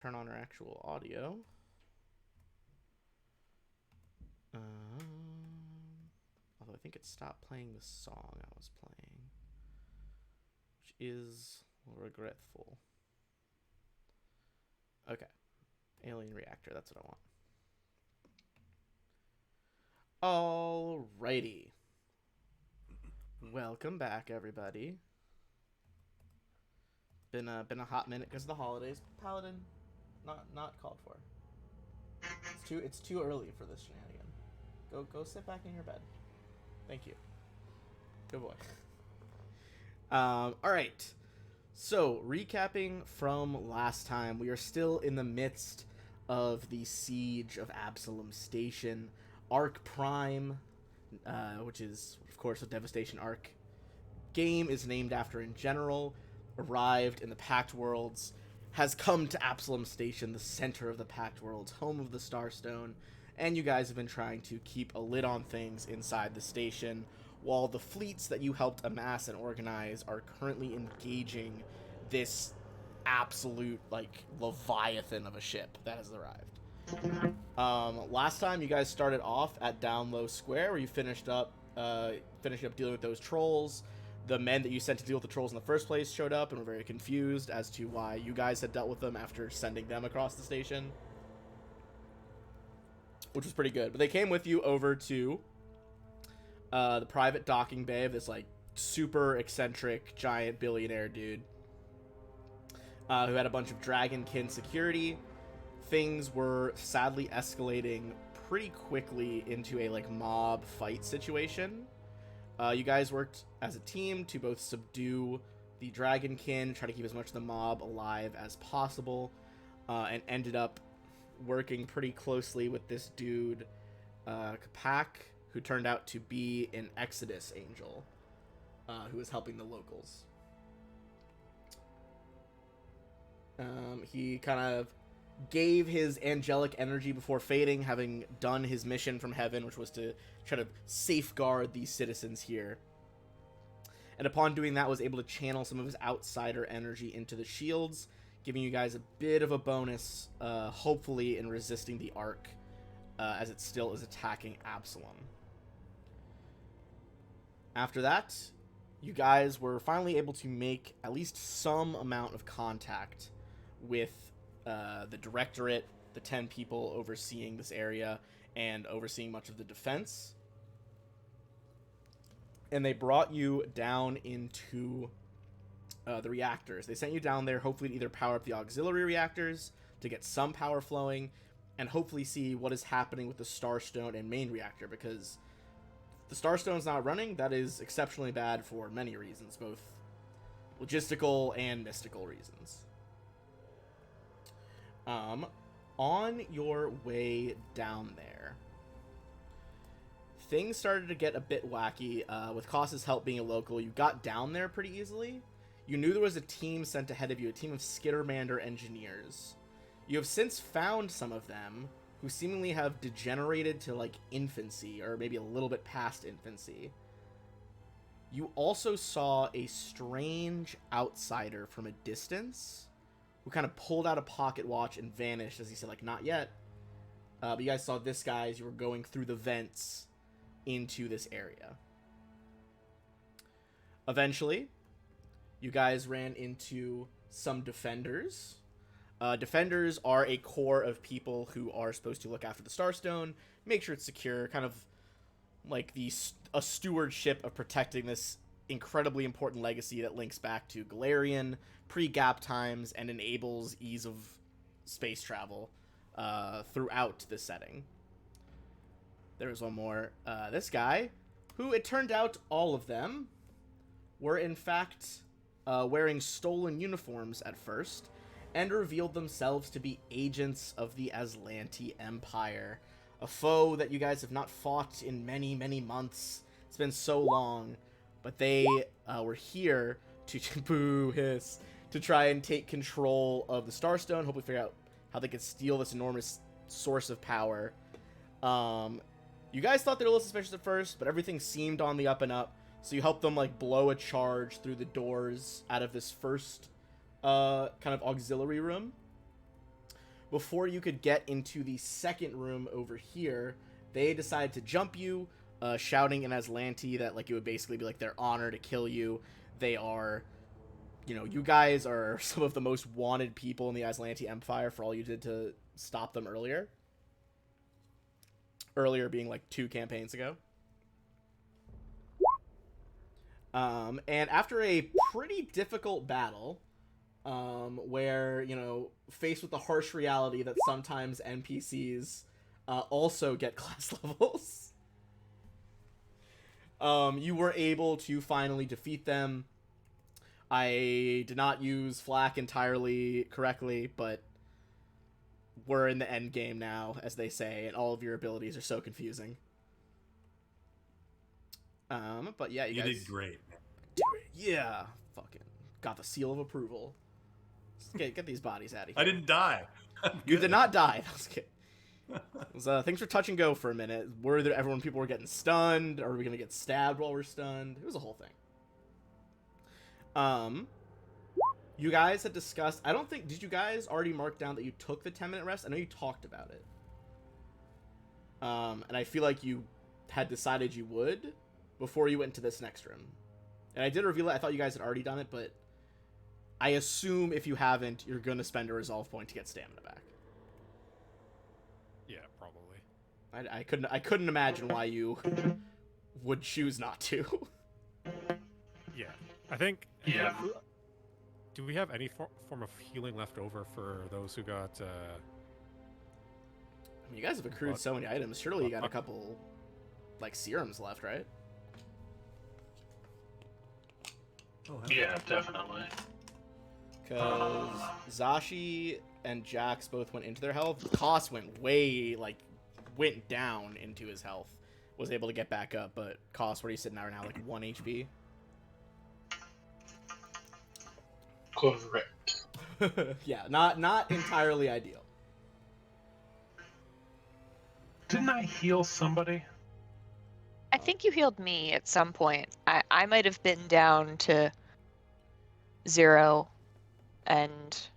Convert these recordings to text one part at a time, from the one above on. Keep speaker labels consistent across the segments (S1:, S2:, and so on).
S1: turn on our actual audio. Although I think it stopped playing the song I was playing, which is regretful. Okay. Alien reactor, that's what I want. Alrighty. Welcome back, everybody. Been a hot minute because of the holidays. Paladin, not called for. It's too early for this shenanigan. Go sit back in your bed. Thank you. Good boy. All right. So, recapping from last time, we are still in the midst of the siege of Absalom Station. Ark Prime, which is, of course, a Devastation Ark game is named after in general, arrived in the Pact Worlds, has come to Absalom Station, the center of the Pact Worlds, home of the Starstone, and you guys have been trying to keep a lid on things inside the station, while the fleets that you helped amass and organize are currently engaging this absolute, like, leviathan of a ship that has arrived. Last time you guys started off at Down Low Square, where you finishing up dealing with those trolls. The men that you sent to deal with the trolls in the first place showed up and were very confused as to why you guys had dealt with them after sending them across the station, which was pretty good. But they came with you over to the private docking bay of this, like, super eccentric giant billionaire dude who had a bunch of dragonkin security. Things were sadly escalating pretty quickly into a, like, mob fight situation. You guys worked as a team to both subdue the dragonkin, try to keep as much of the mob alive as possible, and ended up working pretty closely with this dude, Kapak, who turned out to be an Exodus angel, who was helping the locals. He kind of gave his angelic energy before fading, having done his mission from heaven, which was to try to safeguard these citizens here. And upon doing that, was able to channel some of his outsider energy into the shields, giving you guys a bit of a bonus, hopefully, in resisting the Ark, as it still is attacking Absalom. After that, you guys were finally able to make at least some amount of contact with the Directorate, the 10 people overseeing this area and overseeing much of the defense. And they brought you down into the reactors. They sent you down there hopefully to either power up the auxiliary reactors to get some power flowing, and hopefully see what is happening with the Starstone and main reactor, because the Starstone's not running. That is exceptionally bad for many reasons, both logistical and mystical reasons. On your way down there, things started to get a bit wacky. With Koss's help being a local, you got down there pretty easily. You knew there was a team sent ahead of you, a team of Skittermander engineers. You have since found some of them who seemingly have degenerated to, like, infancy, or maybe a little bit past infancy. You also saw a strange outsider from a distance who kind of pulled out a pocket watch and vanished as he said, like, not yet. But you guys saw this guy as you were going through the vents into this area. Eventually, you guys ran into some defenders. Defenders are a core of people who are supposed to look after the Starstone, make sure it's secure, kind of like a stewardship of protecting this incredibly important legacy that links back to Galarian, pre-gap times, and enables ease of space travel throughout the setting. There was one more. This guy, who it turned out all of them were in fact wearing stolen uniforms at first, and revealed themselves to be agents of the Aslanti Empire, a foe that you guys have not fought in many, many months. It's been so long, but they were here to boo hiss to try and take control of the Starstone, hopefully figure out how they could steal this enormous source of power. You guys thought they were a little suspicious at first, but everything seemed on the up and up, so you helped them, like, blow a charge through the doors out of this first kind of auxiliary room. before you could get into the second room over here, they decided to jump you, shouting in Aslanti that like it would basically be like their honor to kill you. They are, you guys are some of the most wanted people in the Aslanti Empire for all you did to stop them earlier. Earlier being like 2 campaigns ago. And after a pretty difficult battle, where, faced with the harsh reality that sometimes NPCs also get class levels, you were able to finally defeat them. I did not use flak entirely correctly, but we're in the end game now, as they say, and all of your abilities are so confusing. But yeah, you guys
S2: did great.
S1: Yeah, fucking got the seal of approval. Get these bodies out of here.
S2: I didn't die.
S1: You did not die. That was good. Things were touch and go for a minute. People were getting stunned? Are we gonna get stabbed while we're stunned? It was a whole thing. You guys had discussed. Did you guys already mark down that you took the 10-minute rest? I know you talked about it. And I feel like you had decided you would before you went into this next room. And I did reveal it. I thought you guys had already done it, but I assume if you haven't, you're going to spend a resolve point to get stamina back.
S3: Yeah, probably.
S1: I couldn't imagine why you would choose not to.
S3: Yeah, I think.
S4: Yeah.
S3: Do we have any form of healing left over for those who got?
S1: I mean, you guys have accrued so many items. Surely you got a couple, like, serums left, right?
S2: Oh,
S4: Yeah, definitely.
S1: Because Zashi and Jax both went into their health. Koss went down into his health. Was able to get back up, but Koss, where are you sitting at right now? Like 1 HP?
S4: Correct.
S1: Yeah, not entirely ideal.
S4: Didn't I heal somebody?
S5: I think you healed me at some point. I might have been down to 0, and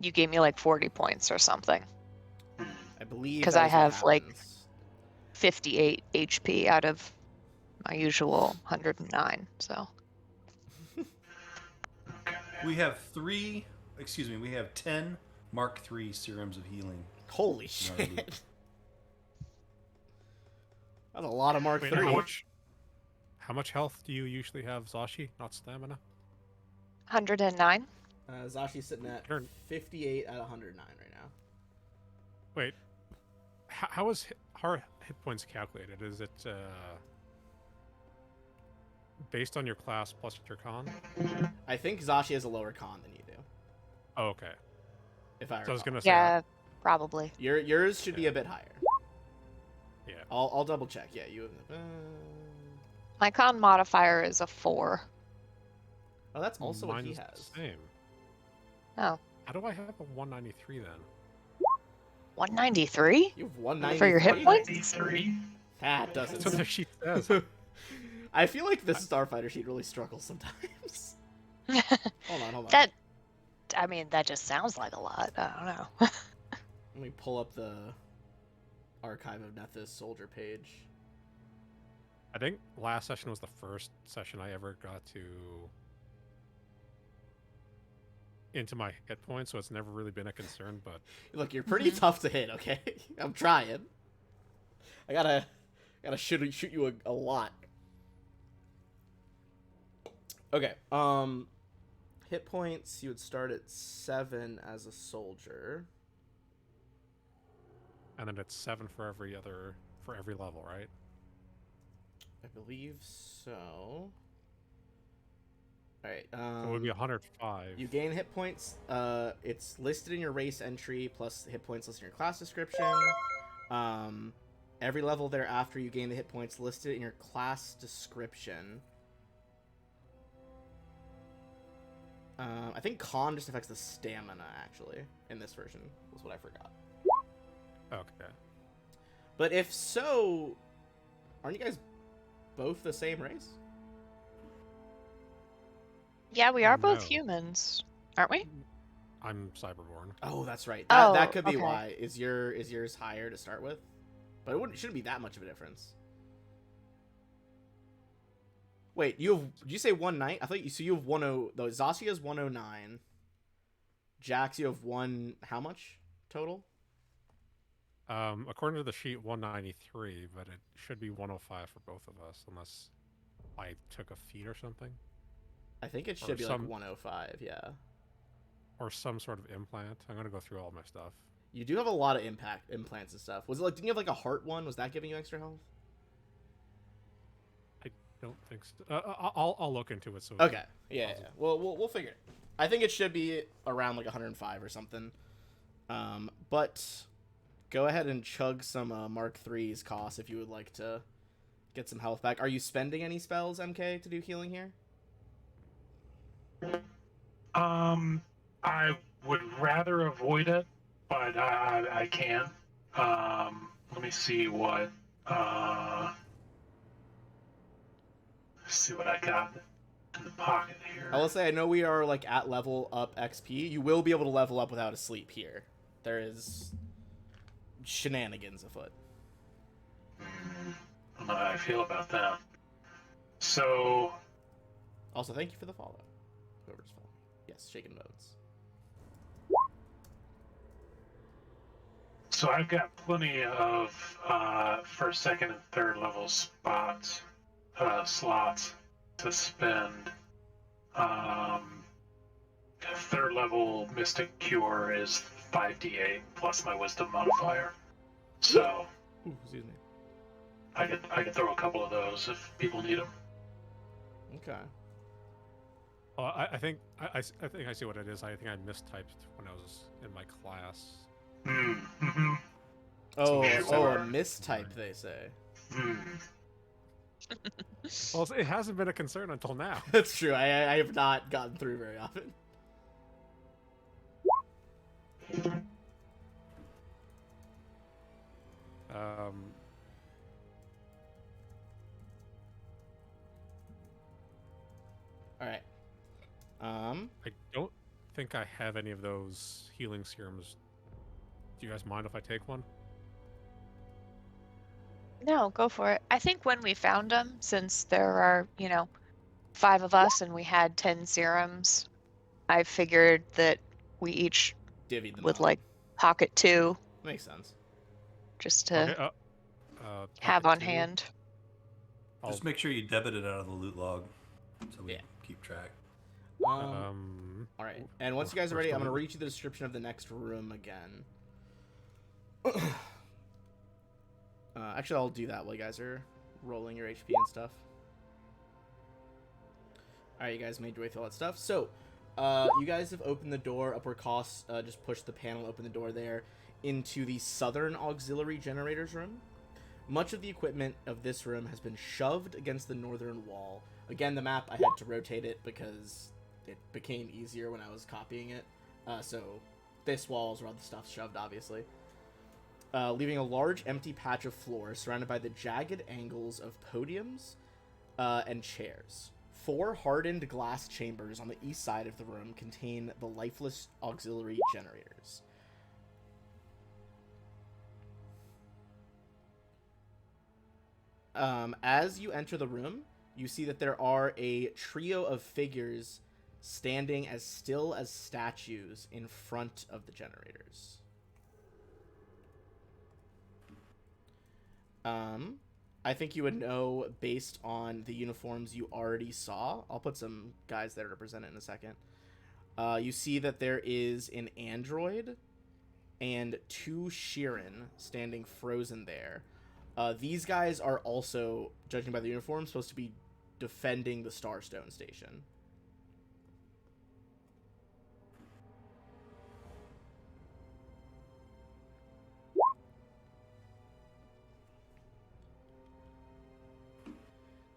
S5: you gave me like 40 points or something.
S1: I believe
S5: because I have like 58 HP out of my usual 109. So
S2: we have 10 Mark III serums of healing.
S1: Holy shit. That's a lot of Mark
S3: Wait,
S1: III.
S3: How much health do you usually have, Zashi? Not stamina?
S5: 109.
S1: Zashi's sitting at 58 out of 109 right now.
S3: Wait, how is hit points calculated? Is it based on your class plus your con?
S1: I think Zashi has a lower con than you do.
S3: Oh, okay.
S1: If I recall.
S3: So I was gonna say,
S5: Yeah, probably.
S1: Yours should be a bit higher.
S3: Yeah.
S1: I'll double check. Yeah, you.
S5: My con modifier is a 4.
S1: Oh, that's also what he
S3: Mine's
S1: has.
S3: the same.
S5: Oh.
S3: How do I have a 193 then?
S5: 193?
S1: You have 193
S5: for your hit points?
S4: 93?
S1: That doesn't.
S3: That's what the sheet says.
S1: I feel like this Starfighter sheet really struggles sometimes. Hold on.
S5: That just sounds like a lot. I don't know.
S1: Let me pull up the Archive of Nethys soldier page.
S3: I think last session was the first session I ever got into my hit points, so it's never really been a concern. But
S1: Look, you're pretty tough to hit. Okay, I'm trying. I gotta shoot you a lot. Okay. Hit points. You would start at 7 as a soldier.
S3: and then it's 7 for every level, right?
S1: I believe so. Alright,
S3: So it would be 105.
S1: you gain hit points. It's listed in your race entry, plus hit points listed in your class description. Every level thereafter, you gain the hit points listed in your class description. I think con just affects the stamina, actually, in this version, was what I forgot.
S3: Okay.
S1: But if so, aren't you guys both the same race?
S5: Yeah, we are both
S3: No.
S5: humans, aren't we?
S3: I'm Cyberborn.
S1: Oh, that's right.
S5: Oh,
S1: That could be
S5: okay.
S1: why. Is yours higher to start with? But shouldn't be that much of a difference. Wait, did you say 190? I thought you have 10. Though Zasia's 109. Jax, you have how much total?
S3: According to the sheet, 193, but it should be 105 for both of us, unless I took a feat or something,
S1: I think it
S3: Or
S1: should be
S3: some-
S1: like 105, yeah.
S3: or some sort of implant. I'm gonna go through all my stuff.
S1: You do have a lot of implants and stuff. Was it like, didn't you have like a heart one? Was that giving you extra health?
S3: I don't think so. I'll look into it. So
S1: Okay. Yeah. Well, we'll figure it. I think it should be around like 105 or something. But go ahead and chug some Mark III's cost if you would like to get some health back. Are you spending any spells, MK, to do healing here?
S4: I would rather avoid it, but I can. Let me see what. See what I got in the pocket here.
S1: I will say I know we are like at level up XP. You will be able to level up without a sleep here. There is shenanigans afoot.
S4: I don't know how I feel about that. So,
S1: Also, thank you for the follow. Whoever's following. Yes, shaken modes.
S4: so I've got plenty of first, second, and third level slots to spend. Third level Mystic Cure is 5d8 plus my Wisdom modifier. So
S1: Ooh, excuse me.
S4: I could throw a couple of those if people need them.
S1: Okay.
S3: I think I think I see what it is. I think I mistyped when I was in my class.
S4: Mm-hmm.
S1: Oh,
S4: Sure.
S1: a mistype, they say.
S3: Well, it hasn't been a concern until now.
S1: That's true. I have not gotten through very often. All right.
S3: I don't think I have any of those healing serums. Do you guys mind if I take one?
S5: No, go for it. I think when we found them, since there are, 5 of us and we had 10 serums, I figured that we each
S1: Divvied them
S5: would
S1: up.
S5: like pocket 2
S1: Makes sense.
S5: just to
S3: Okay.
S5: have
S3: pocket
S5: on
S3: 2.
S5: hand.
S2: Just make sure you debit it out of the loot log, so we
S1: Yeah.
S2: keep track.
S1: All right. And once you guys are ready, I'm going to
S3: First
S1: read you the description of the next room again. Actually, I'll do that while you guys are rolling your HP and stuff. All right, you guys made your way through all that stuff. So, you guys have opened the door. Upward costs, just push the panel, open the door there, into the southern auxiliary generators room. Much of the equipment of this room has been shoved against the northern wall. Again, the map, I had to rotate it because it became easier when I was copying it. So this wall is where all the stuff's shoved, obviously. Leaving a large empty patch of floor surrounded by the jagged angles of podiums and chairs. 4 hardened glass chambers on the east side of the room contain the lifeless auxiliary generators. As you enter the room, you see that there are a trio of figures standing as still as statues in front of the generators. I think you would know based on the uniforms you already saw. I'll put some guys there to represent it in a second. You see that there is an android and 2 Sheeran standing frozen there. These guys are also, judging by the uniform, supposed to be defending the Starstone station.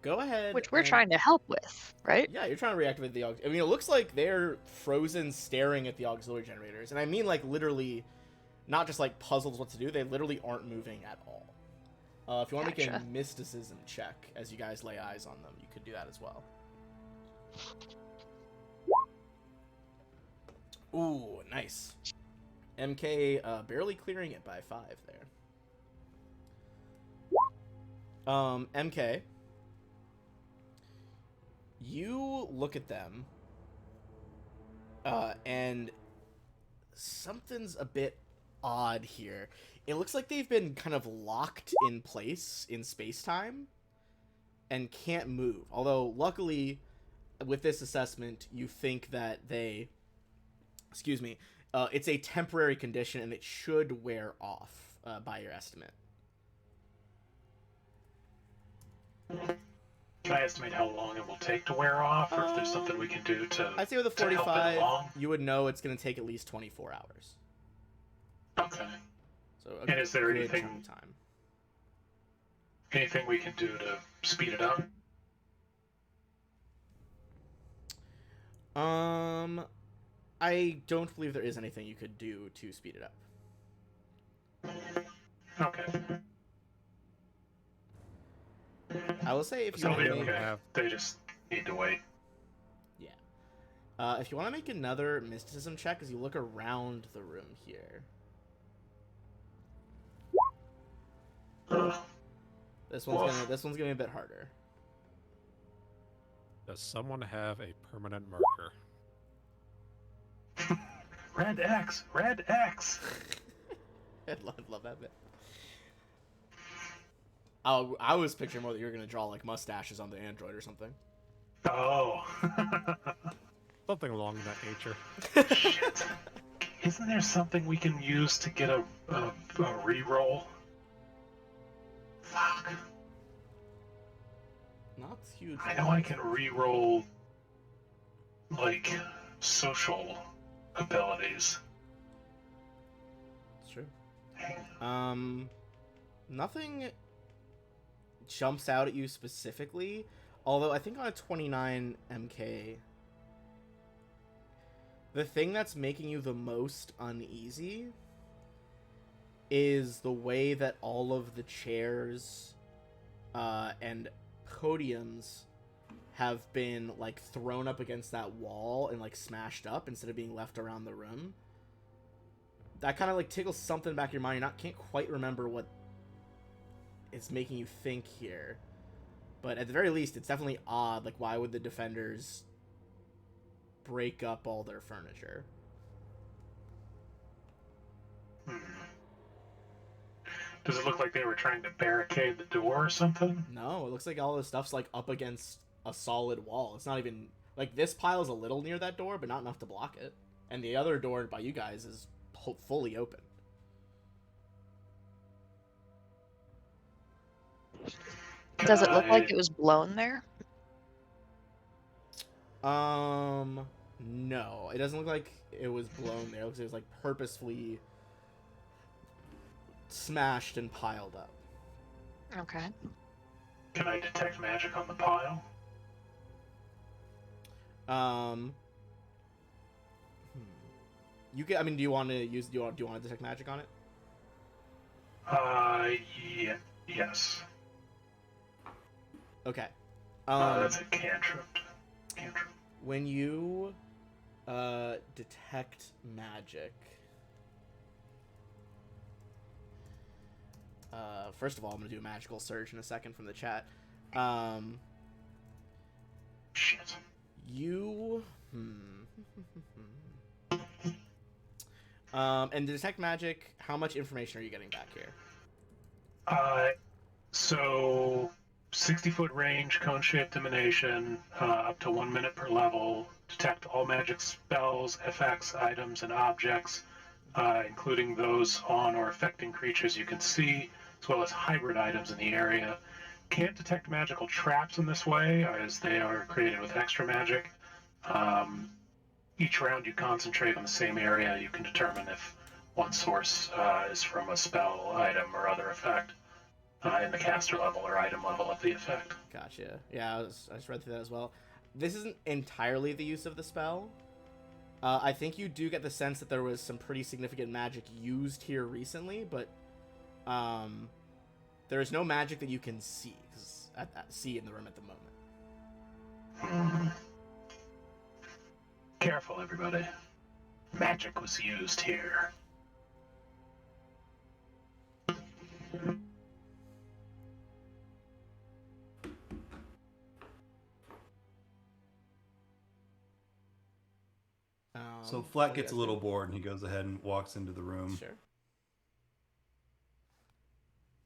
S1: Go ahead.
S5: Which we're trying to help with, right?
S1: Yeah, you're trying to reactivate the auxiliary. I mean, it looks like they're frozen staring at the auxiliary generators. And I mean, like, literally, not just, like, puzzles what to do. They literally aren't moving at all. If you want to make a
S5: Gotcha.
S1: mysticism check as you guys lay eyes on them, you could do that as well. Ooh, nice. MK barely clearing it by 5 there. MK, you look at them, and something's a bit odd here. It looks like they've been kind of locked in place in space-time and can't move. Although, luckily, with this assessment, you think that they... Excuse me. It's a temporary condition, and it should wear off, by your estimate.
S4: Can I estimate how long it will take to wear off, or if there's something we can do to?
S1: I'd say with a
S4: to help it
S1: 45,
S4: along?
S1: you would know it's going to take at least 24 hours.
S4: Okay.
S1: So
S4: And is there
S1: good
S4: anything-
S1: chunk of time.
S4: Anything we can do to speed it up?
S1: I don't believe there is anything you could do to speed it up.
S4: Okay.
S1: I will say if you
S4: So
S1: want to
S4: okay.
S1: make,
S4: They just need to wait.
S1: if you want to make another mysticism check as you look around the room here. This one's gonna be a bit harder.
S3: Does someone have a permanent marker?
S4: Red X! Red X!
S1: I'd love that bit. Oh, I was picturing more that you were gonna draw like mustaches on the android or something.
S4: Oh.
S3: Something along that nature.
S4: Shit. Isn't there something we can use to get a reroll? Fuck.
S1: Not huge.
S4: I know I can reroll, like, social abilities.
S1: It's true. Nothing jumps out at you specifically, although I think on a 29 MK, the thing that's making you the most uneasy is the way that all of the chairs and podiums have been like thrown up against that wall and like smashed up instead of being left around the room. That kind of like tickles something back in your mind. You can't quite remember what is making you think here, but at the very least, it's definitely odd. Like, why would the defenders break up all their furniture?
S4: Does it look like they were trying to barricade the door or something?
S1: No, it looks like all this stuff's like up against a solid wall. It's not even like this pile's a little near that door, but not enough to block it. And the other door by you guys is fully open.
S5: Does it look like it was blown there?
S1: No, it doesn't look like it was blown there. It looks like it was like purposefully smashed and piled up.
S5: Okay.
S4: Can I detect magic on the pile?
S1: You can. I mean, do you want to use? Do you want to detect magic on it?
S4: Yeah, yes.
S1: Okay.
S4: That's a cantrip.
S1: When you detect magic, first of all, I'm gonna do a magical surge in a second from the chat.
S4: Shit.
S1: You. And to detect magic, how much information are you getting back here?
S4: So 60-foot range, cone-shaped emanation, up to 1 minute per level. Detect all magic spells, effects, items, and objects, including those on or affecting creatures you can see, as well as hybrid items in the area. Can't detect magical traps in this way, as they are created with extra magic. Each round you concentrate on the same area, you can determine if one source is from a spell, item, or other effect in the caster level or item level of the effect.
S1: Gotcha. Yeah, I just read through that as well. This isn't entirely the use of the spell. I think you do get the sense that there was some pretty significant magic used here recently, but there is no magic that you can see see in the room at the moment.
S4: Careful, everybody. magic was used here.
S2: So Flat
S1: what do you
S2: gets a
S1: guys
S2: little
S1: do?
S2: bored and he goes ahead and walks into the room.
S1: Sure.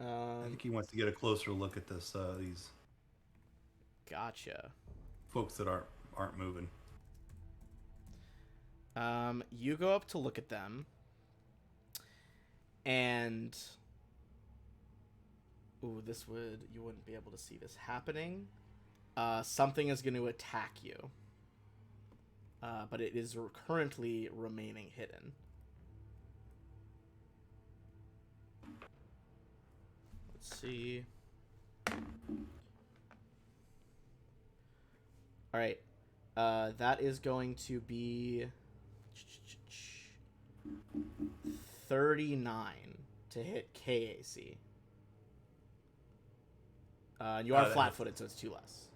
S2: I think he wants to get a closer look at this these
S1: Gotcha.
S2: folks that aren't moving.
S1: You go up to look at them, and ooh, you wouldn't be able to see this happening. Something is going to attack you, but it is currently remaining hidden. Let's see. All right, that is going to be 39 to hit KAC. You are flat-footed, so it's 2 less.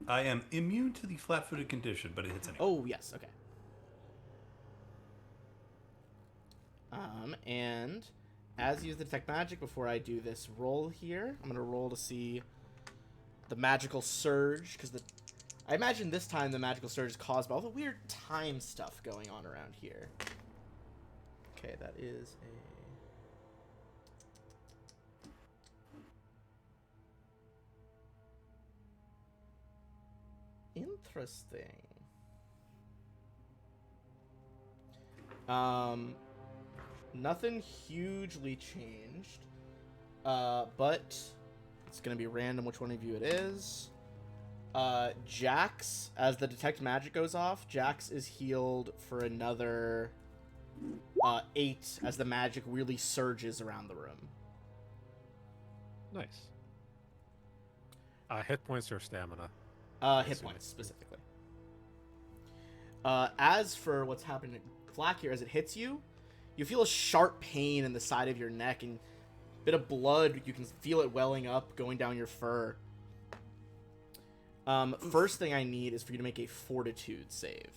S2: I am immune to the flat-footed condition, but it hits anyway.
S1: Oh, yes, okay. And as you use the detect magic, before I do this roll here, I'm going to roll to see the magical surge, because I imagine this time the magical surge is caused by all the weird time stuff going on around here. Okay, that is a... Interesting. Nothing hugely changed, but it's gonna be random which one of you it is. Jax, as the detect magic goes off, Jax is healed for another 8 as the magic really surges around the room.
S3: Nice. Hit points or stamina?
S1: Hit points, specifically. As for what's happening to Flack here, as it hits you, you feel a sharp pain in the side of your neck and a bit of blood. You can feel it welling up, going down your fur. First thing I need is for you to make a fortitude save.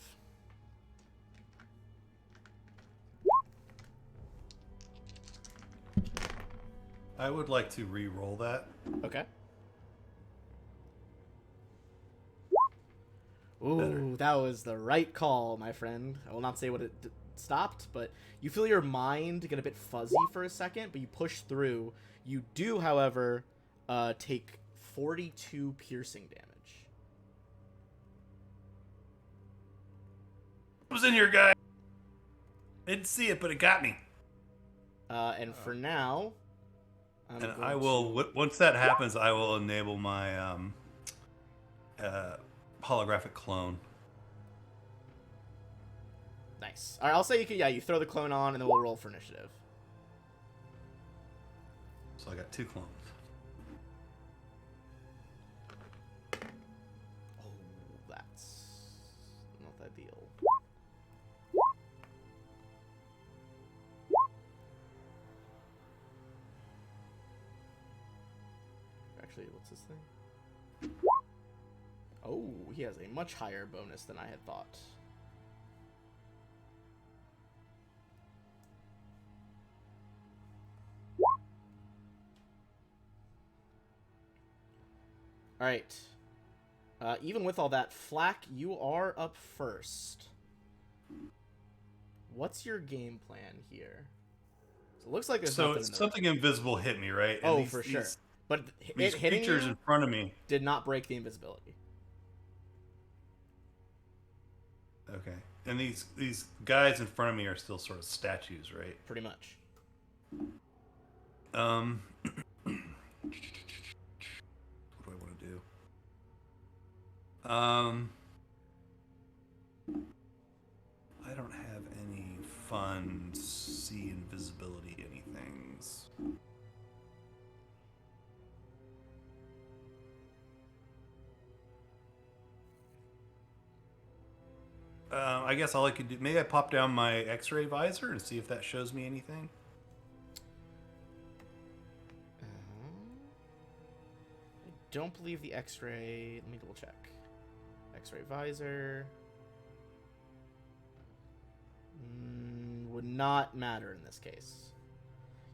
S2: I would like to re-roll that.
S1: Okay. Ooh,
S2: Better.
S1: that was the right call, my friend. I will not say what it stopped, but you feel your mind get a bit fuzzy for a second, but you push through. You do, however, take 42 piercing damage.
S2: What was in here, guy? I didn't see it, but it got me.
S1: And for now...
S2: I will, once that happens, I will enable my holographic clone.
S1: Nice. All right, I'll say you can. Yeah, you throw the clone on, and then we'll roll for initiative.
S2: So I got 2 clones.
S1: Oh, that's not ideal. Actually, what's this thing? Oh, he has a much higher bonus than I had thought. All right. Even with all that, Flack, you are up first. What's your game plan here? So it looks like there's nothing in the
S2: something invisible hit me, right? And
S1: Oh, for sure. But
S2: these
S1: it hitting
S2: creatures
S1: you
S2: in front of me.
S1: did not break the invisibility.
S2: Okay. And these guys in front of me are still sort of statues, right?
S1: Pretty much.
S2: What do I want to do? I don't have any fun see invisibility anythings. I guess all I could do, maybe I pop down my X-ray visor and see if that shows me anything.
S1: I don't believe the X-ray. Let me double check. X-ray visor. would not matter in this case.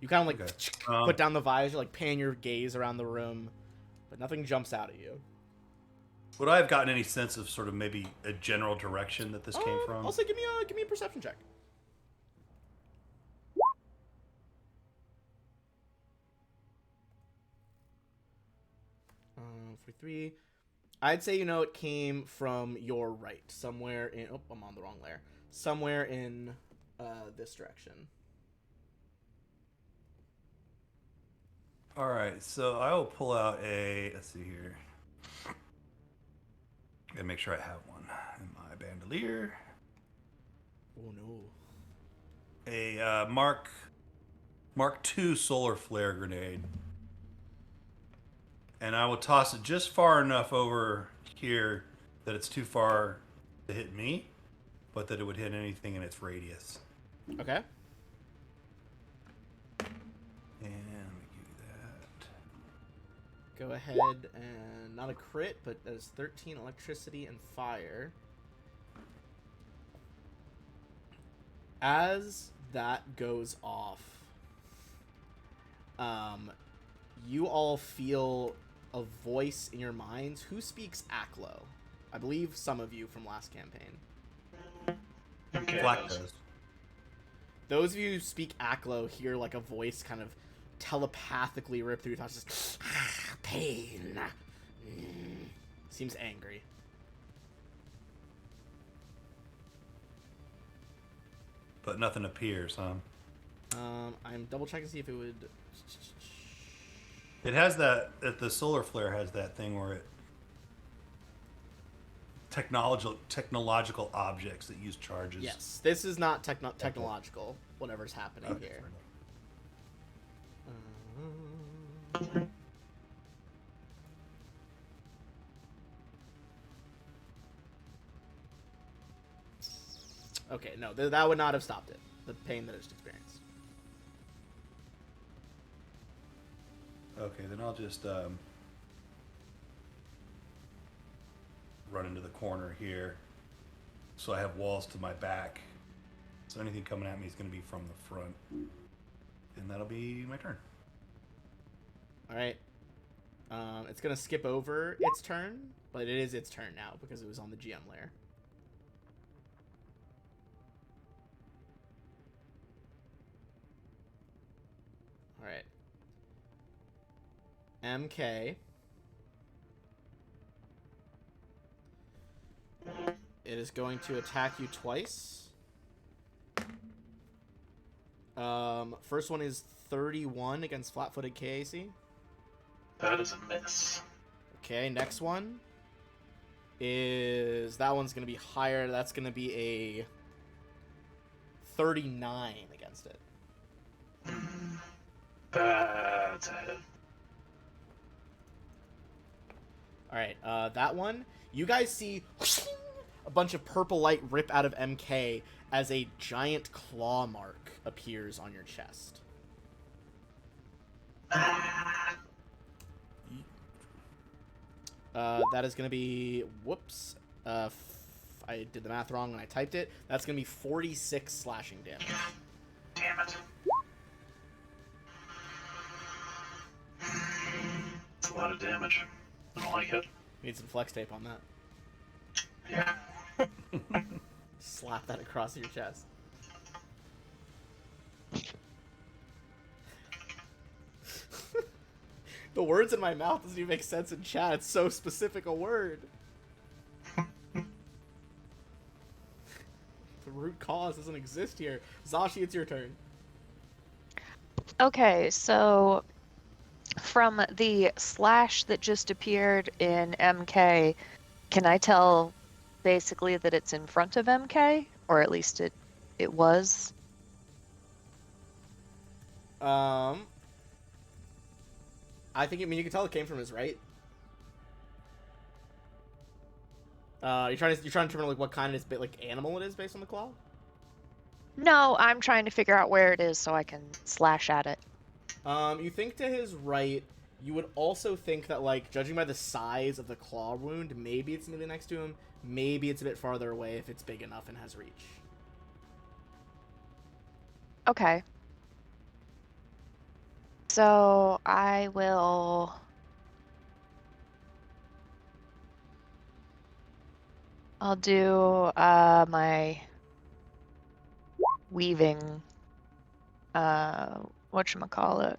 S1: You kind of like
S2: Okay.
S1: put down the visor, like pan your gaze around the room, but nothing jumps out at you.
S2: Would I have gotten any sense of sort of maybe a general direction that this came from?
S1: Also, give me a perception check. For 3, I'd say it came from your right, somewhere in. Oh, I'm on the wrong layer. Somewhere in this direction.
S2: All right, so I will pull out a. Let's see here. Gotta make sure I have one in my bandolier.
S1: Oh no.
S2: A Mark II solar flare grenade, and I will toss it just far enough over here that it's too far to hit me, but that it would hit anything in its radius.
S1: Okay.
S2: And let me give you that.
S1: Go ahead and not a crit, but that is 13 electricity and fire. As that goes off, you all feel a voice in your minds. Who speaks Aklo? I believe some of you from last campaign.
S4: Okay.
S2: Black does.
S1: Those of you who speak Aklo hear like a voice kind of telepathically rip through your thoughts. Just pain. Seems angry.
S2: But nothing appears, huh?
S1: I'm double checking to see if it would.
S2: It has that. The solar flare has that thing where it technological objects that use charges.
S1: Yes, this is not technological. Whatever's happening
S2: Okay,
S1: here.
S2: fair enough.
S1: Okay, no, that would not have stopped it. The pain that it just experienced.
S2: Okay, then I'll just run into the corner here, so I have walls to my back. So anything coming at me is going to be from the front, and that'll be my turn.
S1: All right. It's gonna skip over its turn, but it is its turn now because it was on the GM layer. All right. MK. It is going to attack you twice. First one is 31 against flat-footed KAC.
S4: That is a miss.
S1: Okay, next one is... That one's going to be higher. That's going to be a 39 against it.
S4: That's a hit.
S1: Alright, that one, you guys see a bunch of purple light rip out of MK as a giant claw mark appears on your chest. That is going to be... Whoops. I did the math wrong when I typed it. That's going to be 46 slashing damage.
S4: Damn it. That's a lot of damage. I don't like it.
S1: Need some flex tape on that.
S4: Yeah.
S1: Slap that across your chest. The words in my mouth doesn't even make sense in chat. It's so specific a word. The root cause doesn't exist here. Zashi, it's your turn.
S5: Okay, so from the slash that just appeared in MK, can I tell basically that it's in front of MK? Or at least it was?
S1: I think, you can tell it came from his right. You're trying to determine like what kind of animal it is based on the claw?
S5: No, I'm trying to figure out where it is so I can slash at it.
S1: You think to his right. You would also think that, judging by the size of the claw wound, maybe it's immediately next to him. Maybe it's a bit farther away if it's big enough and has reach.
S5: Okay. So I will. I'll do my weaving. Whatchamacallit.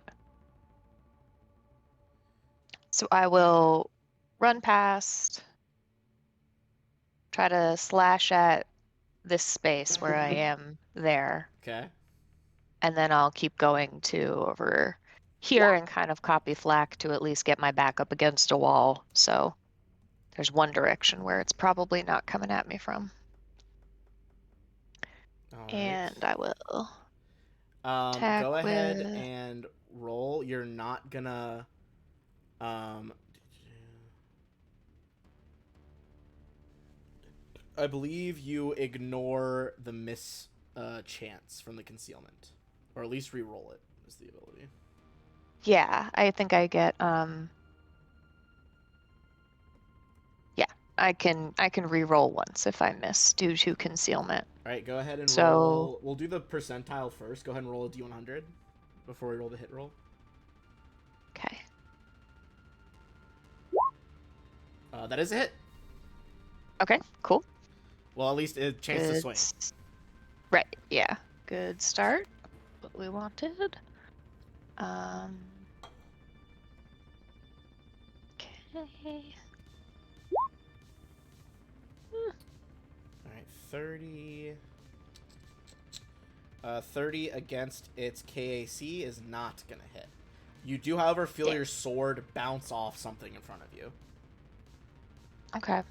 S5: So I will run past, try to slash at this space where I am there,
S1: Okay.
S5: and then I'll keep going to over here and kind of copy flak to at least get my back up against a wall. So there's one direction where it's probably not coming at me from.
S1: All right.
S5: And I will attack
S1: Go ahead
S5: with...
S1: and roll. You're not gonna. I believe you ignore the miss chance from the concealment, or at least re-roll it is the ability.
S5: Yeah, I think I get yeah, I can re-roll once if I miss due to concealment.
S1: All right, go ahead and
S5: So
S1: roll. We'll do the percentile first. Go ahead and roll a d100 before we roll the hit roll.
S5: okay.
S1: That is a hit.
S5: Okay, cool.
S1: Well, at least a chance to swing.
S5: Right, yeah. Good start. What we wanted. Okay.
S1: All right, 30. 30 against its KAC is not gonna hit. You do, however, feel your sword bounce off something in front of you.
S5: Okay.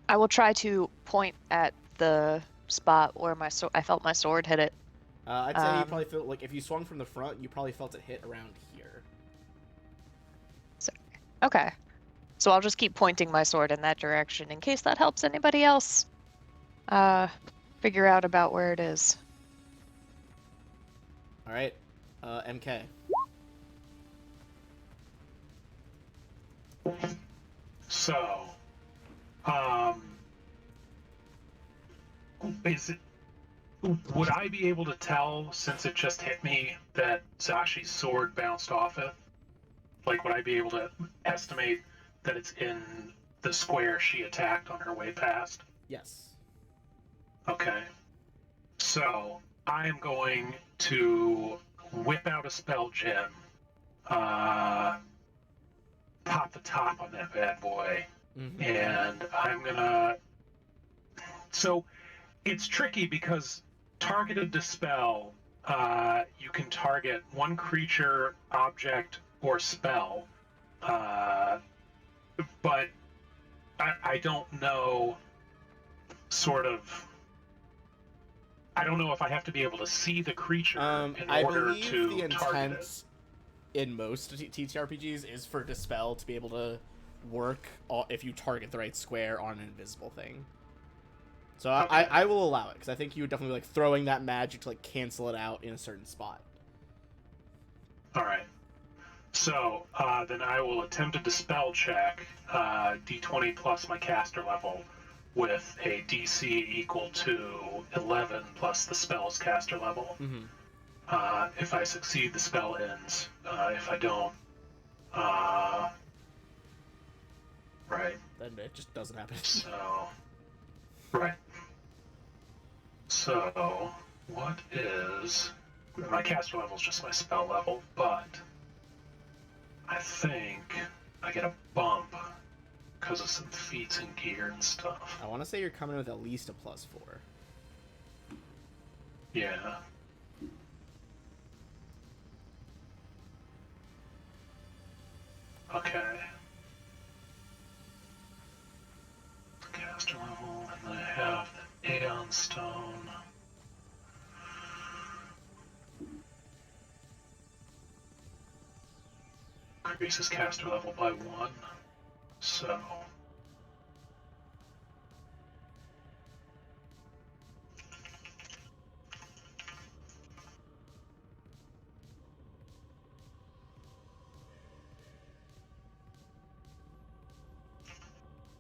S5: I will try to point at the spot where I felt my sword hit it.
S1: I'd say you probably feel like if you swung from the front, you probably felt it hit around here.
S5: Okay. So I'll just keep pointing my sword in that direction in case that helps anybody else figure out about where it is.
S1: All right, MK.
S4: So, is it? Would I be able to tell, since it just hit me, that Zashi's sword bounced off it? Like, would I be able to estimate that it's in the square she attacked on her way past?
S1: Yes.
S4: Okay. So, I am going to whip out a spell gem, pop the top on that bad boy, and I'm gonna... So, it's tricky because targeted dispel, you can target one creature, object, or spell, but I don't know sort of... I don't know if I have to be able to see the creature in order to target it.
S1: In most TTRPGs is for dispel to be able to work if you target the right square on an invisible thing. So okay. I will allow it, because I think you would definitely like throwing that magic to like cancel it out in a certain spot.
S4: Alright. So, then I will attempt a dispel check, d20 plus my caster level, with a DC equal to 11 plus the spell's caster level. If I succeed, the spell ends. If I don't, right.
S1: Then it just doesn't happen.
S4: So, right. So, what is... My caster level is just my spell level, but I think I get a bump because of some feats and gear and stuff.
S1: I want to say you're coming with at least a +4.
S4: Yeah. Okay. Caster level, and then I have the Aeon Stone. Increases caster level by 1, so...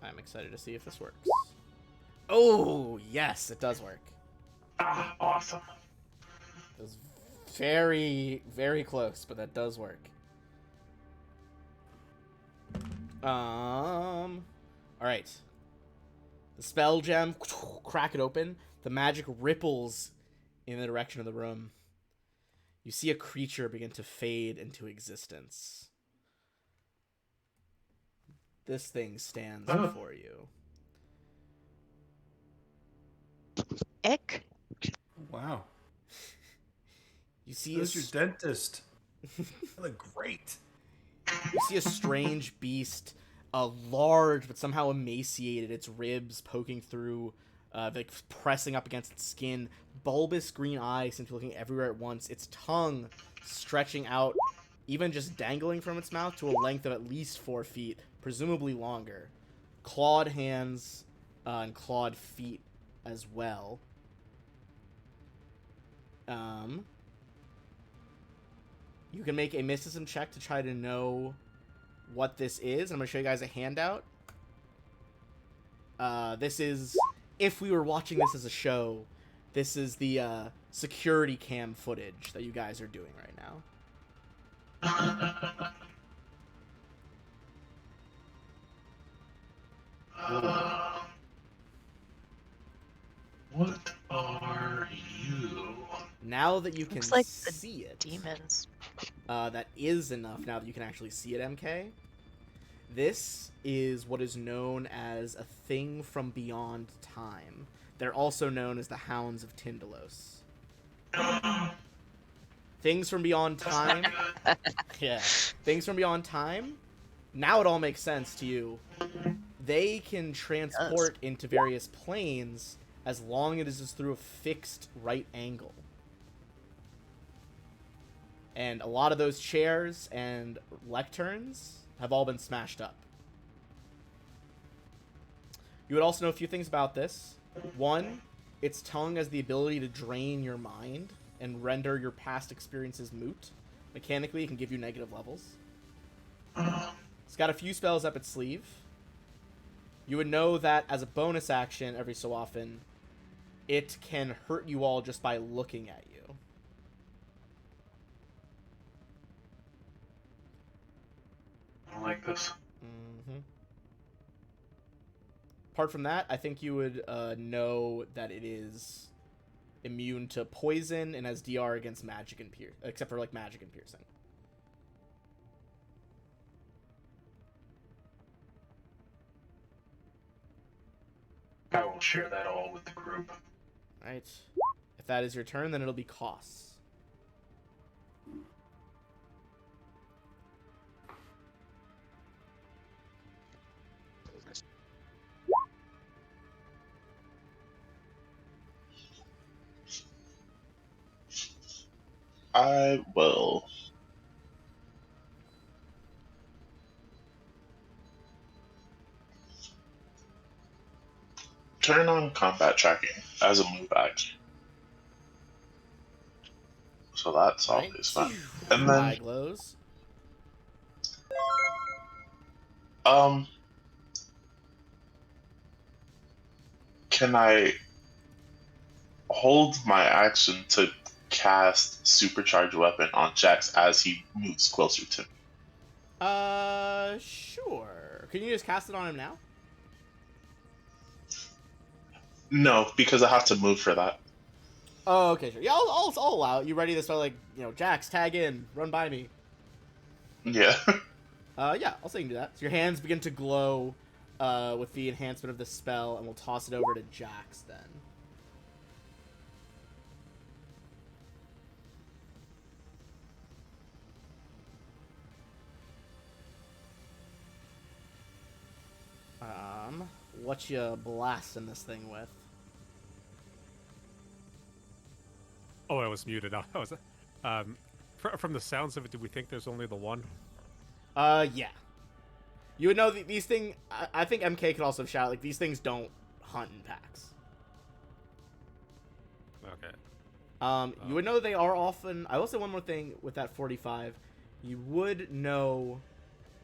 S1: I'm excited to see if this works. Oh, yes, it does work.
S4: Ah, awesome.
S1: It was very, very close, but that does work. All right. The spell gem, crack it open. The magic ripples in the direction of the room. You see a creature begin to fade into existence. This thing stands before you.
S5: Ick.
S2: Wow.
S1: You see
S2: Who's your dentist? You look great.
S1: You see a strange beast, large but somehow emaciated, its ribs poking through, like pressing up against its skin. Bulbous green eyes seem to be looking everywhere at once. Its tongue stretching out, even just dangling from its mouth, to a length of at least 4 feet, presumably longer. Clawed hands and clawed feet as well. You can make a mysticism check to try to know what this is. I'm going to show you guys a handout. This is, if we were watching this as a show, this is the security cam footage that you guys are doing right now.
S4: What are you?
S1: Now that you can
S5: Looks like the
S1: see it,
S5: demons.
S1: that is enough now that you can actually see it, MK. This is what is known as a thing from beyond time. They're also known as the Hounds of Tyndalos. Things from beyond time. Yeah. Things from beyond time. Now it all makes sense to you. They can transport into various planes as long as it is through a fixed right angle. And a lot of those chairs and lecterns have all been smashed up. You would also know a few things about this. One, its tongue has the ability to drain your mind and render your past experiences moot. Mechanically, it can give you negative levels. It's got a few spells up its sleeve. You would know that as a bonus action, every so often, it can hurt you all just by looking at you.
S4: I don't like this.
S1: Mm-hmm. Apart from that, I think you would know that it is immune to poison and has DR against magic and pierce, except for like magic and piercing.
S4: I will share that all with the group.
S1: Right. If that is your turn, then it'll be costs.
S6: I will turn on combat tracking as a move action. So that's
S1: Right.
S6: always fun. And
S1: Eye
S6: then,
S1: glows.
S6: can I hold my action to cast Supercharge Weapon on Jax as he moves closer to me?
S1: Sure. Can you just cast it on him now?
S6: No, because I have to move for that.
S1: Oh, okay, sure. Yeah, I'll allow it. You ready to start, like, Jax, tag in, run by me.
S6: Yeah.
S1: Yeah, I'll say you can do that. So your hands begin to glow with the enhancement of the spell, and we'll toss it over to Jax then. What you blasting this thing with?
S3: Oh, I was muted. I was, from the sounds of it, do we think there's only the one?
S1: Yeah. You would know these things. I think MK could also shout, like, these things don't hunt in packs.
S3: Okay.
S1: You would know they are often. I will say one more thing with that 45. You would know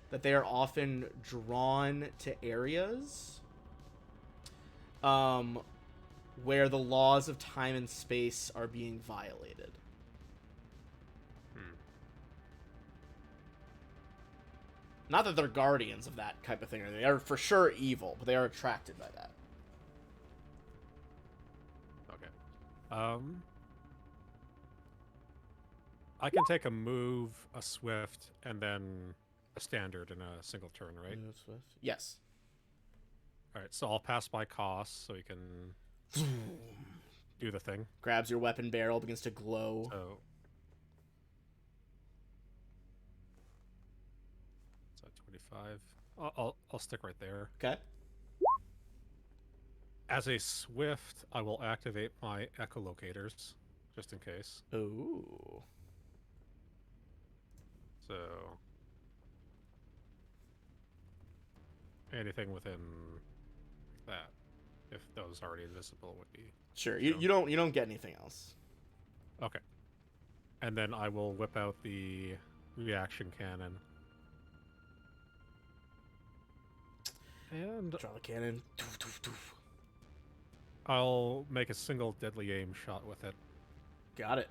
S1: that they are often drawn to areas where the laws of time and space are being violated. Not that they're guardians of that type of thing. They are for sure evil, but they are attracted by that.
S3: Okay. I can take a move, a swift, and then a standard in a single turn, right?
S1: Yes.
S3: All right, so I'll pass by cost so you can do the thing.
S1: Grabs your weapon barrel, begins to glow.
S3: So 25. I'll stick right there.
S1: Okay.
S3: As a swift, I will activate my echolocators, just in case.
S1: Ooh.
S3: So anything within that, if those already invisible, would be
S1: Sure. You don't get anything else.
S3: okay. And then I will whip out the reaction cannon. And
S1: Draw the cannon. Doof, doof, doof.
S3: I'll make a single deadly aim shot with it.
S1: Got it.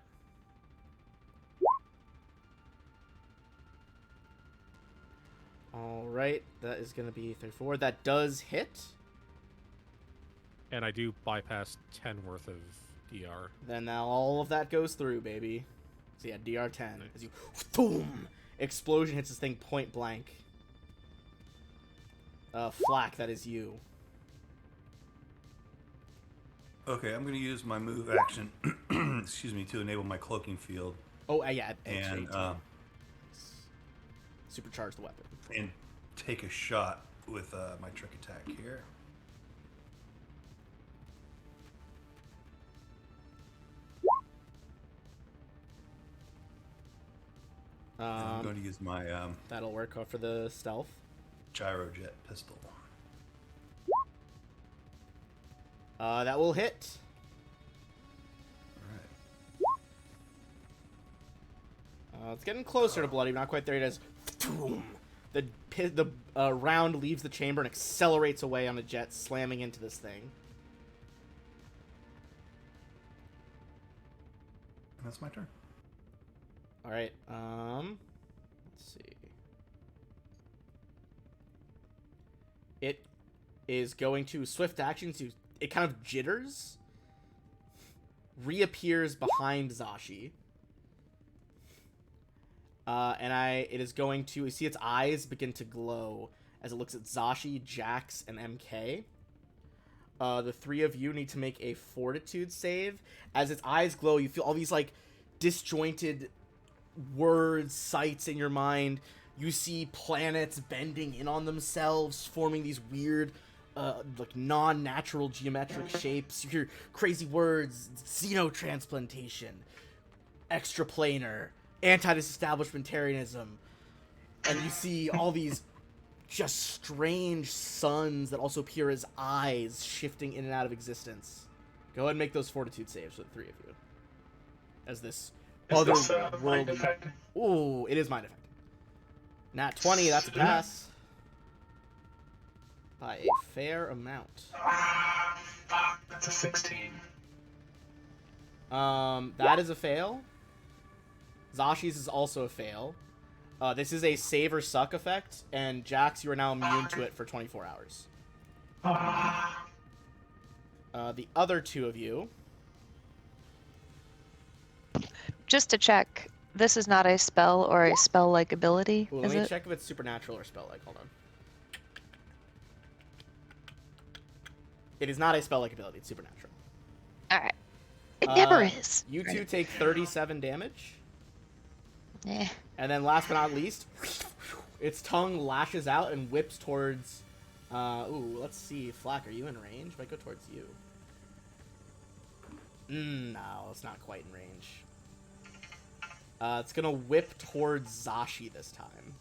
S1: All right, that is going to be 34. That does hit.
S3: And I do bypass 10 worth of DR.
S1: Then now all of that goes through, baby. So yeah, DR 10. As you, boom, explosion hits this thing point blank. Flack, that is you.
S2: Okay, I'm going to use my move action, excuse me, to enable my cloaking field.
S1: Oh, yeah.
S2: And
S1: supercharge the weapon.
S2: And take a shot with my trick attack here. I'm going to use my
S1: that'll work for the stealth.
S2: gyrojet pistol.
S1: That will hit.
S2: All right.
S1: It's getting closer to bloody, not quite there. It is. The round leaves the chamber and accelerates away on a jet, slamming into this thing.
S2: And that's my turn.
S1: All right. Let's see. It is going to swift action to. It kind of jitters. Reappears behind Zashi. It is going to, you see its eyes begin to glow as it looks at Zashi, Jax, and MK. The three of you need to make a fortitude save. As its eyes glow, you feel all these, like, disjointed words, sights in your mind. You see planets bending in on themselves, forming these weird, like, non-natural geometric shapes. You hear crazy words, xenotransplantation, extraplanar, anti-disestablishmentarianism, and you see all these just strange suns that also appear as eyes shifting in and out of existence. Go ahead and make those fortitude saves for the three of you. As this
S4: Is this mind affecting?
S1: Ooh, it is mind affecting. Nat 20, that's a pass. By a fair amount.
S4: Ah, fuck, that's a 16.
S1: That is a fail. Zashi's is also a fail. This is a save or suck effect, and Jax, you are now immune to it for 24 hours. The other two of you.
S5: Just to check, this is not a spell or a spell-like ability,
S1: Ooh,
S5: is
S1: let me
S5: it?
S1: check if it's supernatural or spell-like. Hold on. It is not a spell-like ability. It's supernatural.
S5: Alright. It never is.
S1: You two take 37 damage.
S5: Eh.
S1: And then last but not least, its tongue lashes out and whips towards... ooh, let's see. Flack, are you in range? Might go towards you. No, it's not quite in range. It's gonna whip towards Zashi this time.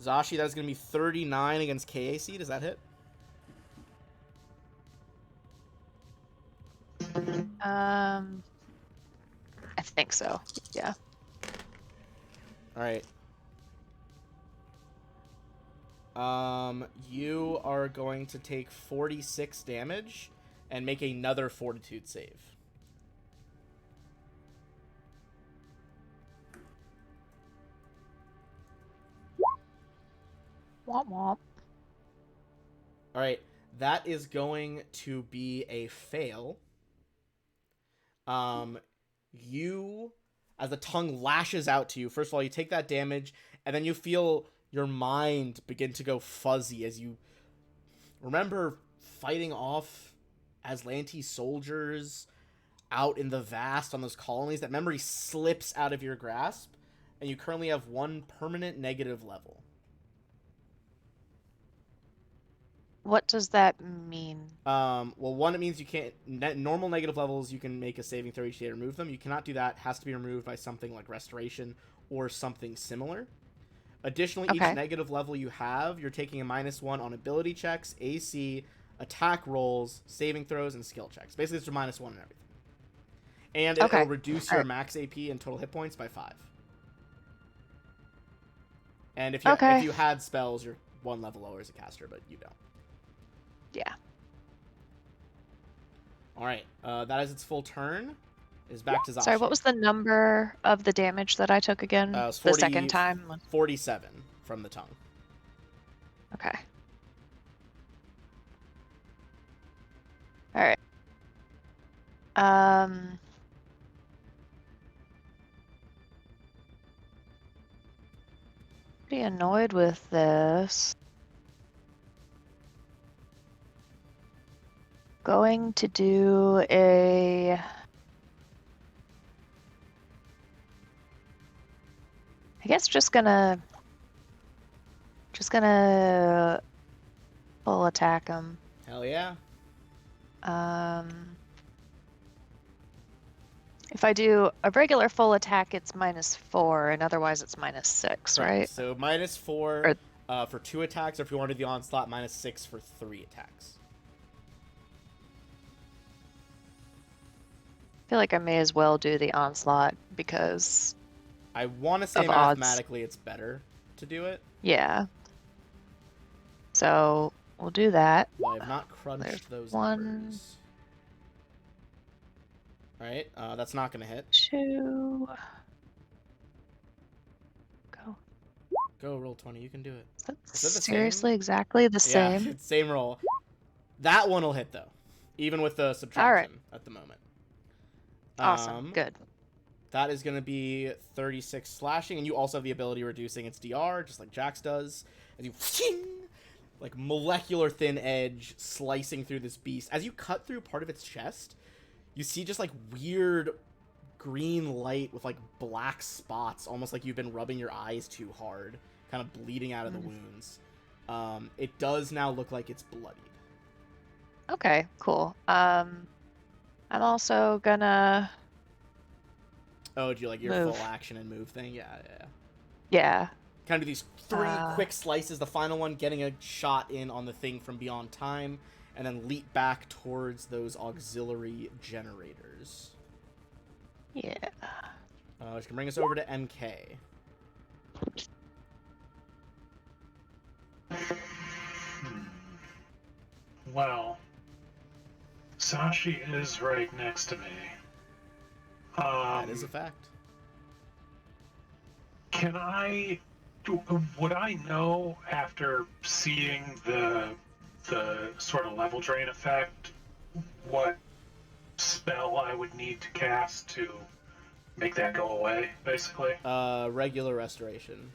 S1: Zashi, that's gonna be 39 against KAC. Does that hit?
S5: I think so. Yeah.
S1: All right. You are going to take 46 damage and make another fortitude save.
S5: Womp womp.
S1: All right, that is going to be a fail. You, as the tongue lashes out to you, first of all, you take that damage, and then you feel your mind begin to go fuzzy as you remember fighting off Aslanti soldiers out in the vast on those colonies. That memory slips out of your grasp, and you currently have one permanent negative level.
S5: What does that mean?
S1: Well, one, it means you can't... normal negative levels, you can make a saving throw each day to remove them. You cannot do that. It has to be removed by something like Restoration or something similar. Additionally,
S5: Okay.
S1: each negative level you have, you're taking a -1 on ability checks, AC, attack rolls, saving throws, and skill checks. Basically, it's a -1 in everything. And it'll reduce your max AP and total hit points by 5. And if you had spells, you're one level lower as a caster, but you don't.
S5: Yeah.
S1: All right, that is its full turn. Is back to Zashi.
S5: Sorry, what was the number of the damage that I took again?
S1: It was
S5: the second time?
S1: 47 from the tongue.
S5: Okay. All right. Pretty annoyed with this. Going to do a... I guess just gonna full attack him.
S1: Hell yeah.
S5: If I do a regular full attack, it's -4, and otherwise it's -6, right?
S1: So -4 for 2 attacks, or if you want to do the onslaught, -6 for 3 attacks.
S5: I feel like I may as well do the onslaught because
S1: I want to say
S5: of odds.
S1: mathematically it's better to do it.
S5: Yeah. So we'll do that.
S1: Well, I have not crunched
S5: There's
S1: those
S5: one.
S1: numbers. All right, that's not going to hit.
S5: 2. Go.
S1: Go, roll 20. You can do it.
S5: That's
S1: Is it the
S5: seriously
S1: same?
S5: exactly the
S1: Yeah,
S5: same.
S1: it's same roll. That one will hit, though, even with the subtraction at the moment.
S5: Awesome. Good.
S1: That is going to be 36 slashing, and you also have the ability reducing its DR, just like Jax does. As you, like molecular thin edge slicing through this beast. As you cut through part of its chest, you see just like weird green light with like black spots, almost like you've been rubbing your eyes too hard, kind of bleeding out of the wounds. It does now look like it's bloodied.
S5: Okay, cool. I'm also gonna...
S1: Oh, do you like your
S5: move.
S1: full action and move thing? Yeah.
S5: Yeah.
S1: Kind of do these 3 quick slices, the final one getting a shot in on the thing from beyond time, and then leap back towards those auxiliary generators.
S5: Yeah.
S1: Which can bring us over to MK.
S4: Well, Sashi is right next to me.
S1: That is a fact.
S4: Would I know after seeing the sort of level drain effect what spell I would need to cast to make that go away, basically?
S1: Regular restoration.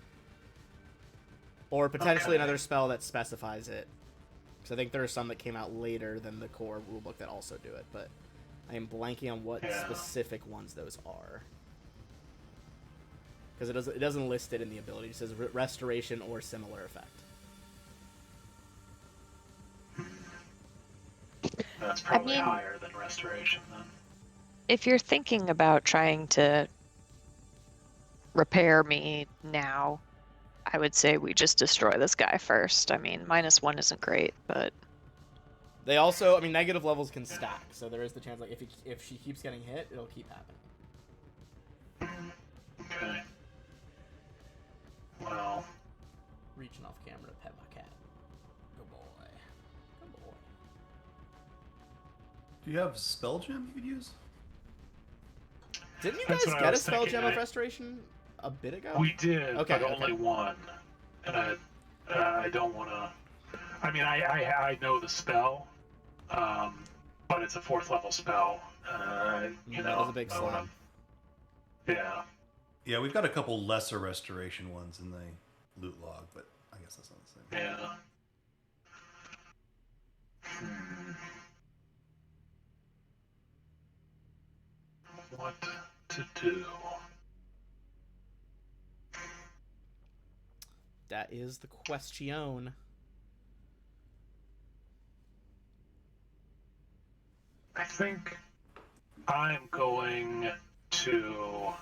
S1: Or potentially another spell that specifies it. Because I think there are some that came out later than the core rulebook that also do it, but I am blanking on what specific ones those are. Because it doesn't list it in the ability. It says restoration or similar effect.
S4: That's probably higher than restoration, then.
S5: If you're thinking about trying to repair me now, I would say we just destroy this guy first. I mean, -1 isn't great, but...
S1: They also, I mean, negative levels can stack, so there is the chance, like, if she keeps getting hit, it'll keep happening.
S4: Okay. Well,
S1: reaching off camera to pet my cat. Good boy. Good boy.
S2: Do you have spell gem you could use?
S1: Didn't you
S4: That's
S1: guys
S4: what I
S1: get a
S4: was
S1: spell
S4: thinking.
S1: gem of restoration a bit ago?
S4: We did,
S1: Okay,
S4: but only one. And I don't want to. I mean, I know the spell, but it's a 4th level spell. You
S1: That
S4: know,
S1: is a big
S4: I wanna-
S1: slug.
S4: Yeah.
S2: Yeah, we've got a couple lesser restoration ones in the loot log, but I guess that's not the same.
S4: Yeah. What to do?
S1: That is the question.
S4: I think I'm going to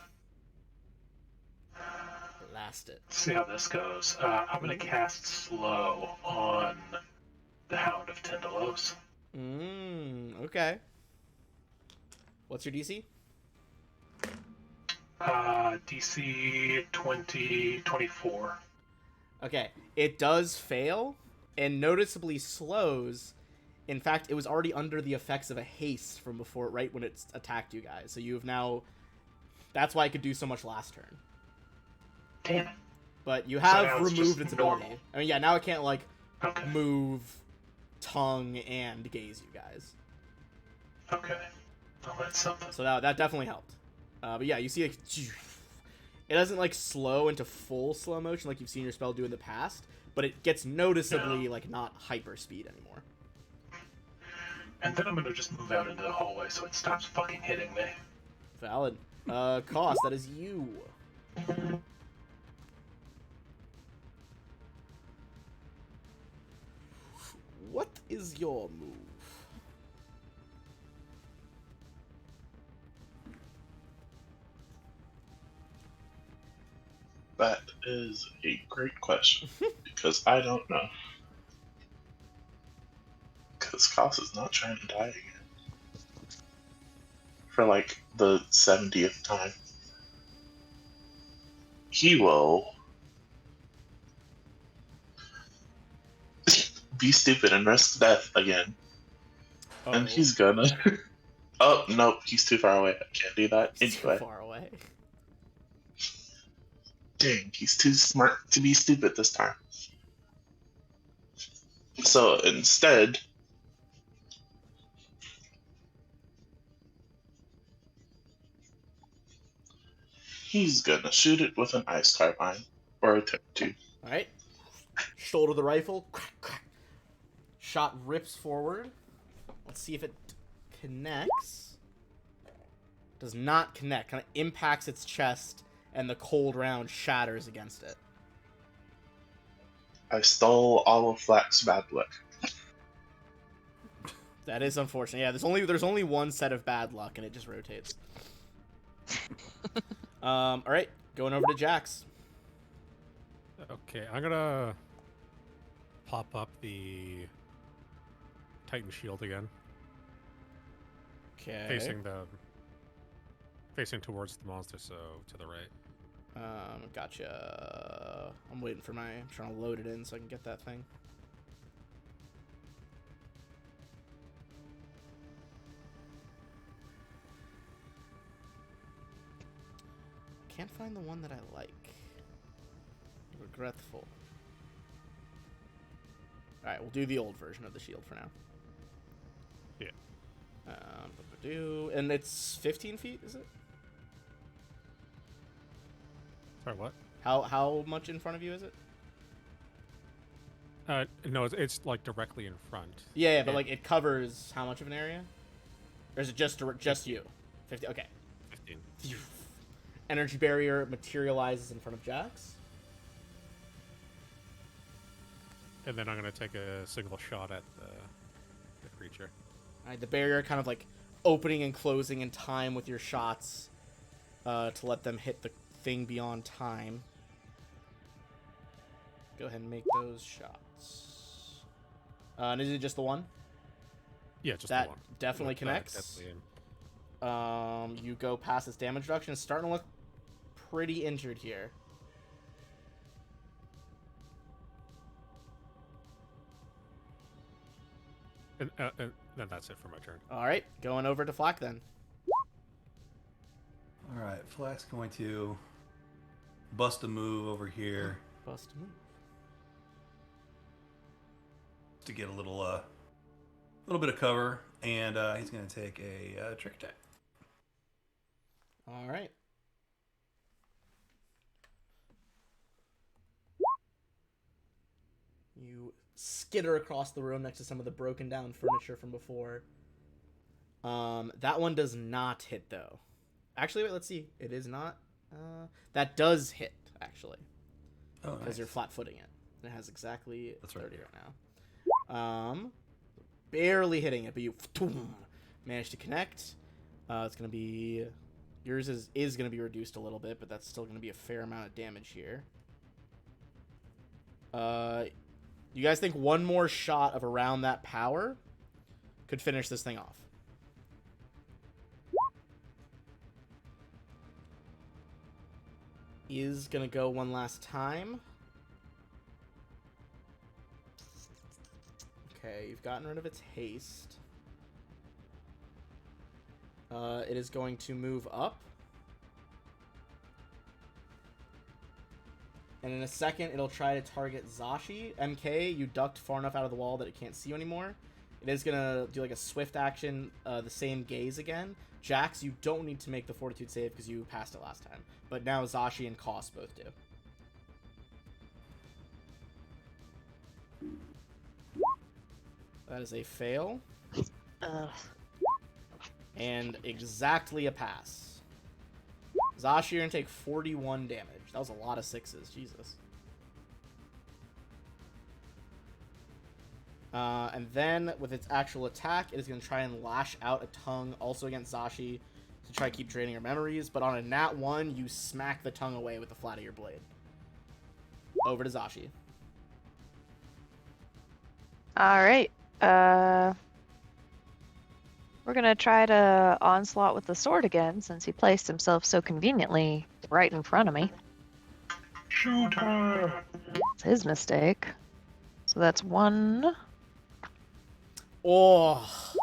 S1: Blast it.
S4: see how this goes. I'm going to cast slow on the Hound of Tindalos.
S1: Okay. What's your DC?
S4: DC 24.
S1: Okay. It does fail and noticeably slows. In fact, it was already under the effects of a haste from before, right when it attacked you guys. So you have now... That's why it could do so much last turn.
S4: Damn it.
S1: But you
S4: So now
S1: have
S4: it's
S1: removed
S4: just
S1: its
S4: normal.
S1: ability. I mean, yeah, now it can't, like,
S4: Okay.
S1: move, tongue, and gaze you guys.
S4: Okay. Well, that's something.
S1: So that definitely helped. But yeah, you see, like, it doesn't, like, slow into full slow motion like you've seen your spell do in the past, but it gets noticeably,
S4: Yeah.
S1: like, not hyper speed anymore.
S4: And then I'm going to just move out into the hallway so it stops fucking hitting me.
S1: Valid. Cost, that is you. What is your move?
S6: That is a great question because I don't know. Because Koss is not trying to die again. For like the 70th time. He will be stupid and risk death again. And he's gonna. Oh, nope, he's too far away. I can't do that.
S1: He's
S6: Anyway.
S1: too far away.
S6: Dang, he's too smart to be stupid this time. So instead, he's gonna shoot it with an ice carbine, or attempt to.
S1: Alright. Shoulder the rifle. Crack, crack. Shot rips forward. Let's see if it connects. Does not connect. Kind of impacts its chest, and the cold round shatters against it.
S6: I stole all of Flack's bad luck.
S1: That is unfortunate. Yeah, there's only one set of bad luck, and it just rotates. All right, going over to Jax.
S3: Okay, I'm gonna pop up the Titan shield again,
S1: Okay.
S3: facing towards the monster, so to the right.
S1: Gotcha. I'm waiting for I'm trying to load it in so I can get that thing. Can't find the one that I like. Regretful. Alright, we'll do the old version of the shield for now.
S3: Yeah.
S1: And it's 15 feet, is it?
S3: Sorry, what?
S1: How much in front of you is it?
S3: No, it's like directly in front.
S1: Yeah, but like it covers how much of an area? Or is it just you? 50. Okay.
S3: 15.
S1: Energy barrier materializes in front of Jax.
S3: And then I'm gonna take a single shot at the creature.
S1: Alright, the barrier kind of like opening and closing in time with your shots to let them hit the thing beyond time. Go ahead and make those shots. And is it just the one?
S3: Yeah, just
S1: that
S3: the one.
S1: definitely
S3: With,
S1: connects.
S3: deadly aim.
S1: You go past its damage reduction. It's starting to look pretty injured here.
S3: And then that's it for my turn.
S1: All right, going over to Flack then.
S2: All right, Flack's going to bust a move over here
S1: Bust move.
S2: to get a little bit of cover, and he's going to take a trick attack.
S1: All right. You skitter across the room next to some of the broken down furniture from before. That one does not hit though. Actually, wait, let's see. It is not. That does hit actually,
S2: Oh,
S1: because
S2: nice.
S1: you're flat-footing it. It has exactly
S2: That's
S1: 30
S2: right.
S1: right now. Barely hitting it, but you managed to connect. It's gonna be yours is gonna be reduced a little bit, but that's still gonna be a fair amount of damage here. You guys think one more shot of around that power could finish this thing off? Is gonna go one last time. Okay, you've gotten rid of its haste. It is going to move up. And in a second, it'll try to target Zashi. MK, you ducked far enough out of the wall that it can't see you anymore. It is going to do like a swift action, the same gaze again. Jax, you don't need to make the fortitude save because you passed it last time. But now Zashi and Koss both do. That is a fail. And exactly a pass. Zashi, you're going to take 41 damage. That was a lot of sixes. Jesus. And then, with its actual attack, it is going to try and lash out a tongue, also against Zashi, to try to keep draining her memories. But on a nat 1, you smack the tongue away with the flat of your blade. Over to Zashi.
S5: Alright. We're gonna try to onslaught with the sword again, since he placed himself so conveniently right in front of me.
S4: Shoot her!
S5: It's his mistake. So that's 1.
S1: Oh!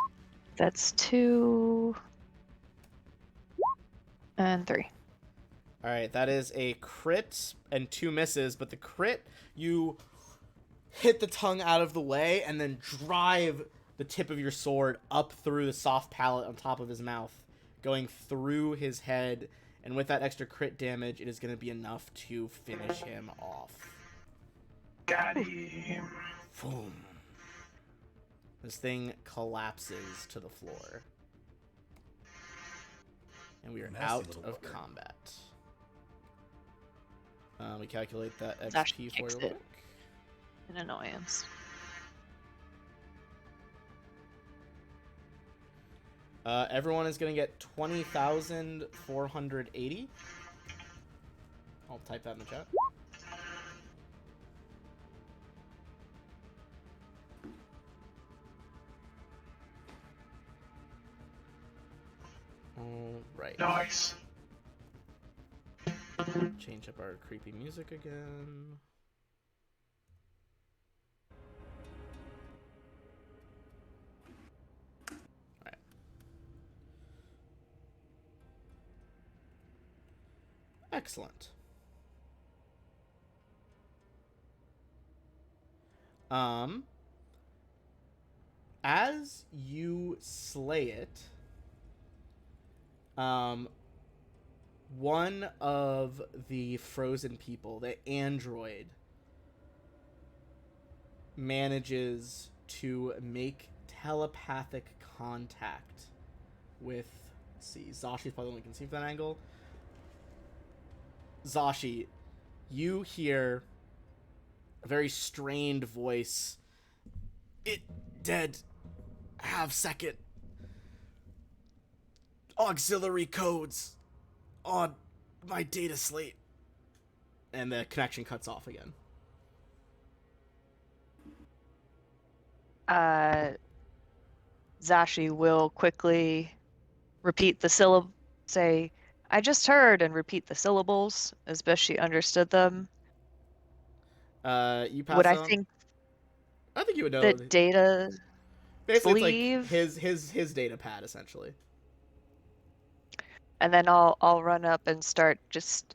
S5: That's 2. And 3.
S1: Alright, that is a crit and 2 misses, but the crit, you hit the tongue out of the way and then drive the tip of your sword up through the soft palate on top of his mouth, going through his head, and with that extra crit damage, it is going to be enough to finish him off.
S4: Got him.
S1: Boom. This thing collapses to the floor. And we are
S2: Nasty
S1: out
S2: little
S1: of
S2: bugger.
S1: combat. We calculate that
S5: Zashi
S1: XP for you
S5: kicks
S1: real
S5: it.
S1: quick.
S5: An annoyance.
S1: Everyone is going to get 20,480. I'll type that in the chat. All right.
S4: Nice.
S1: Change up our creepy music again. Alright. Excellent. As you slay it, one of the frozen people, the android, manages to make telepathic contact with, let's see, Zashi's probably the one who can see from that angle. Zashi, you hear a very strained voice. It dead. Have second. Auxiliary codes on my data slate. And the connection cuts off again.
S5: Zashi will quickly repeat the syllable, say, I just heard, and repeat the syllables as best she understood them.
S1: You pass
S5: Would I
S1: on?
S5: think
S1: I think you would know.
S5: that data...
S1: Basically,
S5: leave,
S1: it's like his data pad essentially.
S5: and then I'll run up and start just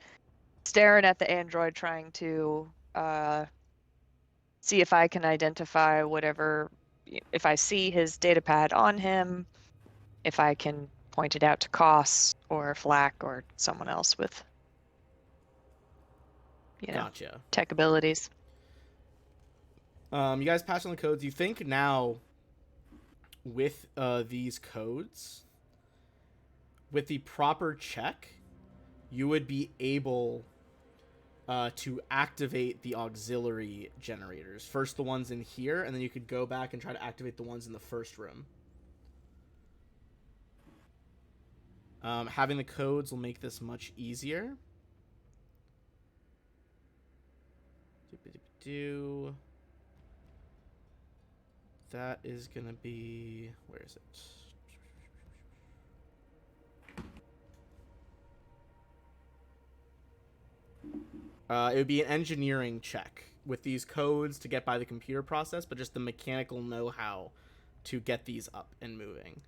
S5: staring at the android, trying to see if I can identify whatever. If I see his data pad on him, if I can point it out to Koss or Flack or someone else with,
S1: Gotcha.
S5: tech abilities.
S1: You guys pass on the codes. You think now with these codes, with the proper check, you would be able to activate the auxiliary generators. First the ones in here, and then you could go back and try to activate the ones in the first room. Having the codes will make this much easier. That is gonna be... Where is it? It would be an engineering check with these codes to get by the computer process, but just the mechanical know-how to get these up and moving.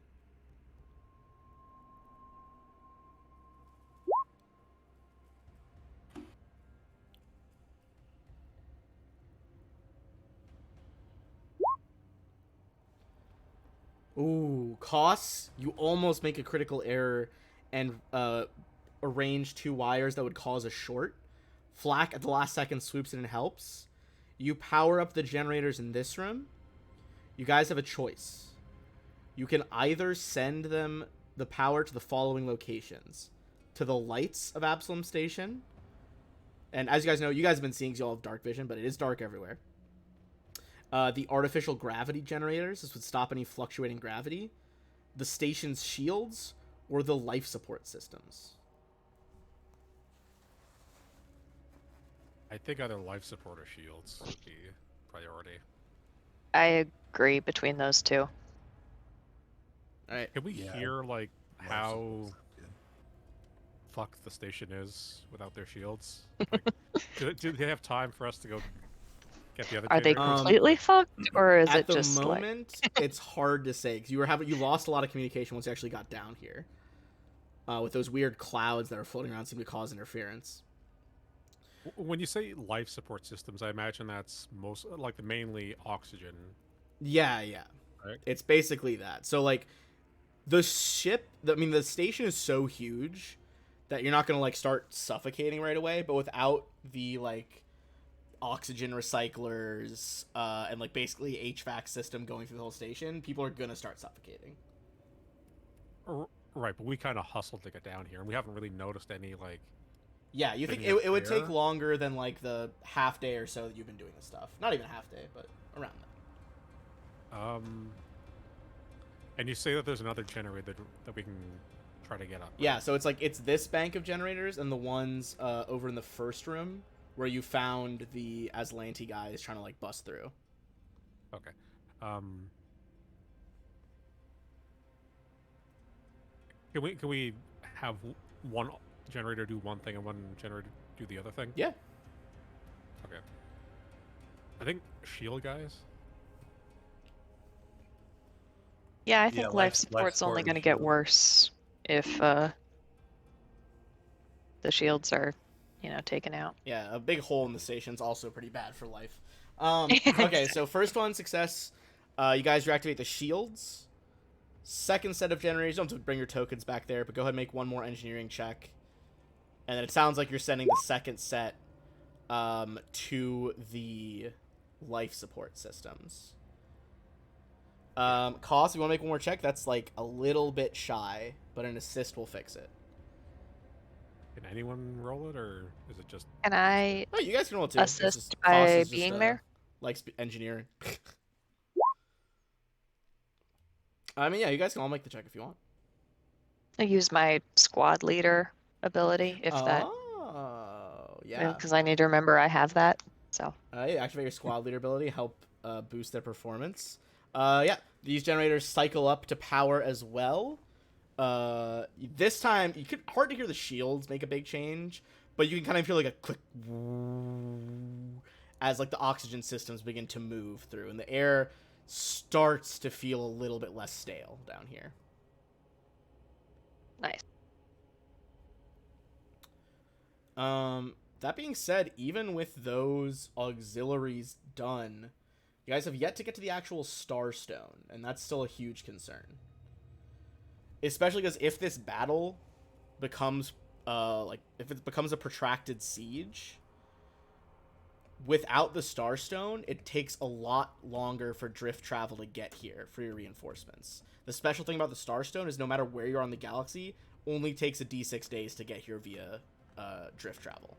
S1: Ooh, Koss, you almost make a critical error and arrange 2 wires that would cause a short. Flack at the last second swoops in and helps. You power up the generators in this room. You guys have a choice. You can either send them the power to the following locations. To the lights of Absalom Station. And as you guys know, you guys have been seeing, because you all have dark vision, but it is dark everywhere. The artificial gravity generators. This would stop any fluctuating gravity. The station's shields. Or the life support systems.
S3: I think either life support or shields would be priority.
S5: I agree between those two.
S1: Alright.
S3: Can we
S2: Yeah,
S3: hear, like,
S2: Life
S3: how
S2: support's good.
S3: fucked the station is without their shields? Like, do they have time for us to go get the other
S5: Are they
S3: generators?
S5: completely fucked, or is
S1: At
S5: it
S1: the
S5: just
S1: moment, it's hard to say, because you lost a lot of communication once you actually got down here. With those weird clouds that are floating around seem to cause interference.
S3: When you say life support systems, I imagine that's mainly oxygen.
S1: Yeah.
S3: Right.
S1: It's basically that. So, like, the station is so huge that you're not going to, like, start suffocating right away, but without the, like, oxygen recyclers and, like, basically HVAC system going through the whole station, people are going to start suffocating.
S3: Right, but we kind of hustled to get down here, and we haven't really noticed any, like...
S1: Yeah, you think
S3: Bringing
S1: it would
S3: up
S1: take
S3: air?
S1: longer than, like, the half day or so that you've been doing this stuff. Not even half day, but around that.
S3: And you say that there's another generator that we can try to get up. Right?
S1: Yeah, so it's this bank of generators and the ones over in the first room where you found the Aslanti guys trying to, like, bust through.
S3: Okay. Can we have one generator do one thing and one generator do the other thing?
S1: Yeah.
S3: Okay. I think shield guys.
S5: Yeah, I
S2: Yeah,
S5: think
S2: life
S5: life support's
S2: support
S5: only
S2: and
S5: going to get
S2: shield.
S5: worse if the shields are, taken out.
S1: Yeah, a big hole in the station's also pretty bad for life. Okay, so first one, success. You guys reactivate the shields. Second set of generators, you don't have to bring your tokens back there, but go ahead and make one more engineering check. And then it sounds like you're sending the second set to the life support systems. Cost, if you want to make one more check, that's like a little bit shy, but an assist will fix it.
S3: Can anyone roll it, or is it just...
S5: Can I
S1: Oh, you guys can roll it too. It's
S5: assist
S1: just-
S5: by
S1: Cost is just,
S5: being there?
S1: Like engineering. I mean, yeah, you guys can all make the check if you want.
S5: I use my squad leader ability, if that,
S1: Yeah.
S5: because I need to remember I have that. So
S1: You activate your squad leader ability, help boost their performance. Yeah, these generators cycle up to power as well. This time, you could hard to hear the shields make a big change, but you can kind of feel like a click as like the oxygen systems begin to move through, and the air starts to feel a little bit less stale down here.
S5: Nice.
S1: That being said, even with those auxiliaries done, you guys have yet to get to the actual Starstone, and that's still a huge concern. Especially because if this battle becomes, if it becomes a protracted siege, without the Starstone, it takes a lot longer for drift travel to get here for your reinforcements. The special thing about the Starstone is no matter where you're on the galaxy, only takes a D6 days to get here via drift travel.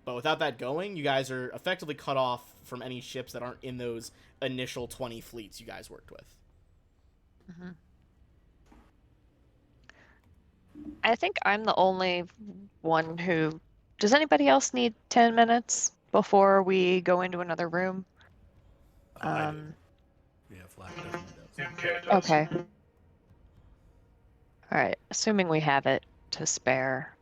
S1: But without that going, you guys are effectively cut off from any ships that aren't in those initial 20 fleets you guys worked with.
S5: Mm-hmm. I think I'm the only one who... Does anybody else need 10 minutes before we go into another room?
S2: I do. Yeah, Flack definitely does.
S4: Okay, it does.
S5: Okay. All right. Assuming we have it to spare.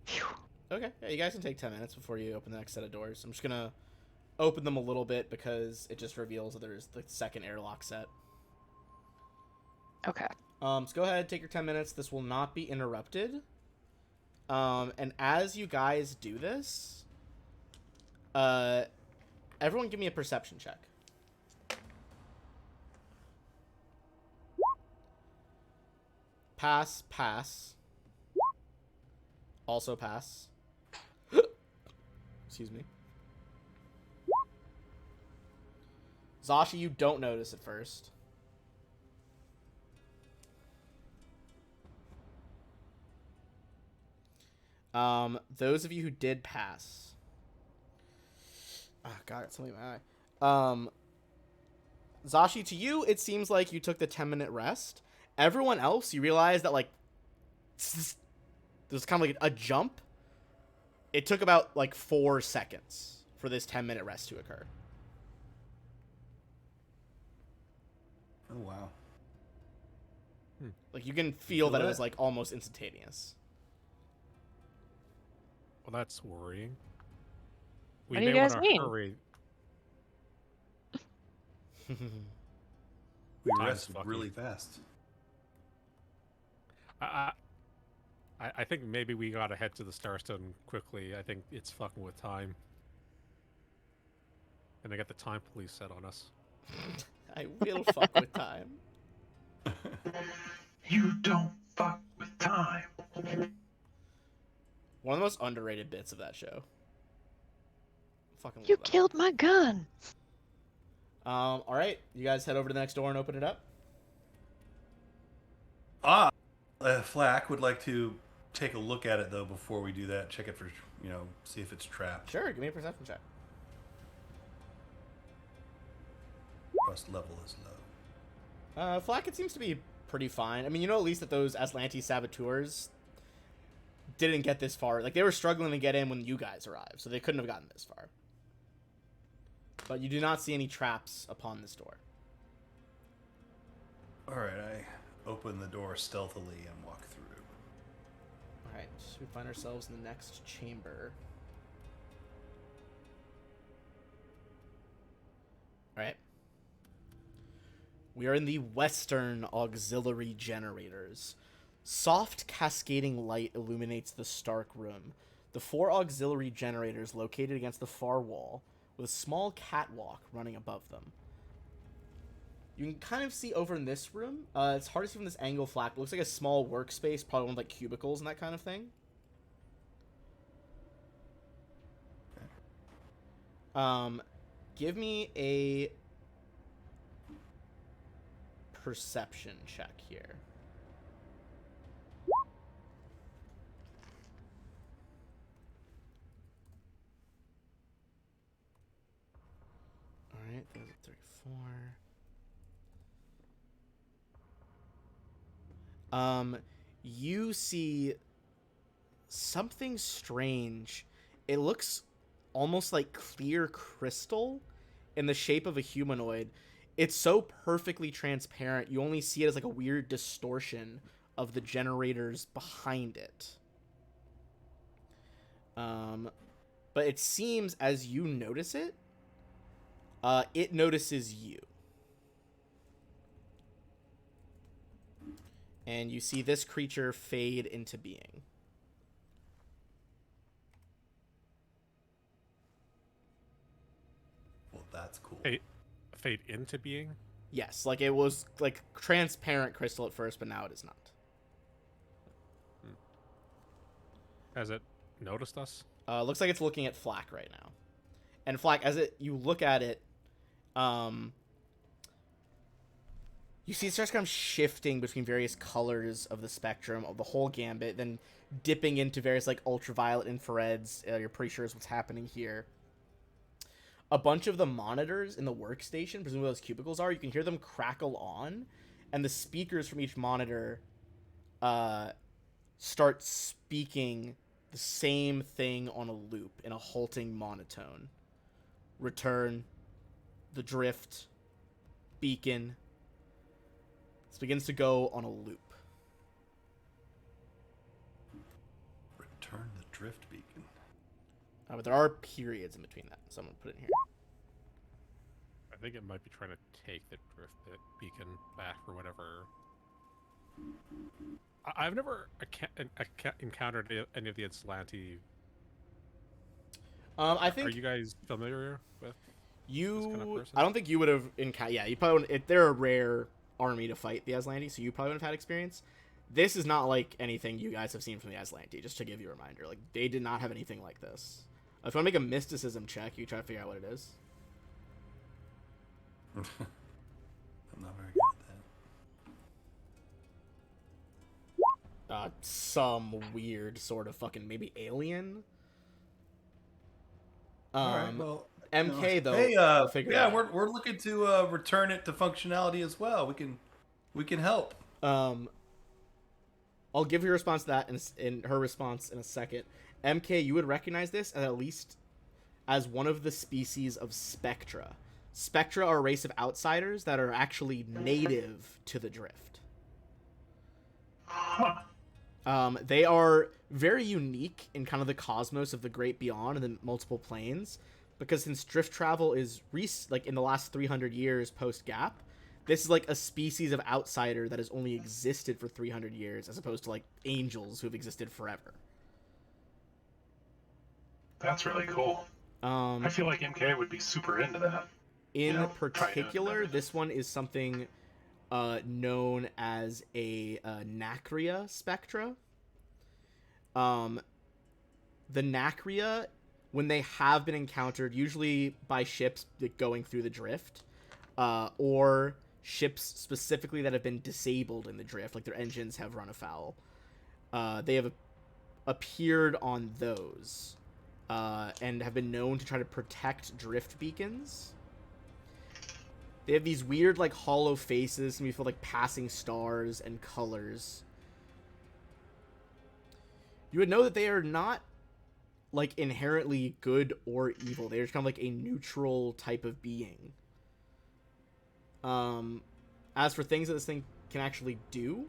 S5: Phew.
S1: Okay, yeah, you guys can take 10 minutes before you open the next set of doors. I'm just going to open them a little bit because it just reveals that there's the second airlock set.
S5: Okay.
S1: So go ahead, take your 10 minutes. This will not be interrupted. And as you guys do this, everyone give me a perception check. Pass, pass. Also pass. Excuse me. Zashi, you don't notice at first. Those of you who did pass. Oh, God, it's something in my eye. Zashi, to you, it seems like you took the 10-minute rest. Everyone else, you realize that, like, there's kind of like a jump. It took about, like, 4 seconds for this 10-minute rest to occur.
S2: Oh, wow.
S1: Like, you can feel that it was, like, almost instantaneous.
S3: Well, that's worrying. We
S5: What do you
S3: may
S5: guys
S3: want to
S5: mean?
S3: hurry.
S2: We
S3: Time's
S2: rested
S3: fucking-
S2: really fast.
S3: I think maybe we gotta head to the Starstone quickly. I think it's fucking with time. And they got the time police set on us.
S1: I will fuck with time.
S4: You don't fuck with time.
S1: One of the most underrated bits of that show. Fucking
S5: You
S1: love that.
S5: killed my gun.
S1: All right, you guys head over to the next door and open it up.
S2: Flack would like to take a look at it though before we do that. Check it for, see if it's trapped.
S1: Sure, give me a perception check.
S2: Trust level is low.
S1: Flack, it seems to be pretty fine. I mean, you know at least that those Aslanti saboteurs didn't get this far. Like, they were struggling to get in when you guys arrived, so they couldn't have gotten this far. But you do not see any traps upon this door.
S2: Alright, I open the door stealthily and walk through.
S1: Alright, we find ourselves in the next chamber. Alright. We are in the Western Auxiliary Generators. Soft cascading light illuminates the stark room. The 4 auxiliary generators located against the far wall, with a small catwalk running above them. You can kind of see over in this room. It's hard to see from this angle flat, but it looks like a small workspace, probably one with like cubicles and that kind of thing. Give me a perception check here. Alright, there's a 34. You see something strange. It looks almost like clear crystal in the shape of a humanoid. It's so perfectly transparent, you only see it as like a weird distortion of the generators behind it. But it seems as you notice it, it notices you. And you see this creature fade into being.
S2: Well, that's cool.
S3: Fade into being?
S1: Yes, like it was like transparent crystal at first, but now it is not.
S3: Has it noticed us?
S1: Looks like it's looking at Flack right now. And Flack, as you look at it, you see it starts kind of shifting between various colors of the spectrum of the whole gambit, then dipping into various like ultraviolet infrareds. You're pretty sure is what's happening here. A bunch of the monitors in the workstation, presumably those cubicles are, you can hear them crackle on, and the speakers from each monitor start speaking the same thing on a loop in a halting monotone. Return, the drift, beacon. This begins to go on a loop.
S2: Return the drift beacon.
S1: But there are periods in between that, so I'm going to put it in here.
S3: I think it might be trying to take the drift beacon back or whatever. I've never encountered any of the Yzlanti.
S1: I think
S3: Are you guys familiar with
S1: you.
S3: this kind of person?
S1: I don't think you would have encountered. Yeah, you probably wouldn't. They're a rare army to fight the Yzlanti, so you probably would have had experience. This is not like anything you guys have seen from the Yzlanti. Just to give you a reminder, like they did not have anything like this. If you want to make a mysticism check, you try to figure out what it is.
S2: I'm not very good at that.
S1: Some weird sort of fucking maybe alien.
S2: Alright, well,
S1: MK though.
S2: Hey,
S1: figure
S2: yeah,
S1: it out.
S2: we're looking to return it to functionality as well. We can help.
S1: I'll give your response to that in her response in a second. MK, you would recognize this at least as one of the species of Spectra. Spectra are a race of outsiders that are actually native to the Drift. They are very unique in kind of the cosmos of the Great Beyond and the multiple planes, because since drift travel is like in the last 300 years post-Gap, this is like a species of outsider that has only existed for 300 years, as opposed to like angels who have existed forever.
S4: That's really cool. I feel like MK would be super into that.
S1: In particular, this one is something known as a Nacria spectra. The Nacria, when they have been encountered, usually by ships going through the drift, or ships specifically that have been disabled in the drift, like their engines have run afoul, they have appeared on those, and have been known to try to protect drift beacons. They have these weird, like, hollow faces, and we feel like passing stars and colors. You would know that they are not, like, inherently good or evil. They're just kind of like a neutral type of being. As for things that this thing can actually do,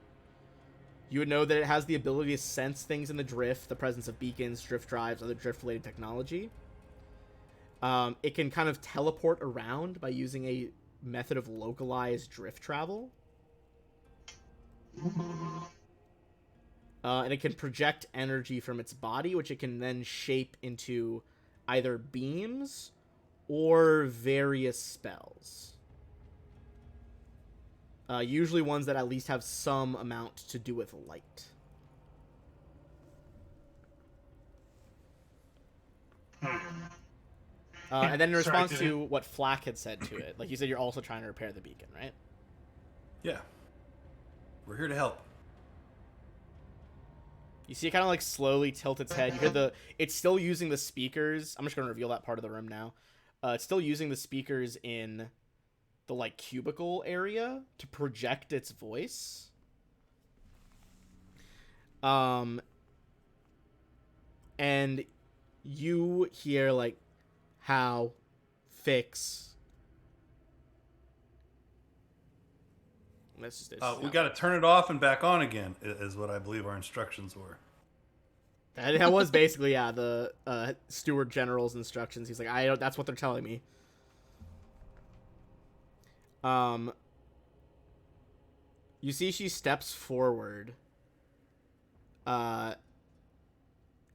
S1: you would know that it has the ability to sense things in the drift, the presence of beacons, drift drives, other drift-related technology. It can kind of teleport around by using a method of localized drift travel. And it can project energy from its body, which it can then shape into either beams or various spells. Usually ones that at least have some amount to do with light. And then in response to what Flack had said to it, like you said, you're also trying to repair the beacon, right?
S2: Yeah. We're here to help.
S1: You see it kind of like slowly tilt its head. You hear it's still using the speakers. I'm just going to reveal that part of the room now. It's still using the speakers in the like cubicle area to project its voice. And you hear like how fix.
S2: We got to turn it off and back on again, is what I believe our instructions were.
S1: That was basically the Steward General's instructions. He's like, I don't. That's what they're telling me. You see, she steps forward.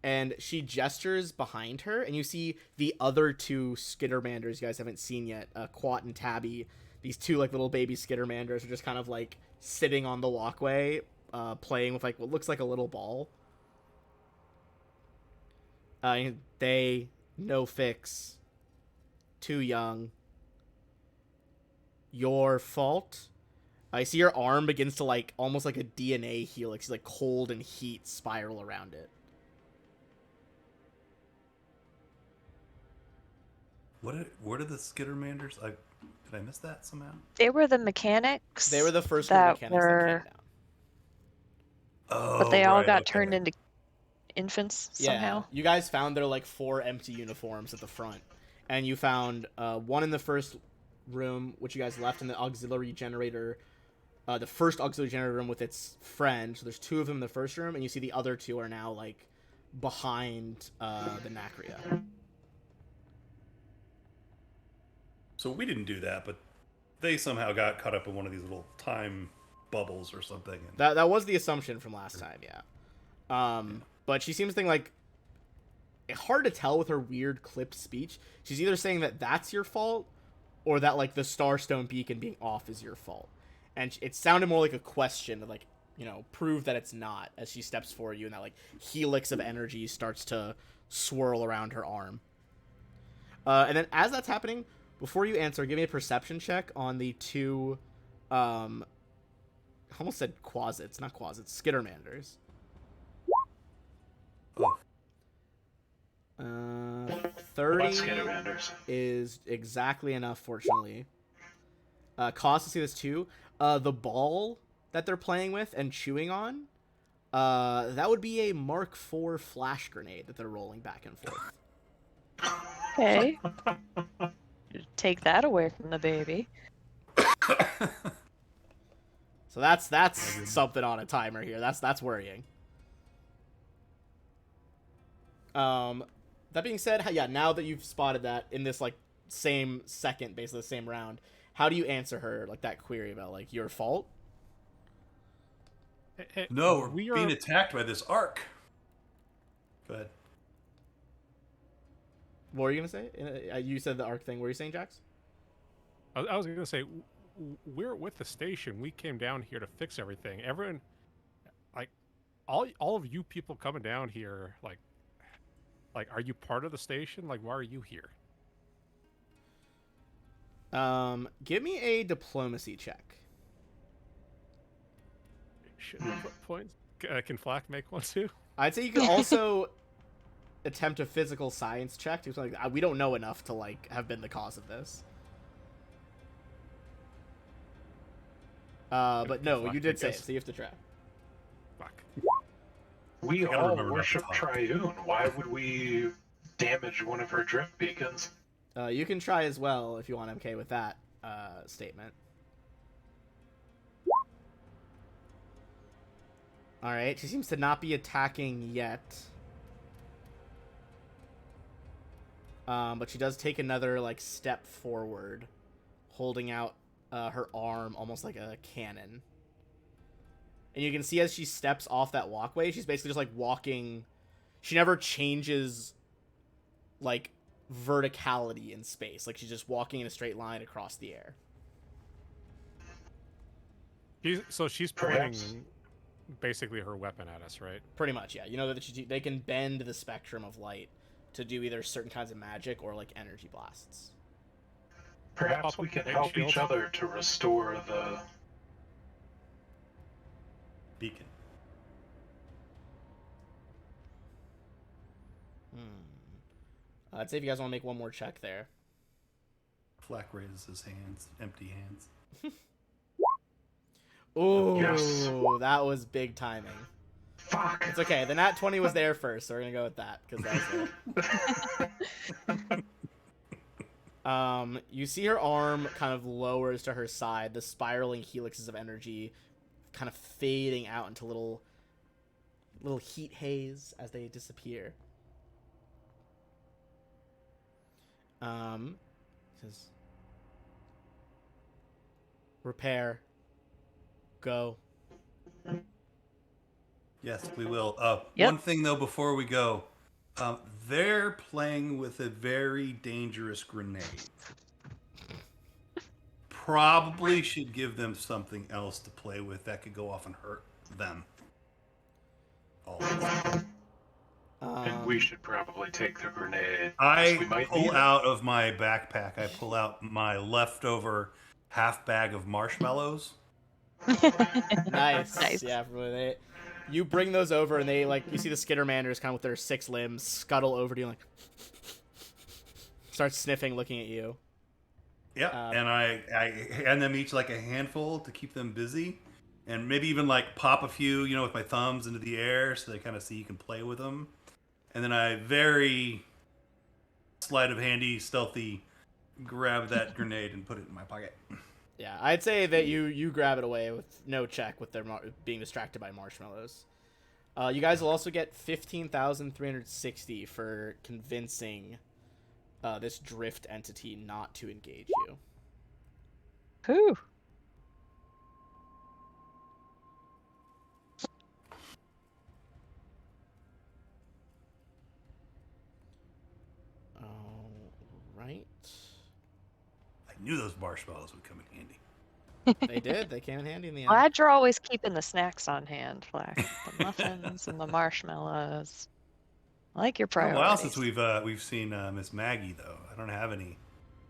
S1: And she gestures behind her, and you see the other two Skittermanders you guys haven't seen yet, Quat and Tabby. These two like little baby Skittermanders are just kind of like sitting on the walkway, playing with like what looks like a little ball. They no fix, too young. Your fault. I see your arm begins to like almost like a DNA helix, like cold and heat spiral around it.
S2: What are the Skittermanders? Did I miss that somehow?
S5: They were the mechanics.
S1: They were the first
S5: that
S1: mechanics that came down.
S2: Oh,
S5: but they all
S2: right,
S5: got
S2: okay.
S5: turned into infants somehow.
S1: You guys found their like 4 empty uniforms at the front, and you found one in the first room, which you guys left in the auxiliary generator, the first auxiliary generator room with its friend. So there's 2 of them in the first room, and you see the other 2 are now like behind the Nacria.
S2: So we didn't do that, but they somehow got caught up in one of these little time bubbles or something. And...
S1: That was the assumption from last time, yeah. But she seems to think like, hard to tell with her weird clipped speech. She's either saying that that's your fault, or that like the Starstone beacon being off is your fault. And it sounded more like a question to like, prove that it's not, as she steps forward you, and that like helix of energy starts to swirl around her arm. And then as that's happening, before you answer, give me a perception check on the 2, I almost said quasits, not quasits, Skittermanders.
S2: Oh.
S1: 30
S4: Skittermanders?
S1: is exactly enough, fortunately. Cost to see this too. The ball that they're playing with and chewing on, that would be a Mark IV flash grenade that they're rolling back and forth.
S5: Okay. Take that away from the baby.
S1: So that's something on a timer here. That's worrying. That being said, yeah, now that you've spotted that in this like same second, basically the same round, how do you answer her like that query about like your fault?
S2: No, we're being attacked by this ark. Go ahead.
S1: What were you gonna say? You said the arc thing. What were you saying, Jax?
S3: I was gonna say, we're with the station. We came down here to fix everything. Everyone, like, all of you people coming down here, like, are you part of the station? Like, why are you here?
S1: Give me a diplomacy check.
S3: Shouldn't I put points? Can Flack make one too?
S1: I'd say you could also attempt a physical science check. We don't know enough to like have been the cause of this. But no, you did say it, so you have to try.
S3: Fuck.
S4: We
S2: gotta
S4: all
S2: remember not to
S4: worship
S2: talk.
S4: Triune. Why would we damage one of her drift beacons?
S1: You can try as well if you want MK with that statement. Alright, she seems to not be attacking yet. But she does take another like step forward, holding out her arm almost like a cannon. And you can see as she steps off that walkway, she's basically just like walking. She never changes like verticality in space. Like she's just walking in a straight line across the air.
S3: She's pointing basically her weapon at us, right?
S1: Pretty much, yeah. You know that they can bend the spectrum of light to do either certain kinds of magic or like energy blasts.
S4: Perhaps we can help each other to restore the
S2: Beacon.
S1: I'd say if you guys want to make one more check there.
S2: Flack raises his hands, empty hands.
S1: Ooh,
S4: Yes.
S1: That was big timing.
S4: fuck.
S1: It's okay. The nat 20 was there first, so we're gonna go with that because that was there. You see her arm kind of lowers to her side, the spiraling helixes of energy kind of fading out into little little heat haze as they disappear. Says repair. Go.
S2: Yes, we will.
S5: Yep.
S2: One thing though, before we go, they're playing with a very dangerous grenade. Probably should give them something else to play with that could go off and hurt them.
S4: And we should probably take the grenade. 'cause
S2: I
S4: we might
S2: pull
S4: need it.
S2: out of my backpack. I pull out my leftover half bag of marshmallows.
S1: Nice.
S5: Nice.
S1: Yeah, you bring those over, and they you see the Skittermanders kind of with their 6 limbs scuttle over to you, like start sniffing, looking at you.
S2: Yep, and I hand them each like a handful to keep them busy, and maybe even like pop a few, with my thumbs into the air so they kind of see you can play with them, and then I very sleight of handy, stealthy, grab that grenade and put it in my pocket.
S1: Yeah, I'd say that you grab it away with no check with their being distracted by marshmallows. You guys will also get 15,360 for convincing this drift entity not to engage you.
S5: Whew.
S1: All right.
S2: I knew those marshmallows would come in handy.
S1: They did. They came in handy in the end.
S5: Glad you're always keeping the snacks on hand, Flack. The muffins and the marshmallows. I like your
S2: It's been a
S5: priorities.
S2: while since we've seen Miss Maggie though. I don't have any.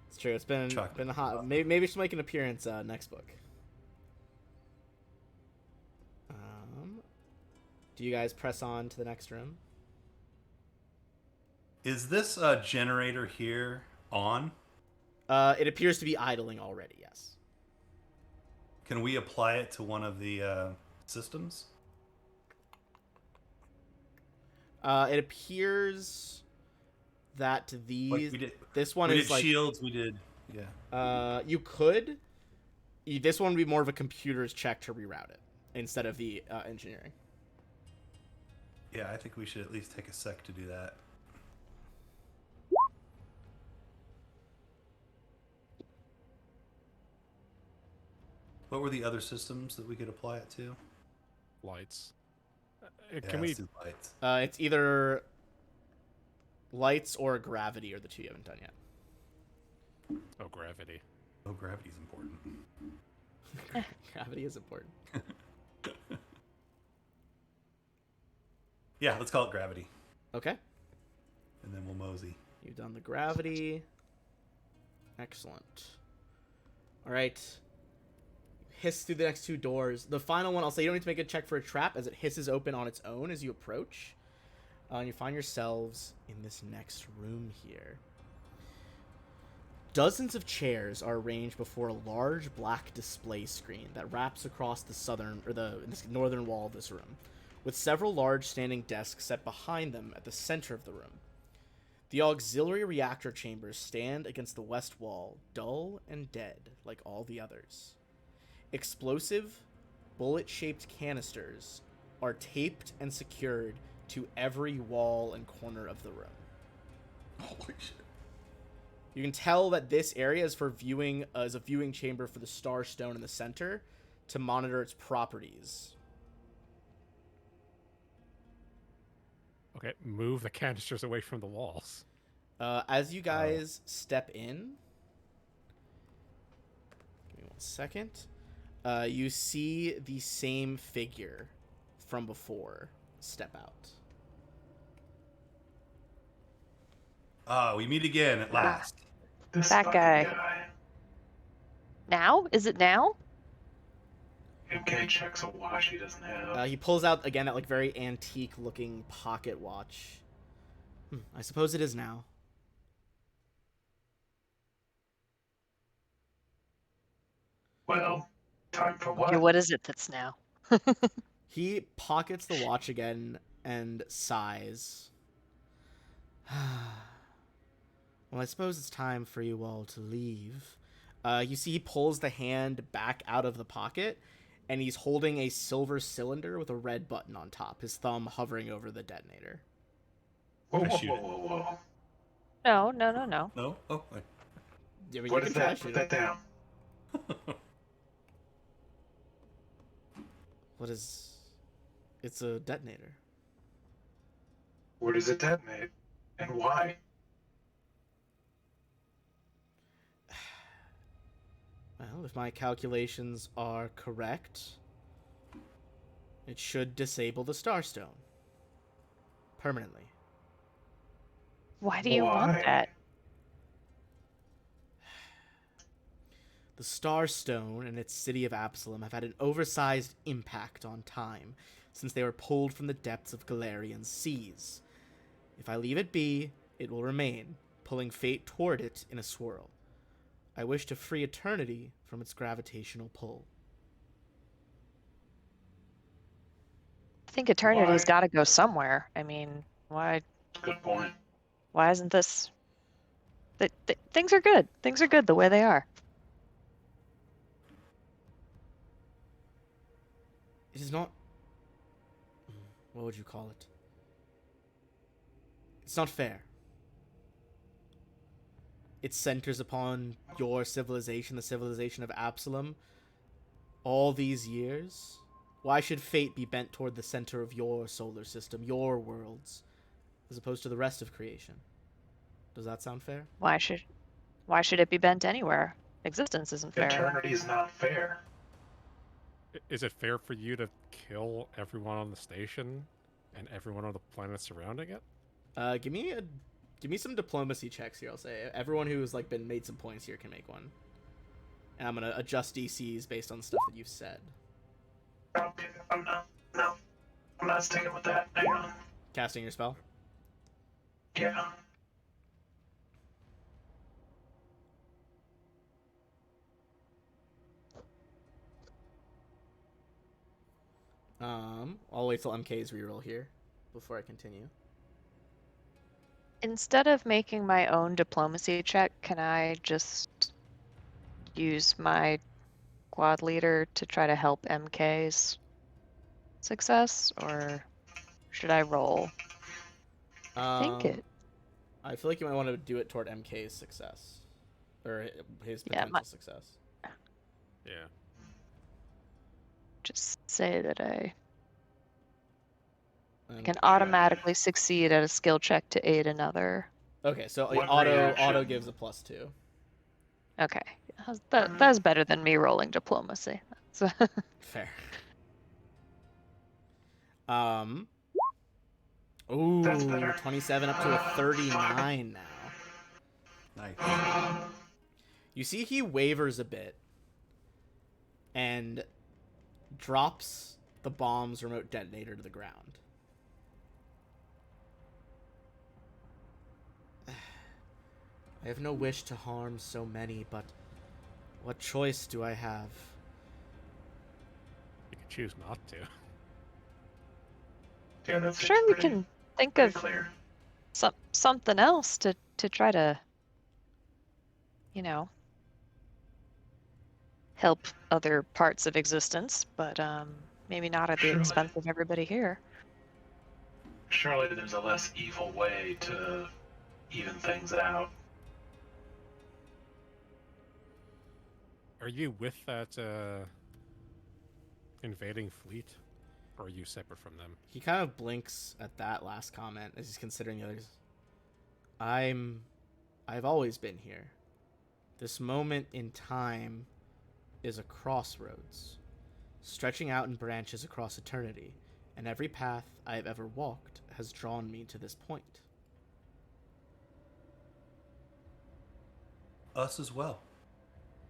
S1: It's true. It's been
S2: Chocolate.
S1: hot. Maybe she'll make an appearance next book. Do you guys press on to the next room?
S2: Is this generator here on?
S1: It appears to be idling already. Yes.
S2: Can we apply it to one of the systems?
S1: It appears that this one
S2: we
S1: is
S2: did
S1: like
S2: shields. We did, yeah.
S1: You could. This one would be more of a computer's check to reroute it instead of the engineering.
S2: Yeah, I think we should at least take a sec to do that. What were the other systems that we could apply it to?
S3: Lights.
S2: Yeah,
S3: Can we?
S2: let's do lights.
S1: It's either lights or gravity are the two you haven't done yet.
S3: Oh, gravity.
S2: Oh, gravity's important.
S1: Gravity is important.
S2: Yeah, let's call it gravity,
S1: Okay.
S2: and then we'll mosey.
S1: You've done the gravity. Excellent. All right. Hiss through the next 2 doors. The final one, I'll say you don't need to make a check for a trap as it hisses open on its own as you approach. And you find yourselves in this next room here. Dozens of chairs are arranged before a large black display screen that wraps across this northern wall of this room, with several large standing desks set behind them at the center of the room. The auxiliary reactor chambers stand against the west wall, dull and dead like all the others. Explosive, bullet-shaped canisters are taped and secured to every wall and corner of the room.
S2: Holy shit.
S1: You can tell that this area is for viewing as a viewing chamber for the Starstone in the center to monitor its properties.
S3: Okay, move the canisters away from the walls.
S1: As you guys step in, give me 1 second. You see the same figure from before step out.
S2: We meet again at last.
S4: This
S5: That
S4: fucking
S5: guy. Now? Is it now?
S4: MK checks a watch he doesn't have.
S1: He pulls out again that very antique-looking pocket watch. I suppose it is now.
S4: Well, time for what?
S5: Okay, what is it that's now?
S1: He pockets the watch again and sighs. Well, I suppose it's time for you all to leave. You see he pulls the hand back out of the pocket, and he's holding a silver cylinder with a red button on top, his thumb hovering over the detonator.
S4: Whoa,
S2: I
S4: whoa,
S2: shoot
S4: whoa,
S2: it.
S4: whoa, whoa.
S5: No, no, no, no.
S2: No? Oh, I-
S1: I mean,
S4: What
S1: you
S4: is
S1: can try
S4: that? Put
S1: shoot
S4: that
S1: it.
S4: down.
S1: What is... It's a detonator.
S4: Where does it detonate? And why?
S1: Well, if my calculations are correct, it should disable the Starstone. Permanently.
S5: Why do you want
S4: Why?
S5: that?
S1: The Starstone and its city of Absalom have had an oversized impact on time since they were pulled from the depths of Galarian's seas. If I leave it be, it will remain, pulling fate toward it in a swirl. I wish to free eternity from its gravitational pull.
S5: I think eternity's
S4: Why?
S5: got to go somewhere. I mean,
S4: Good point.
S5: why isn't this? Things are good. Things are good the way they are.
S1: It is not... What would you call it? It's not fair. It centers upon your civilization, the civilization of Absalom. All these years, why should fate be bent toward the center of your solar system, your worlds, as opposed to the rest of creation? Does that sound fair?
S5: Why should it be bent anywhere? Existence isn't fair.
S4: Eternity is not fair.
S3: Is it fair for you to kill everyone on the station and everyone on the planet surrounding it?
S1: Give me some diplomacy checks here. I'll say everyone who's like been made some points here can make one, and I'm gonna adjust DCs based on stuff that you've said.
S4: Okay, I'm not sticking with that. Hang on.
S1: Casting your spell.
S4: Yeah.
S1: I'll wait till MK's reroll here before I continue.
S5: Instead of making my own diplomacy check, can I just use my quad leader to try to help MK's success, or should I roll? Think it.
S1: I feel like you might want to do it toward MK's success, or his
S5: Yeah,
S1: potential success.
S3: Yeah.
S5: Just say that I
S1: And-
S5: can automatically succeed at a skill check to aid another.
S1: Okay, so
S4: What
S1: auto
S4: reaction?
S1: gives a +2.
S5: Okay, that's better than me rolling diplomacy.
S1: Fair. Ooh,
S4: That's better.
S1: 27 up to a 39 now.
S2: nice.
S1: You see he wavers a bit and drops the bomb's remote detonator to the ground. I have no wish to harm so many, but what choice do I have?
S3: You can choose not to.
S4: Yeah, that's
S5: Sure, we can think
S4: pretty
S5: of
S4: clear.
S5: something else to try to, help other parts of existence, but maybe not at the
S4: Surely.
S5: expense of everybody here.
S4: Surely there's a less evil way to even things out.
S3: Are you with that invading fleet, or are you separate from them?
S1: He kind of blinks at that last comment as he's considering the others. I've always been here. This moment in time is a crossroads, stretching out in branches across eternity, and every path I have ever walked has drawn me to this point.
S2: Us as well.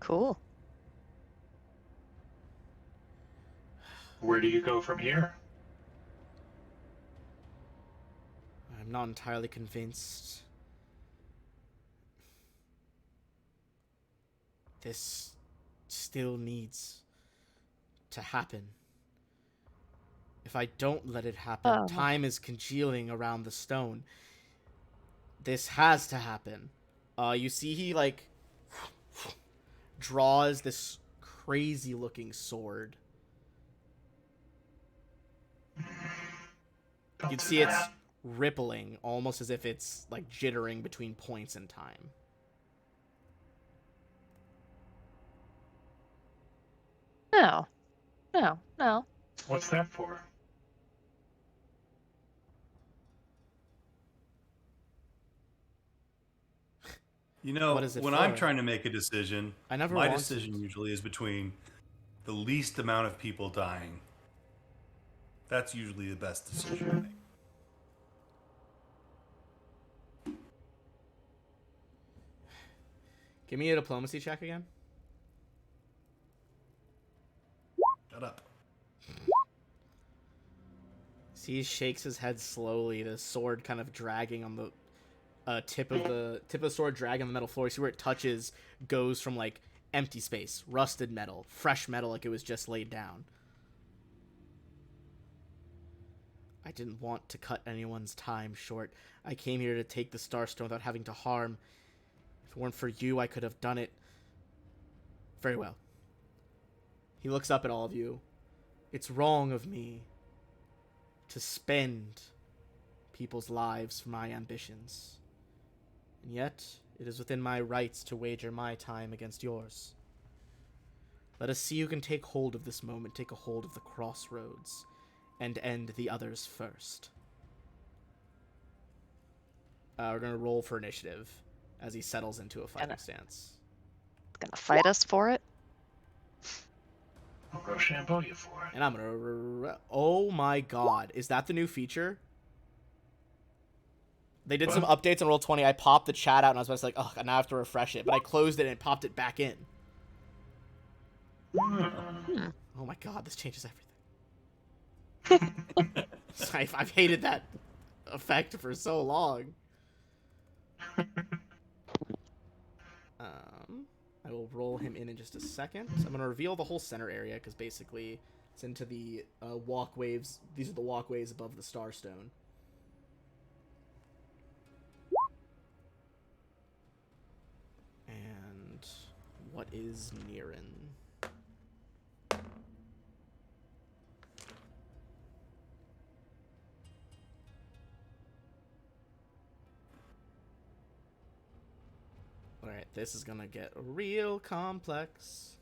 S5: Cool.
S4: Where do you go from here?
S1: I'm not entirely convinced. This still needs to happen. If I don't let it happen, time is congealing around the stone. This has to happen. You see he, draws this crazy-looking sword
S4: Don't
S1: You'd
S4: do
S1: see it's
S4: that.
S1: rippling, almost as if it's like jittering between points in time.
S5: No, no, no.
S4: What's that for?
S2: You know,
S1: What is it
S2: when
S1: for?
S2: I'm trying to make a decision,
S1: I never
S2: my
S1: wanted.
S2: decision usually is between the least amount of people dying. That's usually the best decision to make.
S1: Give me a diplomacy check again.
S2: Shut up.
S1: He shakes his head slowly, the sword kind of dragging on the tip of the sword, dragging on the metal floor. You see where it touches goes from like empty space, rusted metal, fresh metal, like it was just laid down. I didn't want to cut anyone's time short. I came here to take the Starstone without having to harm. If it weren't for you, I could have done it. Very well. He looks up at all of you. It's wrong of me to spend people's lives for my ambitions. And yet, it is within my rights to wager my time against yours. Let us see who can take hold of this moment, take a hold of the crossroads, and end the others first. We're going to roll for initiative as he settles into a fighting stance.
S5: Gonna fight us for it?
S4: I'll Rochambeau you for it.
S1: And I'm going to... Oh my god. Is that the new feature? They did some updates on Roll20. I popped the chat out and I was like, oh, now I have to refresh it. But I closed it and it popped it back in. Oh my god, this changes everything. I've hated that effect for so long. I will roll him in just a second. So I'm going to reveal the whole center area because basically it's into the walkways. These are the walkways above the Starstone. And what is Niran? Alright, this is gonna get real complex.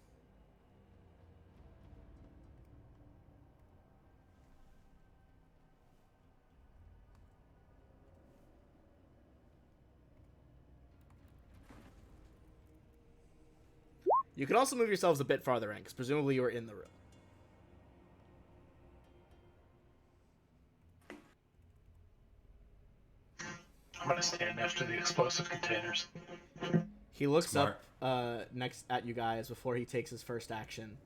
S1: You can also move yourselves a bit farther in, because presumably you were in the room.
S4: I'm gonna stand next to the explosive containers.
S1: He looks
S2: Smart.
S1: up next at you guys before he takes his first action.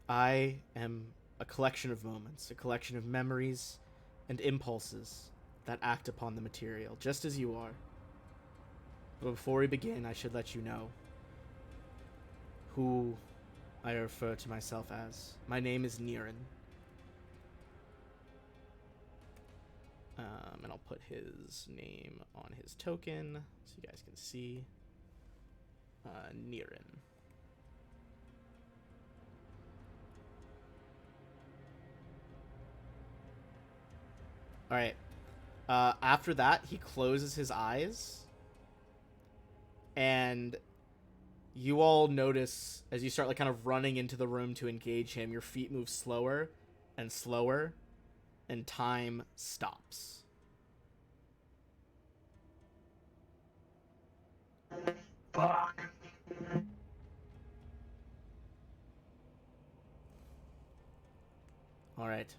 S1: I am a collection of moments, a collection of memories and impulses that act upon the material, just as you are. But before we begin, I should let you know who I refer to myself as. My name is Niran. And I'll put his name on his token so you guys can see. Niran. Alright. After that, he closes his eyes. And you all notice, as you start like kind of running into the room to engage him, your feet move slower and slower. And time stops.
S4: Fuck.
S1: Alright.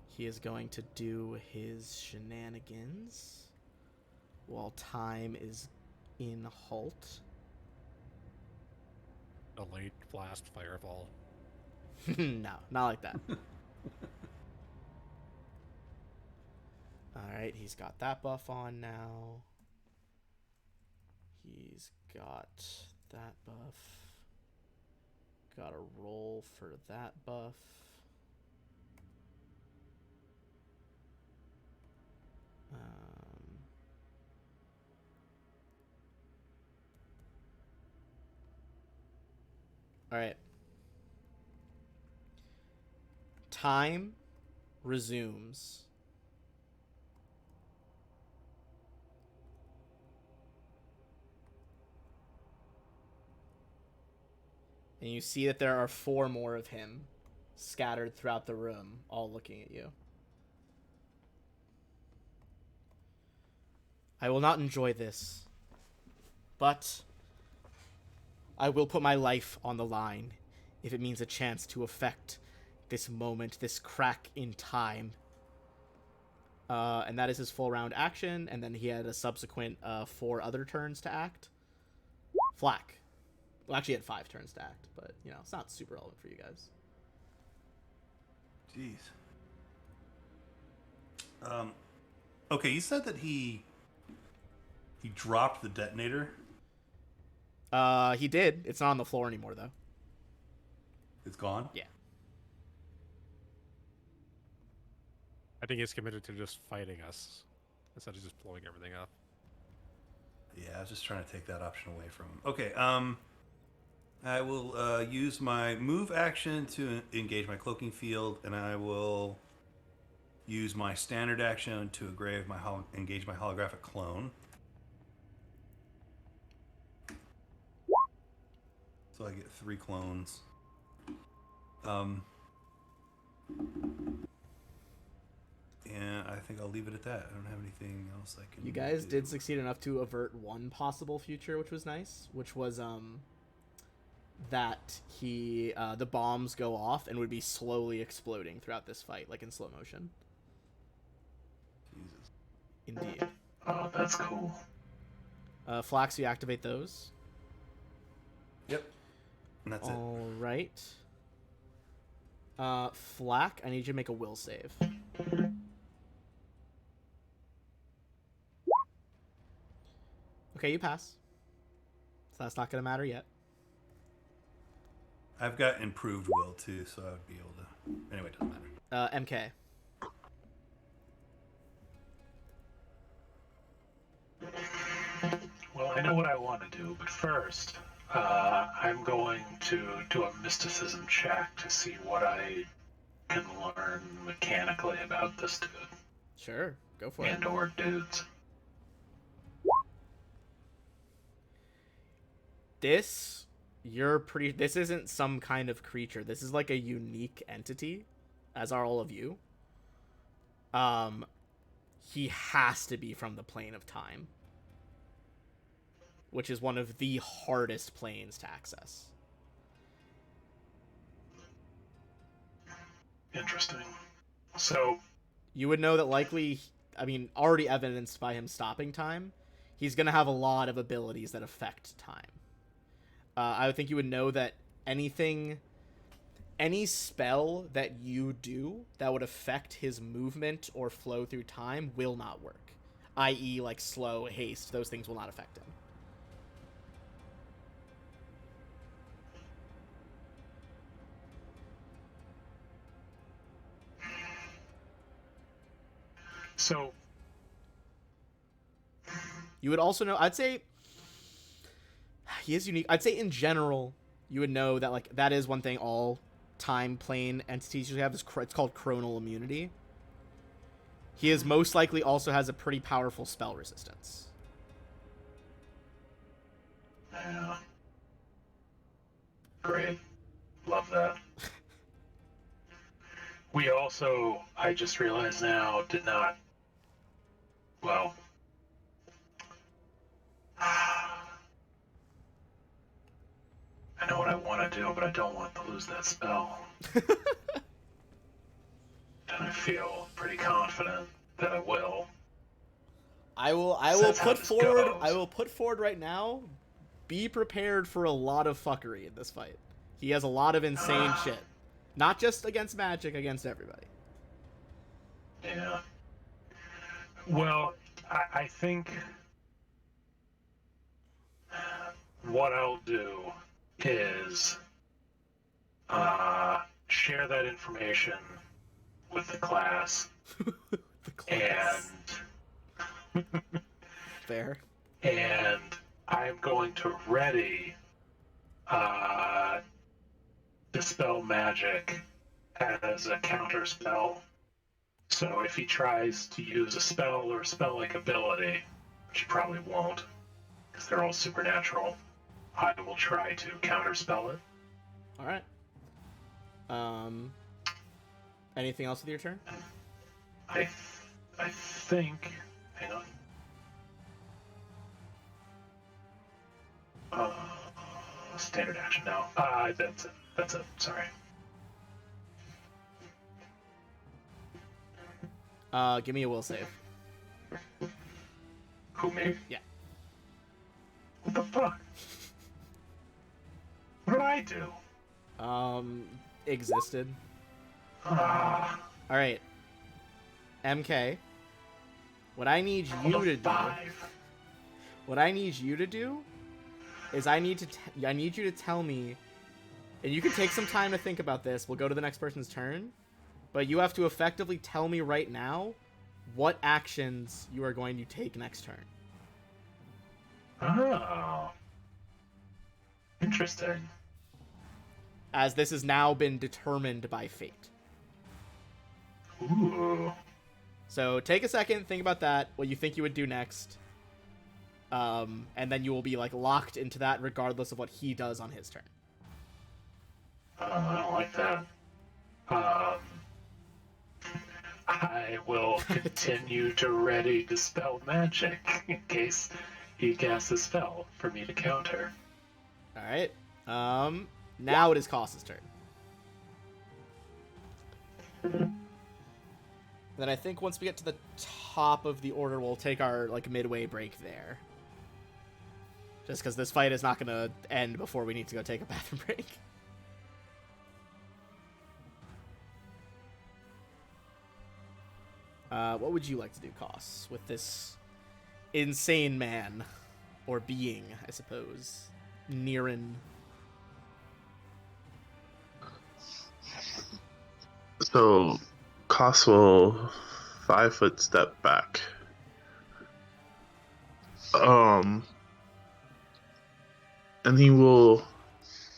S1: He is going to do his shenanigans while time is in halt.
S3: A late blast fireball.
S1: No, not like that. Alright, he's got that buff on now. He's got that buff. Got a roll for that buff. Alright. Time resumes. And you see that there are 4 more of him scattered throughout the room, all looking at you. I will not enjoy this, but I will put my life on the line if it means a chance to affect this moment, this crack in time. And that is his full round action, and then he had a subsequent 4 other turns to act. Flack. Well, actually, he had 5 turns to act, but, you know, it's not super relevant for you guys.
S2: Jeez. Okay, you said that he dropped the detonator.
S1: He did. It's not on the floor anymore, though.
S2: It's gone?
S1: Yeah.
S3: I think he's committed to just fighting us instead of just blowing everything up.
S2: Yeah, I was just trying to take that option away from him. Okay, I will use my move action to engage my cloaking field, and I will use my standard action to engage my holographic clone. So I get 3 clones. And I think I'll leave it at that. I don't have anything else I can
S1: You guys
S2: do.
S1: did succeed enough to avert one possible future, which was nice, which was that the bombs go off and would be slowly exploding throughout this fight, like in slow motion.
S2: Jesus.
S1: Indeed.
S4: Oh, that's cool.
S1: Flax, you activate those.
S2: Yep. And that's it.
S1: All right. Flack, I need you to make a will save. Okay, you pass. So that's not going to matter yet.
S2: I've got improved will too, so I would be able to. Anyway, it doesn't matter.
S1: MK.
S4: Well, I know what I want to do, but first, I'm going to do a mysticism check to see what I can learn mechanically about this dude.
S1: Sure, go for it.
S4: And/or dudes.
S1: This isn't some kind of creature. This is like a unique entity, as are all of you. He has to be from the plane of time, which is one of the hardest planes to access.
S4: Interesting. So
S1: You would know that likely, I mean, already evidenced by him stopping time, he's going to have a lot of abilities that affect time. I would think you would know that any spell that you do that would affect his movement or flow through time will not work. I.e., like slow, haste, those things will not affect him.
S4: So
S1: You would also know, I'd say, he is unique. I'd say in general, you would know that, like, that is one thing all time plane entities usually have. It's called chronal immunity. He is most likely also has a pretty powerful spell resistance.
S4: yeah. Great. Love that. We also, I just realized now, did not, well, I know what I want to do, but I don't want to lose that spell. And I feel pretty confident that I will.
S1: I will
S4: That's how
S1: put
S4: this
S1: forward.
S4: goes.
S1: I will put forward right now. Be prepared for a lot of fuckery in this fight. He has a lot of insane shit, not just against magic, against everybody.
S4: Yeah. Well, I think what I'll do is share that information with the class.
S1: The class. Fair.
S4: And I'm going to ready Dispel Magic as a counter spell So if he tries to use a spell or a spell-like ability, which he probably won't, because they're all supernatural, I will try to counterspell it.
S1: All right. Anything else with your turn?
S4: I think. Hang on. Standard action now. That's it. That's it. Sorry.
S1: Give me a will save.
S4: Who, me?
S1: Yeah.
S4: What the fuck? What did I do?
S1: Existed.
S4: Ah,
S1: All right. MK. What I need you to do.
S4: 5.
S1: What I need you to do is I need you to tell me, and you can take some time to think about this. We'll go to the next person's turn, but you have to effectively tell me right now what actions you are going to take next turn.
S4: Oh. Interesting.
S1: As this has now been determined by fate.
S4: Ooh.
S1: So take a second, think about that, what you think you would do next. And then you will be like locked into that regardless of what he does on his turn.
S4: I don't like that. I will continue to ready dispel magic in case he casts a spell for me to counter.
S1: Alright. Now it is Koss's turn. Then I think once we get to the top of the order, we'll take our like midway break there. Just because this fight is not going to end before we need to go take a bathroom break. What would you like to do, Koss, with this insane man? Or being, I suppose. Niran.
S6: So, Koss will 5-foot step back. And he will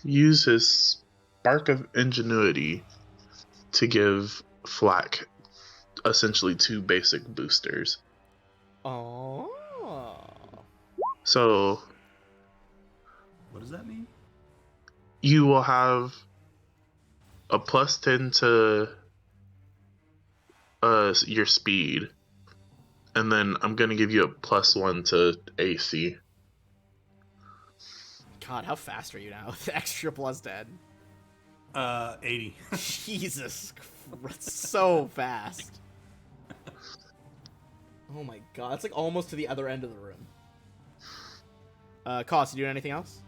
S6: use his spark of ingenuity to give Flack essentially 2 basic boosters.
S1: Oh.
S6: So,
S2: What does that mean?
S6: you will have a +10 to your speed, and then I'm gonna give you a +1 to AC.
S1: God, how fast are you now? With extra +10.
S2: 80.
S1: Jesus Christ, so fast. Oh my god, it's like almost to the other end of the room. Koss, you doing anything else?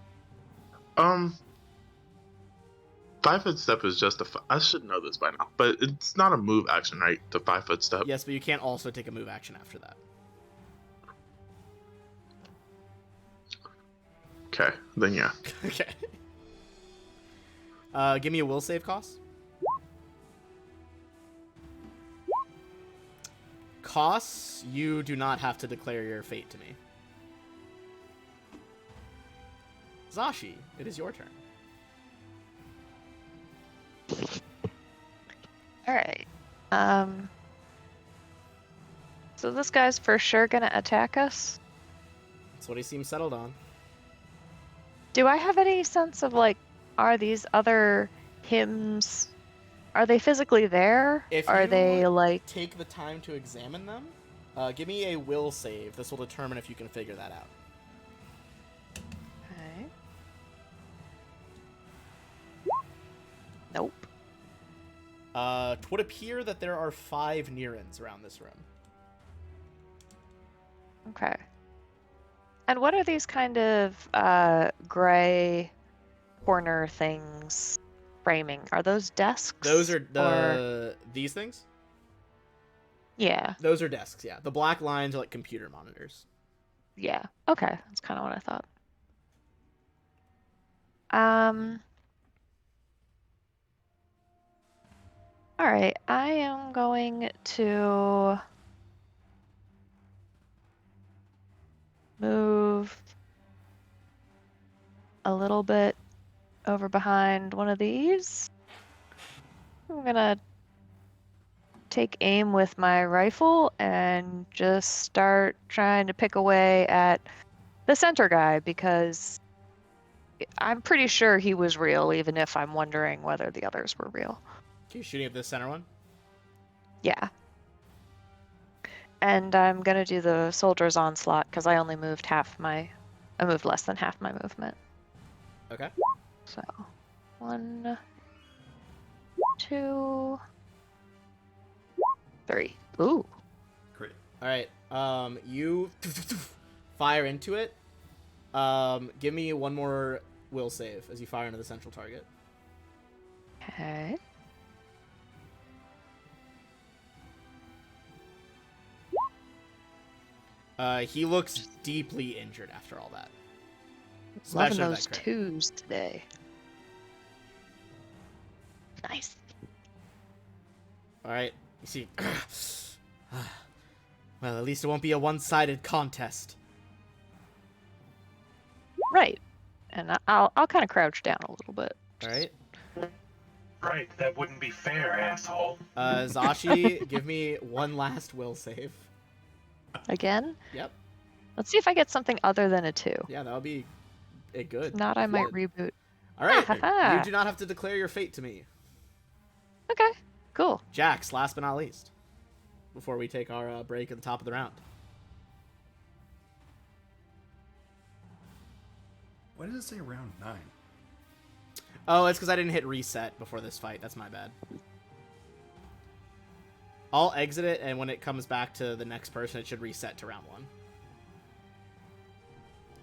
S6: 5-foot step is just I should know this by now, but it's not a move action, right? The 5-foot step.
S1: Yes, but you can't also take a move action after that.
S6: Okay, then yeah.
S1: Okay. Give me a will save, Koss. Koss, you do not have to declare your fate to me. Zashi, it is your turn.
S5: Alright. So this guy's for sure gonna attack us.
S1: That's what he seems settled on.
S5: Do I have any sense of, like, are these other hymns, are they physically there?
S1: If
S5: are
S1: you
S5: they, like...
S1: take the time to examine them, give me a will save. This will determine if you can figure that out.
S5: Okay. Nope.
S1: It would appear that there are 5 Nirans around this room.
S5: Okay. And what are these kind of gray corner things framing? Are those desks?
S1: Those are these things?
S5: Yeah.
S1: Those are desks, yeah. The black lines are like computer monitors.
S5: Yeah. Okay. That's kind of what I thought. All right. I am going to move a little bit over behind one of these. I'm gonna take aim with my rifle and just start trying to pick away at the center guy because I'm pretty sure he was real, even if I'm wondering whether the others were real.
S1: Okay, shooting at the center one.
S5: Yeah. And I'm gonna do the soldier's onslaught because I only moved I moved less than half my movement.
S1: Okay.
S5: So, 1, 2, 3. Ooh.
S2: Great.
S1: All right. You fire into it. Give me one more will save as you fire into the central target.
S5: Okay.
S1: He looks deeply injured after all that.
S5: Loving
S1: Especially
S5: those
S1: that crit.
S5: 2s today. Nice.
S1: All right. You see. Well, at least it won't be a one-sided contest.
S5: Right. And I'll kind of crouch down a little bit.
S1: All right.
S4: Right, that wouldn't be fair, asshole.
S1: Zashi, give me one last will save.
S5: Again?
S1: Yep.
S5: Let's see if I get something other than a 2.
S1: Yeah, that would be a good.
S5: If not, I might
S1: good.
S5: reboot.
S1: All right.
S5: Ha.
S1: You do not have to declare your fate to me.
S5: Okay, cool.
S1: Jax, last but not least, before we take our break at the top of the round.
S2: Why does it say round 9?
S1: Oh, it's because I didn't hit reset before this fight. That's my bad. I'll exit it, and when it comes back to the next person, it should reset to round 1.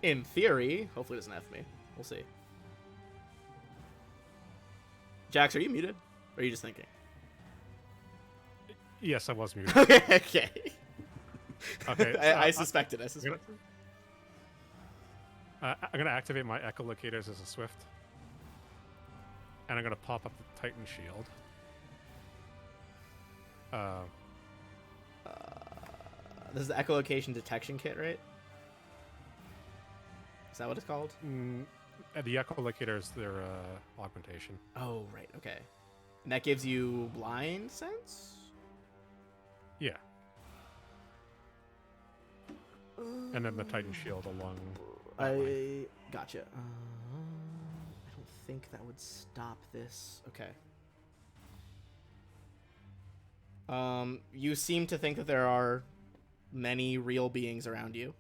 S1: In theory, hopefully it doesn't F me. We'll see. Jax, are you muted? Or are you just thinking?
S3: Yes, I was muted.
S1: Okay.
S3: Okay,
S1: I suspected.
S3: I'm gonna activate my echolocators as a swift, and I'm gonna pop up the Titan shield.
S1: This is the echolocation detection kit, right? Is that what it's called?
S3: The echolocators, their augmentation.
S1: Oh, right. Okay. And that gives you blind sense?
S3: Yeah. And then the Titan shield along.
S1: I gotcha. I don't think that would stop this. Okay. You seem to think that there are many real beings around you.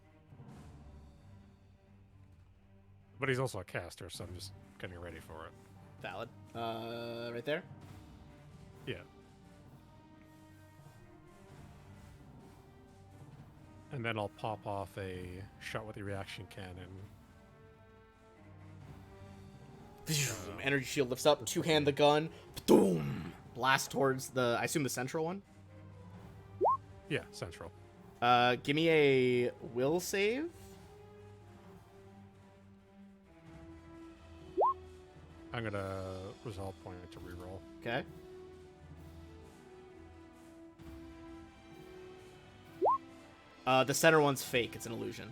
S3: But he's also a caster, so I'm just getting ready for it.
S1: Valid. Right there?
S3: Yeah. And then I'll pop off a shot with the reaction cannon.
S1: Energy shield lifts up, two-hand the gun, boom! Blast towards the, I assume the central one?
S3: Yeah, central.
S1: Give me a will save.
S3: I'm gonna resolve point to reroll.
S1: Okay. The center one's fake. It's an illusion.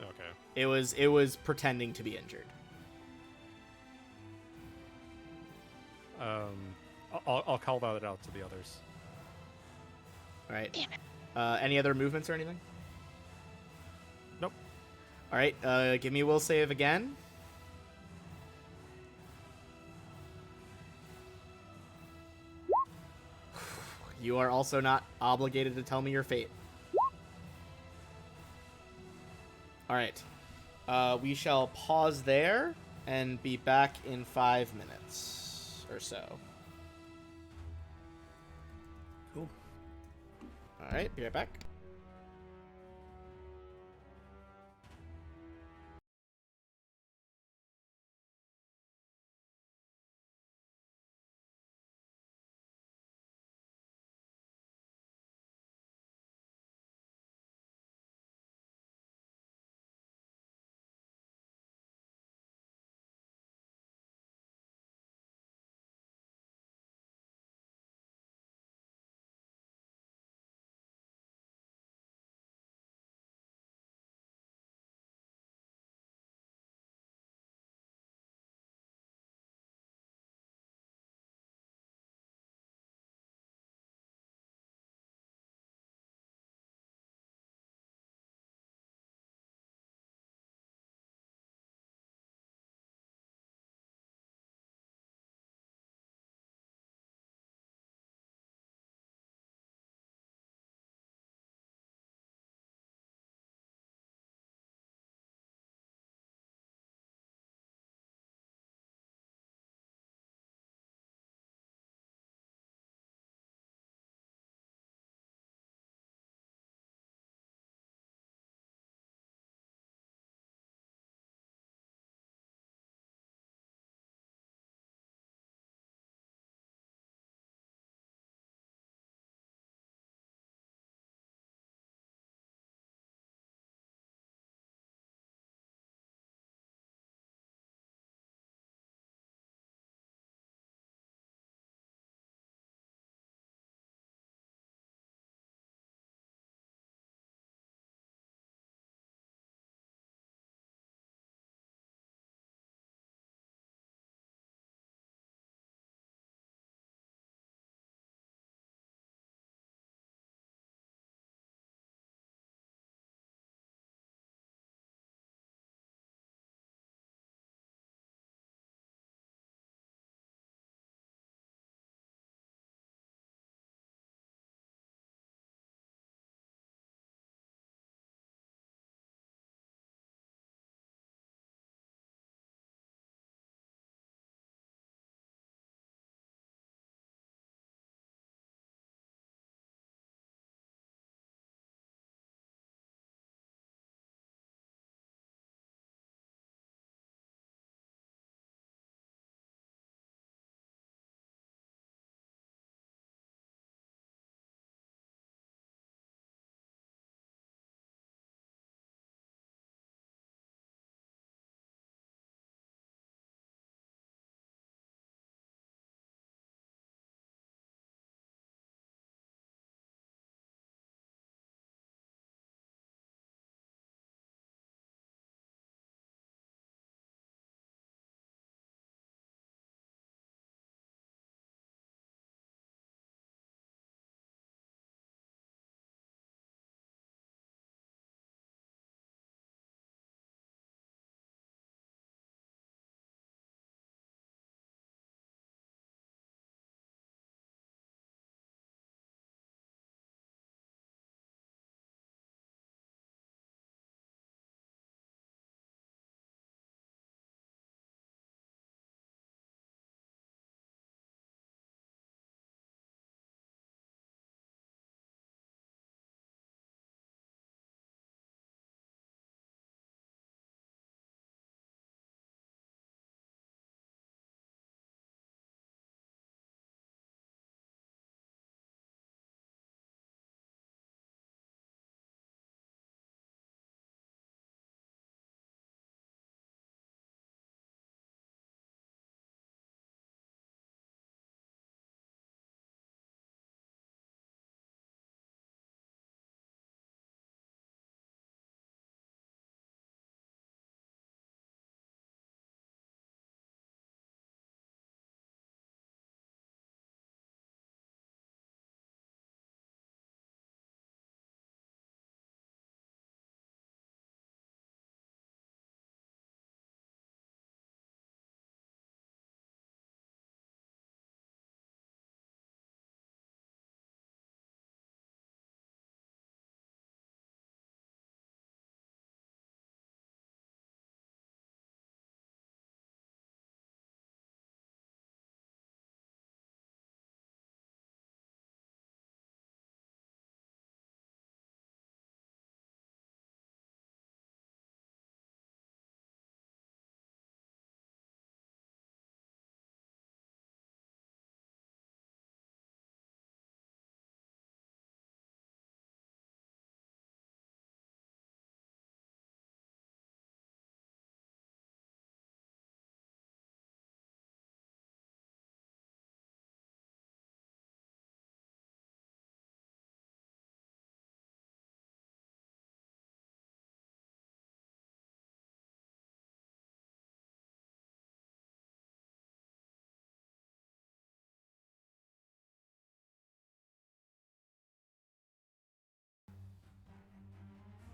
S3: Okay.
S1: It was pretending to be injured.
S3: I'll call that out to the others.
S1: All right. Any other movements or anything?
S3: Nope.
S1: All right. Give me a will save again. You are also not obligated to tell me your fate. All right. We shall pause there and be back in 5 minutes or so.
S2: Cool.
S1: All right. Be right back.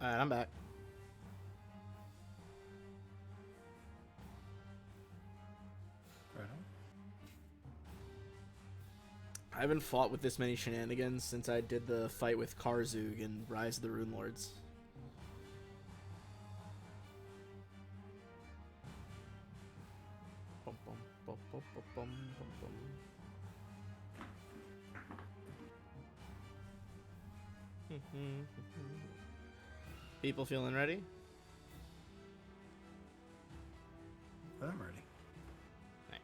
S1: Alright, I'm back.
S2: Right on.
S1: I haven't fought with this many shenanigans since I did the fight with Karzug in Rise of the Rune Lords. Bum, bum, bum, bum, bum, bum, bum, bum. People feeling ready?
S2: I'm ready.
S1: Nice.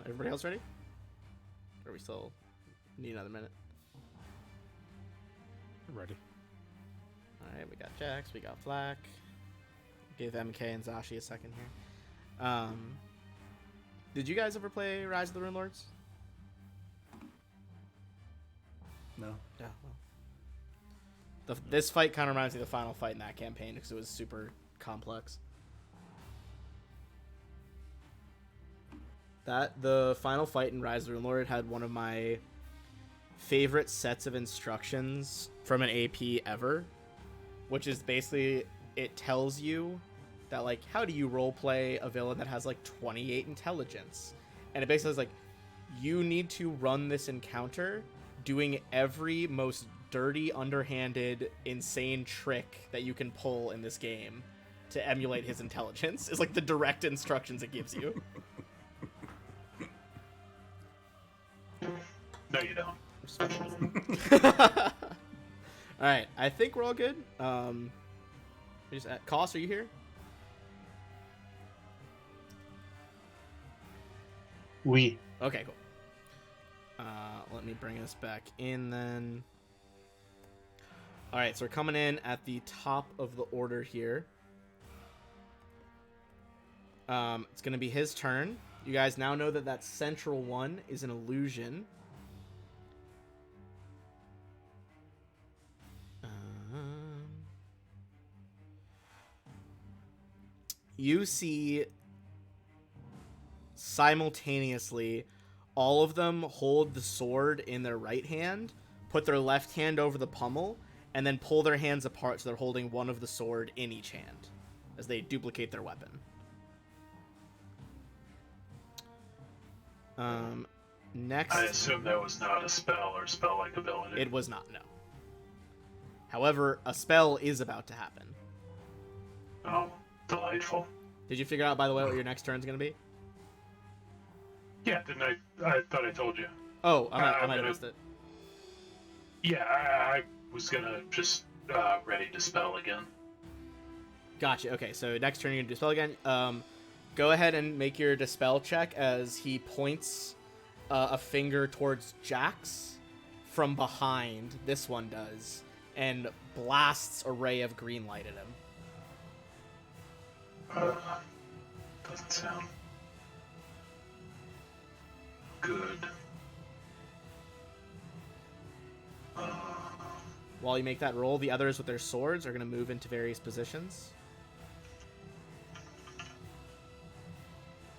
S1: Everybody else ready? Or we still need another minute?
S3: Ready.
S1: Alright, we got Jax, we got Flack. Give MK and Zashi a second here. Did you guys ever play Rise of the Rune Lords?
S2: No.
S1: Yeah. Well. This fight kind of reminds me of the final fight in that campaign because it was super complex. The final fight in Rise of the Rune Lord had one of my favorite sets of instructions from an AP ever, which is basically it tells you that, like, how do you roleplay a villain that has like 28 intelligence, and it basically is like you need to run this encounter doing every most dirty, underhanded, insane trick that you can pull in this game to emulate his intelligence. Is like the direct instructions it gives you.
S4: No, you don't.
S1: Alright, I think we're all good. Koss, are you here?
S4: We.
S1: Okay, cool. Let me bring us back in then. Alright, so we're coming in at the top of the order here. It's going to be his turn. You guys now know that that central one is an illusion. You see simultaneously all of them hold the sword in their right hand, put their left hand over the pommel, and then pull their hands apart so they're holding one of the sword in each hand as they duplicate their weapon. Next,
S4: I assume that was not a spell or spell-like ability.
S1: it was not, no. However, a spell is about to happen.
S4: Oh, delightful.
S1: Did you figure out, by the way, what your next turn's going to be?
S4: Yeah, didn't I? I thought I told you.
S1: Oh, I might
S4: I'm
S1: have
S4: gonna-
S1: missed it.
S4: Yeah, I was gonna just ready to spell again.
S1: Gotcha. Okay, so next turn you're gonna dispel again. Go ahead and make your dispel check as he points a finger towards Jax from behind. This one does, and blasts a ray of green light at him.
S4: Doesn't sound good.
S1: While you make that roll, the others with their swords are gonna move into various positions.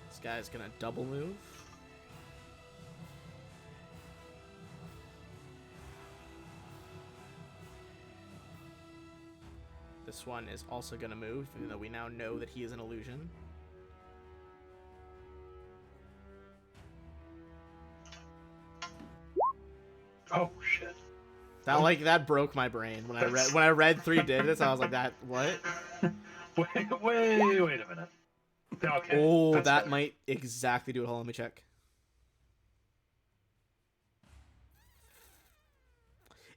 S1: This guy's gonna double move. This one is also gonna move, even though we now know that he is an illusion.
S4: Oh shit!
S1: That broke my brain when I read 3 digits. I was like, that what?
S4: Wait a minute. Okay.
S1: Oh,
S4: that's
S1: that
S4: better.
S1: might exactly do it. Hold on, let me check.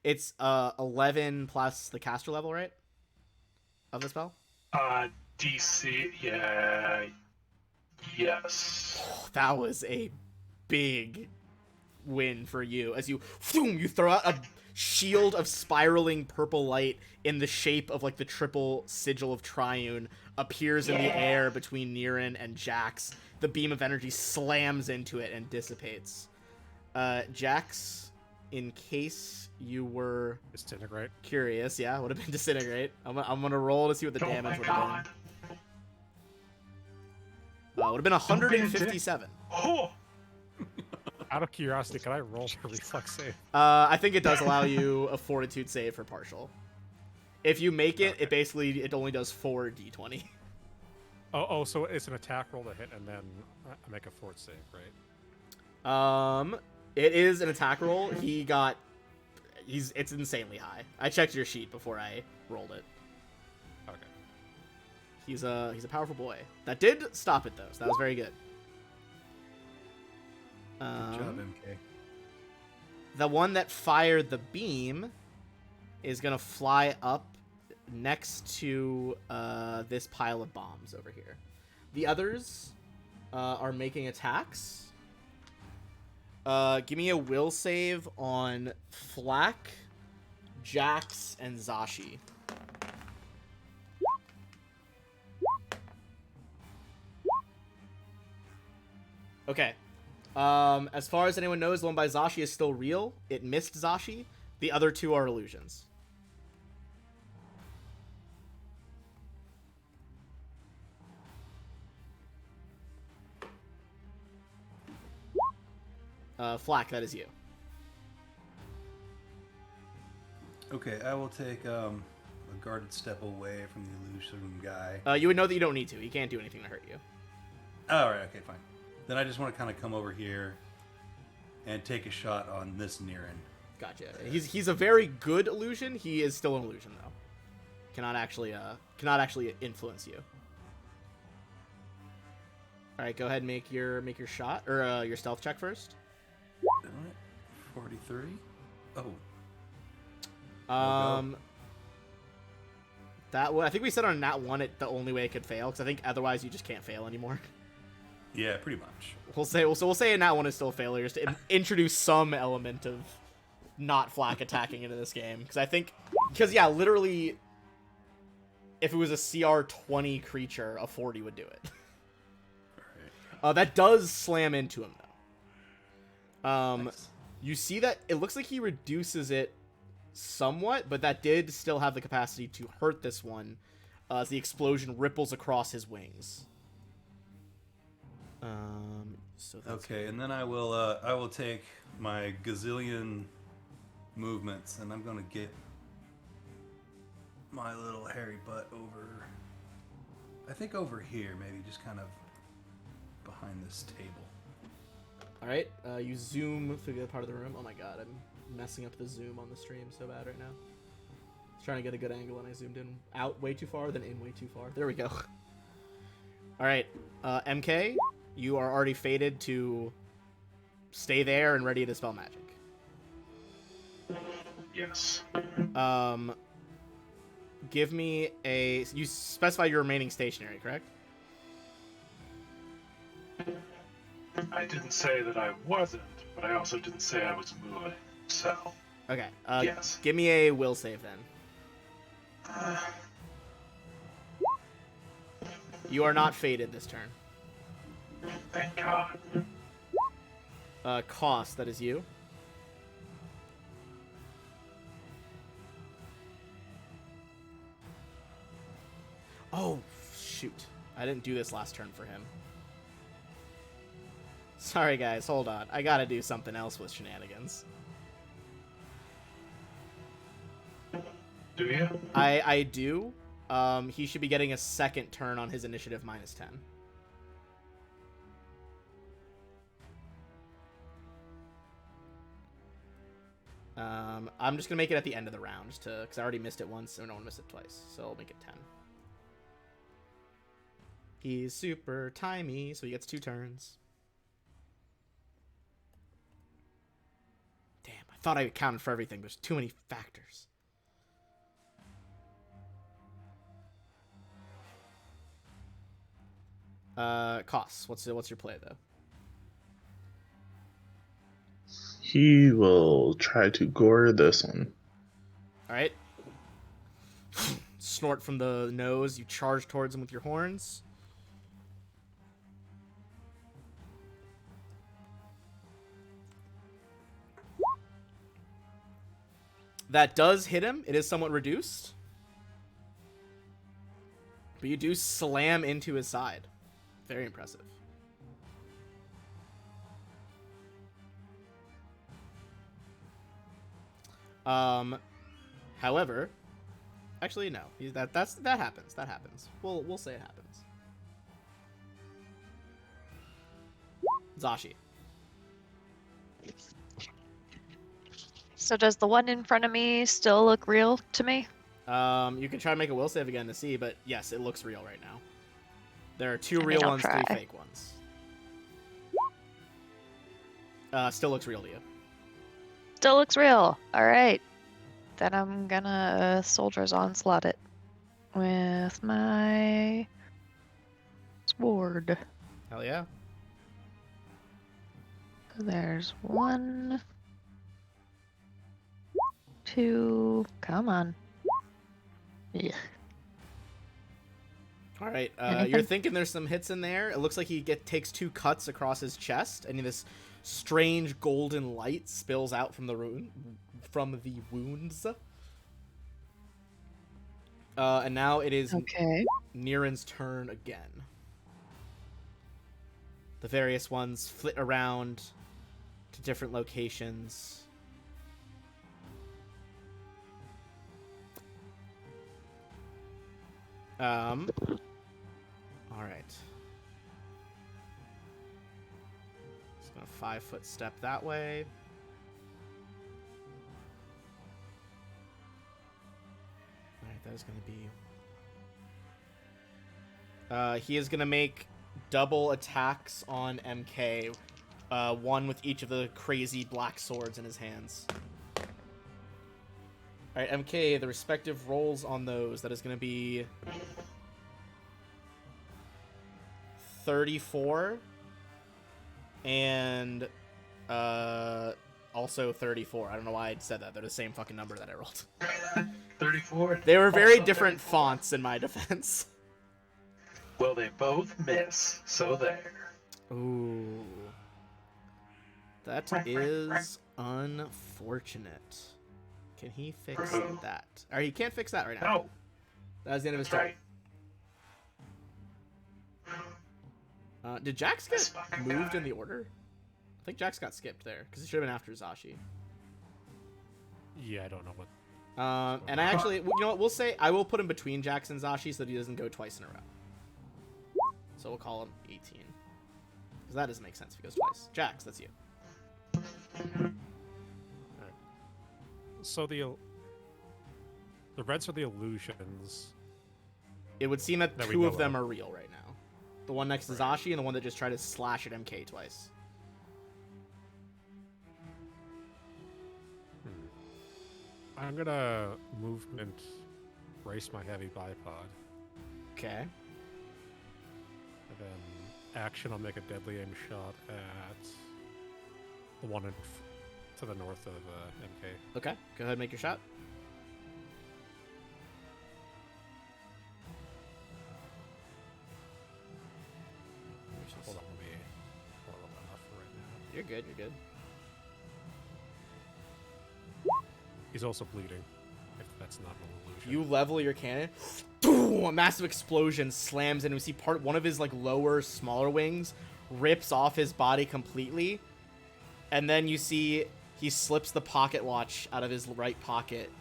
S1: It's 11 plus the caster level, right? Of the spell?
S4: DC. Yeah. Yes.
S1: Oh, that was a big win for you as you throw out a shield of spiraling purple light in the shape of like the triple sigil of Triune appears in the air between Niran and Jax. The beam of energy slams into it and dissipates. Jax, in case you were
S3: Disintegrate.
S1: curious, yeah, would have been disintegrate. I'm gonna roll to see what the damage would have been. Would have been 157.
S4: Oh!
S3: Out of curiosity, can I roll a reflex save?
S1: I think it does allow you a fortitude save for partial. If you make it,
S3: Okay.
S1: it only does 4 d20.
S3: Oh, so it's an attack roll to hit, and then I make a fort save, right?
S1: It is an attack roll. It's insanely high. I checked your sheet before I rolled it.
S3: Okay.
S1: He's a powerful boy. That did stop it though, so that was very good.
S2: Good job, MK.
S1: The one that fired the beam is gonna fly up next to this pile of bombs over here. The others are making attacks. Give me a will save on Flak, Jax, and Zashi. Okay. As far as anyone knows, the one by Zashi is still real. It missed Zashi. The other two are illusions. Flak, that is you.
S2: Okay, I will take a guarded step away from the illusion guy.
S1: You would know that you don't need to. He can't do anything to hurt you.
S2: All right, okay, fine. Then I just want to kind of come over here and take a shot on this Niran.
S1: Gotcha. He's a very good illusion. He is still an illusion though. Cannot actually influence you. All right, go ahead and make your shot or your stealth check first.
S2: 43. Oh.
S1: That one, I think we said on nat 1 the only way it could fail, because I think otherwise you just can't fail anymore.
S2: Yeah, pretty much.
S1: We'll say a nat 1 is still a failure, just to introduce some element of not Flak attacking into this game. Because yeah, literally, if it was a CR 20 creature, a 40 would do it.
S2: Alright.
S1: That does slam into him though.
S2: Nice.
S1: You see that it looks like he reduces it somewhat, but that did still have the capacity to hurt this one as the explosion ripples across his wings. So that's
S2: Okay, and then I will take my gazillion movements, and I'm gonna get my little hairy butt over. I think over here, maybe just kind of behind this table.
S1: all right. You zoom through the other part of the room. Oh my god, I'm messing up the zoom on the stream so bad right now. I was trying to get a good angle, and I zoomed in out way too far, then in way too far. There we go. All right, MK, you are already fated to stay there and ready to dispel magic.
S4: Yes.
S1: Give me a... You specify your remaining stationary, correct?
S4: I didn't say that I wasn't, but I also didn't say I was moving. So,
S1: Okay.
S4: yes.
S1: Give me a will save then. You are not fated this turn.
S4: Thank God.
S1: Cost, that is you. Oh, shoot. I didn't do this last turn for him. Sorry, guys. Hold on. I gotta do something else with shenanigans.
S4: Do you?
S1: I do. He should be getting a second turn on his initiative -10. I'm just gonna make it at the end of the round, just to, because I already missed it once, so no one missed it twice. So I'll make it 10. He's super timey, so he gets 2 turns. Damn, I thought I accounted for everything. There's too many factors. Costs. What's your play though?
S6: He will try to gore this one.
S1: All right. snort from the nose. You charge towards him with your horns. That does hit him. It is somewhat reduced. But you do slam into his side. Very impressive. However, actually no. That happens. That happens. We'll say it happens. Zashi.
S5: So does the one in front of me still look real to me?
S1: You can try to make a will save again to see, but yes, it looks real right now. There are 2
S5: I
S1: real
S5: mean, I'll
S1: ones,
S5: try.
S1: 3 fake ones. Still looks real to you.
S5: Still looks real. All right. Then I'm gonna Soldier's Onslaught it with my sword.
S1: Hell yeah.
S5: There's 1, 2. Come on. Yeah.
S1: All right, you're
S5: Anything?
S1: thinking there's some hits in there. It looks like he takes 2 cuts across his chest, and this strange golden light spills out from the wounds. And now it is
S5: Okay.
S1: Niren's turn again. The various ones flit around to different locations. All right. Just gonna 5-foot step that way. All right, that is gonna be. He is gonna make double attacks on MK, one with each of the crazy black swords in his hands. All right, MK, the respective rolls on those. That is going to be 34 and also 34. I don't know why I said that. They're the same fucking number that I rolled.
S4: 34.
S1: They were very
S4: Also
S1: different
S4: 34.
S1: fonts in my defense.
S4: Well, they both miss, so there.
S1: Ooh. That is unfortunate. Can he fix that? Or he can't fix that right now.
S4: No,
S1: That was the end of his
S4: that's
S1: turn.
S4: right.
S1: Did Jax
S4: This
S1: get
S4: fucking
S1: moved
S4: guy.
S1: in the order? I think Jax got skipped there, because he should have been after Zashi.
S3: Yeah, I don't know what.
S1: And I actually, you know what, we'll say, I will put him between Jax and Zashi so that he doesn't go twice in a row. So we'll call him 18. Because that doesn't make sense if he goes twice. Jax, that's you.
S3: So the reds are the illusions.
S1: It would seem that
S3: That we
S1: 2 of
S3: know
S1: them
S3: of.
S1: are real right now. The one next to Zashi and the one that just tried to slash at MK twice.
S3: I'm gonna movement race my heavy bipod,
S1: Okay.
S3: and then action I'll make a deadly aim shot at the one to the north of MK.
S1: Okay, go ahead and make your shot.
S3: Hold on, let me pull it up for right now.
S1: You're good, you're good.
S3: He's also bleeding, if that's not an illusion.
S1: You level your cannon. A massive explosion slams in. We see one of his like lower, smaller wings rips off his body completely, and then you see he slips the pocket watch out of his right pocket.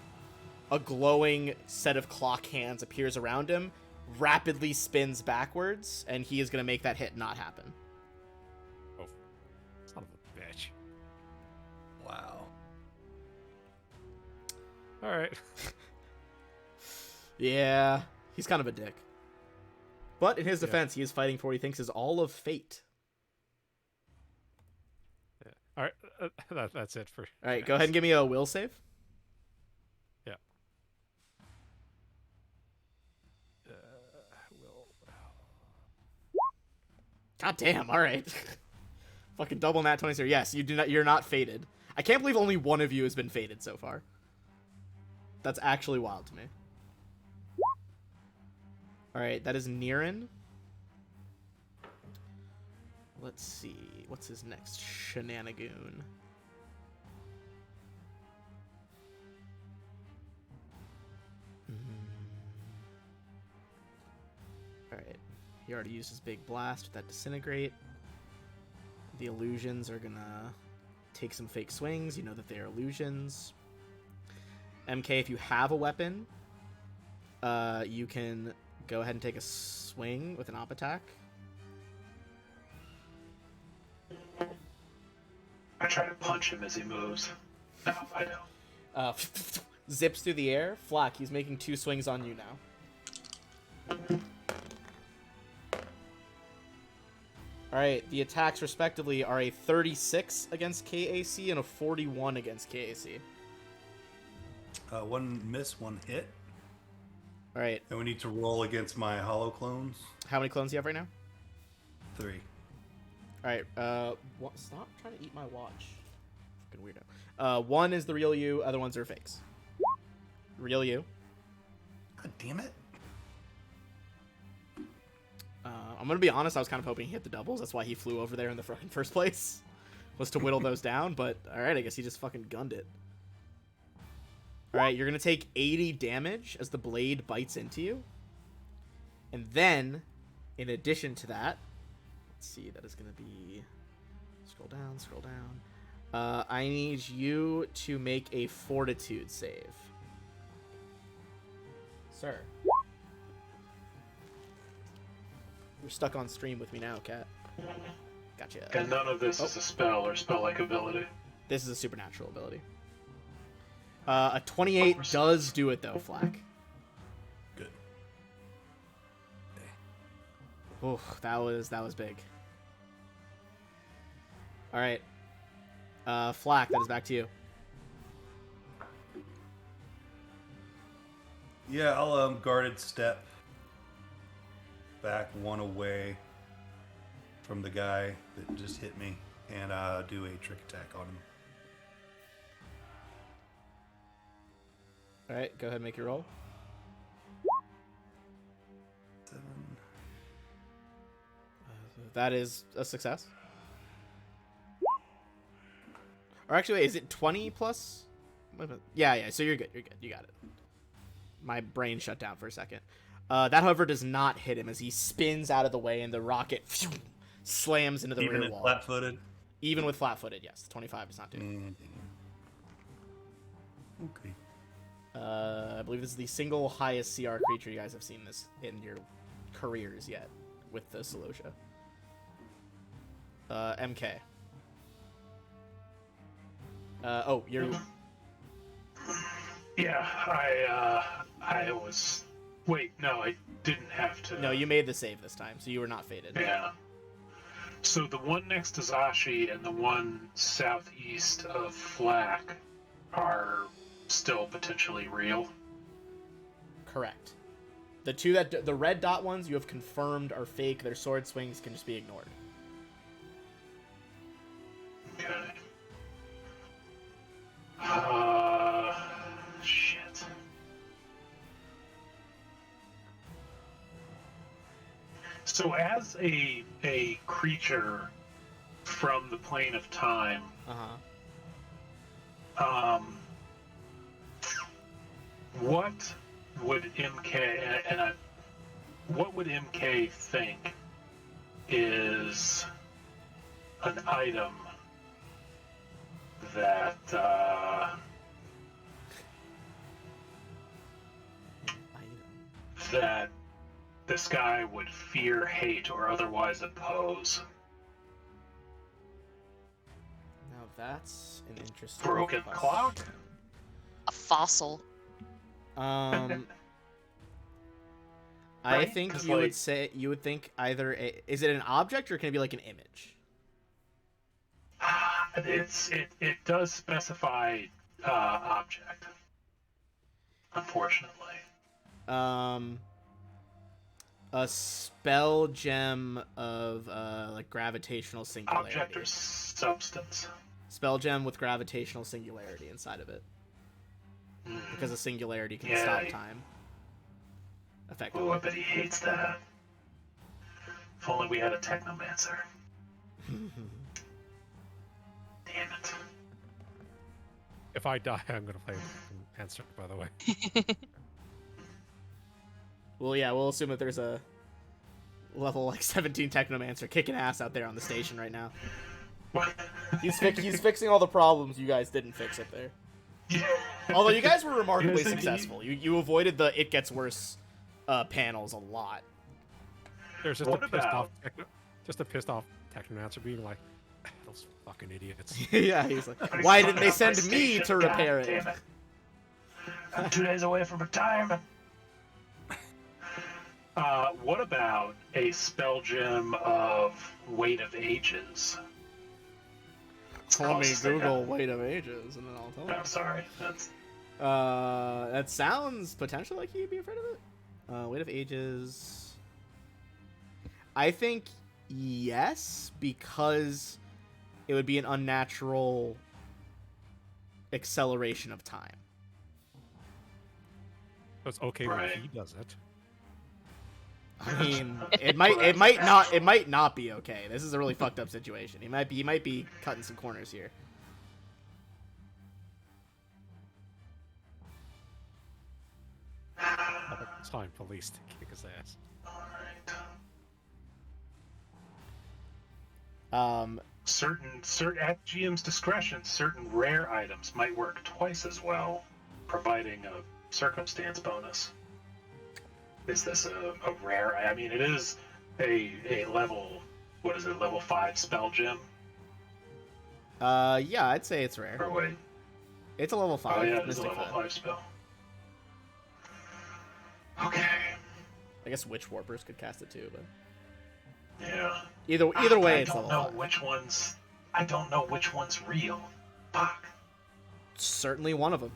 S1: A glowing set of clock hands appears around him, rapidly spins backwards, and he is gonna make that hit not happen.
S3: Oh, son of a bitch.
S2: Wow.
S3: All right.
S1: Yeah, he's kind of a dick. But in his
S3: Yeah.
S1: defense, he is fighting for what he thinks is all of fate.
S3: Yeah. All right. That's it for.
S1: All right, go ahead and give me a will save.
S3: Yeah. Will.
S1: God damn! All right, fucking double nat 20. Yes, you do not. You're not fated. I can't believe only one of you has been fated so far. That's actually wild to me. Alright, that is Niran. Let's see. What's his next shenanigan? Alright. He already used his big blast with that disintegrate. The illusions are gonna take some fake swings. You know that they are illusions. MK, if you have a weapon, you can go ahead and take a swing with an op attack.
S4: I try to punch him as he moves. No, I don't.
S1: Zips through the air. Flack, he's making 2 swings on you now. Alright, the attacks respectively are a 36 against KAC and a 41 against KAC.
S2: 1 miss, 1 hit.
S1: Alright.
S2: And we need to roll against my hollow clones.
S1: How many clones do you have right now?
S2: 3.
S1: Alright, stop trying to eat my watch. Fucking weirdo. 1 is the real you, other ones are fakes. Real you.
S2: God damn it.
S1: I'm gonna be honest, I was kind of hoping he hit the doubles. That's why he flew over there in the fucking first place. Was to whittle those down, but alright, I guess he just fucking gunned it. Alright, you're gonna take 80 damage as the blade bites into you. And then, in addition to that, let's see, that is gonna be... Scroll down. I need you to make a fortitude save. Sir. You're stuck on stream with me now, Cat. Gotcha.
S4: And none of this is a spell or spell-like ability.
S1: This is a supernatural ability. A 28 does do it, though, Flack.
S2: Good.
S1: Oof, that was big. Alright. Flack, that is back to you.
S2: Yeah, I'll guarded step back 1 away from the guy that just hit me and do a trick attack on him.
S1: Alright, go ahead and make your roll.
S2: 7.
S1: That is a success. Or actually, wait, is it 20 plus? Yeah, so you're good, you got it. My brain shut down for a second. That, however, does not hit him as he spins out of the way and the rocket slams into the rear wall.
S2: Flat-footed?
S1: Even with flat-footed, yes. 25 does not do it.
S2: Okay.
S1: I believe this is the single highest CR creature you guys have seen this in your careers yet with the Celosia. MK. You're...
S4: Yeah, I was... Wait, no, I didn't have to...
S1: No, you made the save this time, so you were not faded.
S4: Yeah. So the one next to Zashi and the one southeast of Flack are still potentially real?
S1: Correct. The red dot ones you have confirmed are fake. Their sword swings can just be ignored.
S4: Okay. Shit. So as a creature from the plane of time, what would MK think is an item that that this guy would fear, hate, or otherwise oppose?
S1: Now that's an interesting
S4: Broken
S1: question.
S4: clock?
S5: A fossil.
S1: I
S4: Right?
S1: think
S4: 'Cause,
S1: you would think either is it an object or can it be like an image?
S4: It does specify object, unfortunately.
S1: A spell gem of like gravitational singularity.
S4: Object or substance.
S1: Spell gem with gravitational singularity inside of it. Because a singularity can
S4: Yeah.
S1: stop time. effectively.
S4: Oh, I bet he hates that. If only we had a Technomancer. Damn it.
S3: If I die, I'm gonna play answer. By the way,
S1: Well, yeah, we'll assume that there's a level like 17 Technomancer kicking ass out there on the station right now.
S4: What?
S1: He's fixing all the problems you guys didn't fix up there.
S4: Yeah.
S1: Although you guys were remarkably
S4: Yes, indeed.
S1: successful. You avoided the it gets worse panels a lot.
S3: there's just
S4: What
S3: a pissed off,
S4: about-
S3: Technomancer being like, those fucking idiots.
S1: Yeah, he's like,
S4: I
S1: why
S4: fucked
S1: didn't they
S4: up my
S1: send me
S4: station,
S1: to repair
S4: God
S1: it?
S4: damn it. I'm 2 days away from retirement. What about a spell gem of Weight of Ages?
S1: Let me
S4: Closest thing
S1: Google Weight of Ages, and then I'll tell you.
S4: I'm sorry. That's
S1: That sounds potentially like he'd be afraid of it. Weight of Ages. I think yes, because it would be an unnatural acceleration of time.
S3: So it's okay
S4: Right.
S3: when he does it.
S1: I mean, it might not be okay. This is a really fucked up situation. He might be cutting some corners here.
S3: Time police to kick his ass.
S4: alright. Certain at GM's discretion, certain rare items might work twice as well, providing a circumstance bonus. Is this a rare? I mean, it is a level. What is it? Level 5 spell gem.
S1: Yeah, I'd say it's rare.
S4: Or wait.
S1: It's a level 5.
S4: Oh yeah, it is a
S1: Mystic
S4: level
S1: Fed.
S4: 5 spell. Okay.
S1: I guess Witch Warpers could cast it too, but
S4: Yeah.
S1: either way,
S4: I
S1: it's
S4: don't
S1: level
S4: know
S1: 5.
S4: which ones. I don't know which one's real. Fuck.
S1: Certainly one of them.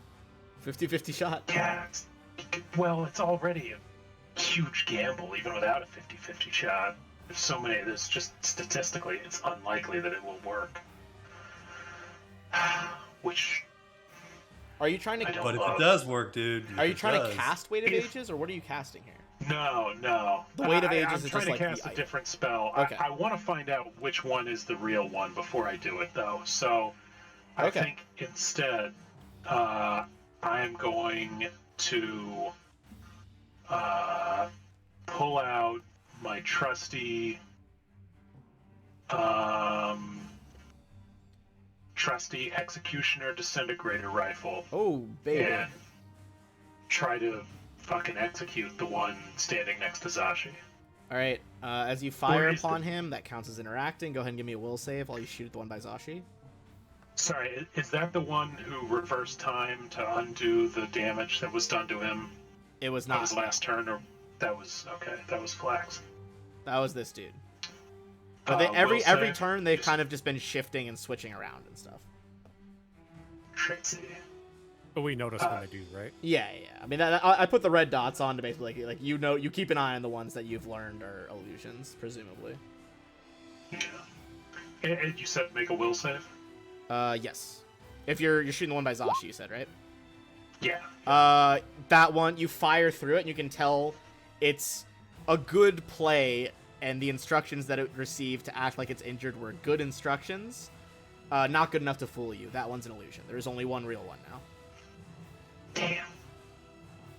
S1: 50-50 shot.
S4: Yeah. Well, it's already a huge gamble, even without a 50-50 shot. There's so many. There's just statistically, it's unlikely that it will work. Which
S1: Are you trying to?
S4: I don't
S2: But if
S4: love.
S2: it does work, dude.
S1: Are
S2: if
S1: you
S2: it
S1: trying
S2: does-
S1: to cast Weight of
S4: If-
S1: Ages, or what are you casting here?
S4: No.
S1: The Weight of Ages
S4: I'm
S1: is just
S4: trying
S1: like
S4: to
S1: the
S4: cast a
S1: item.
S4: different spell.
S1: Okay.
S4: I want to find out which one is the real one before I do it, though. So I
S1: Okay.
S4: think instead, I am going to pull out my trusty Executioner Disintegrator rifle
S1: Oh, baby.
S4: and try to fucking execute the one standing next to Zashi.
S1: All right. As you fire
S4: Or is
S1: upon
S4: the-
S1: him, that counts as interacting. Go ahead and give me a will save while you shoot at the one by Zashi.
S4: Sorry, is that the one who reversed time to undo the damage that was done to him
S1: It was
S4: on
S1: not.
S4: his last turn? Or that was okay. That was Flax.
S1: That was this dude. But every
S4: will save.
S1: turn, they've kind of just been shifting and switching around and stuff.
S4: Trixie.
S3: But we notice when they do, right?
S1: Yeah. I mean, I put the red dots on to basically like you keep an eye on the ones that you've learned are illusions, presumably.
S4: Yeah. And you said make a will save.
S1: Yes. If you're shooting the one by Zashi, you said, right?
S4: Yeah.
S1: That one, you fire through it, and you can tell it's a good play, and the instructions that it received to act like it's injured were good instructions. Not good enough to fool you. That one's an illusion. There's only one real one now.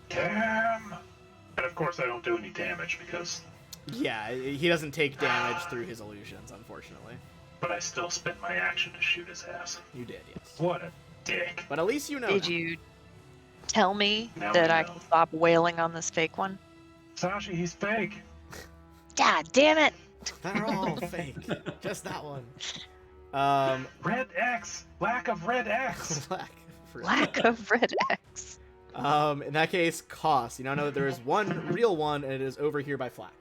S4: Damn. And of course, I don't do any damage because.
S1: Yeah, he doesn't take damage through his illusions, unfortunately.
S4: But I still spent my action to shoot his ass.
S1: You did, yes.
S4: What a dick.
S1: But at least you know.
S5: Did
S1: now.
S5: you tell me
S4: Now
S5: that
S4: I
S5: I
S4: know.
S5: can stop wailing on this fake one?
S4: Sashi, he's fake.
S5: God damn it!
S1: They're all fake. Just that one.
S4: Red X. Lack of red X.
S5: Lack of red X.
S1: In that case, cost. You now know that there is one real one, and it is over here by Flack.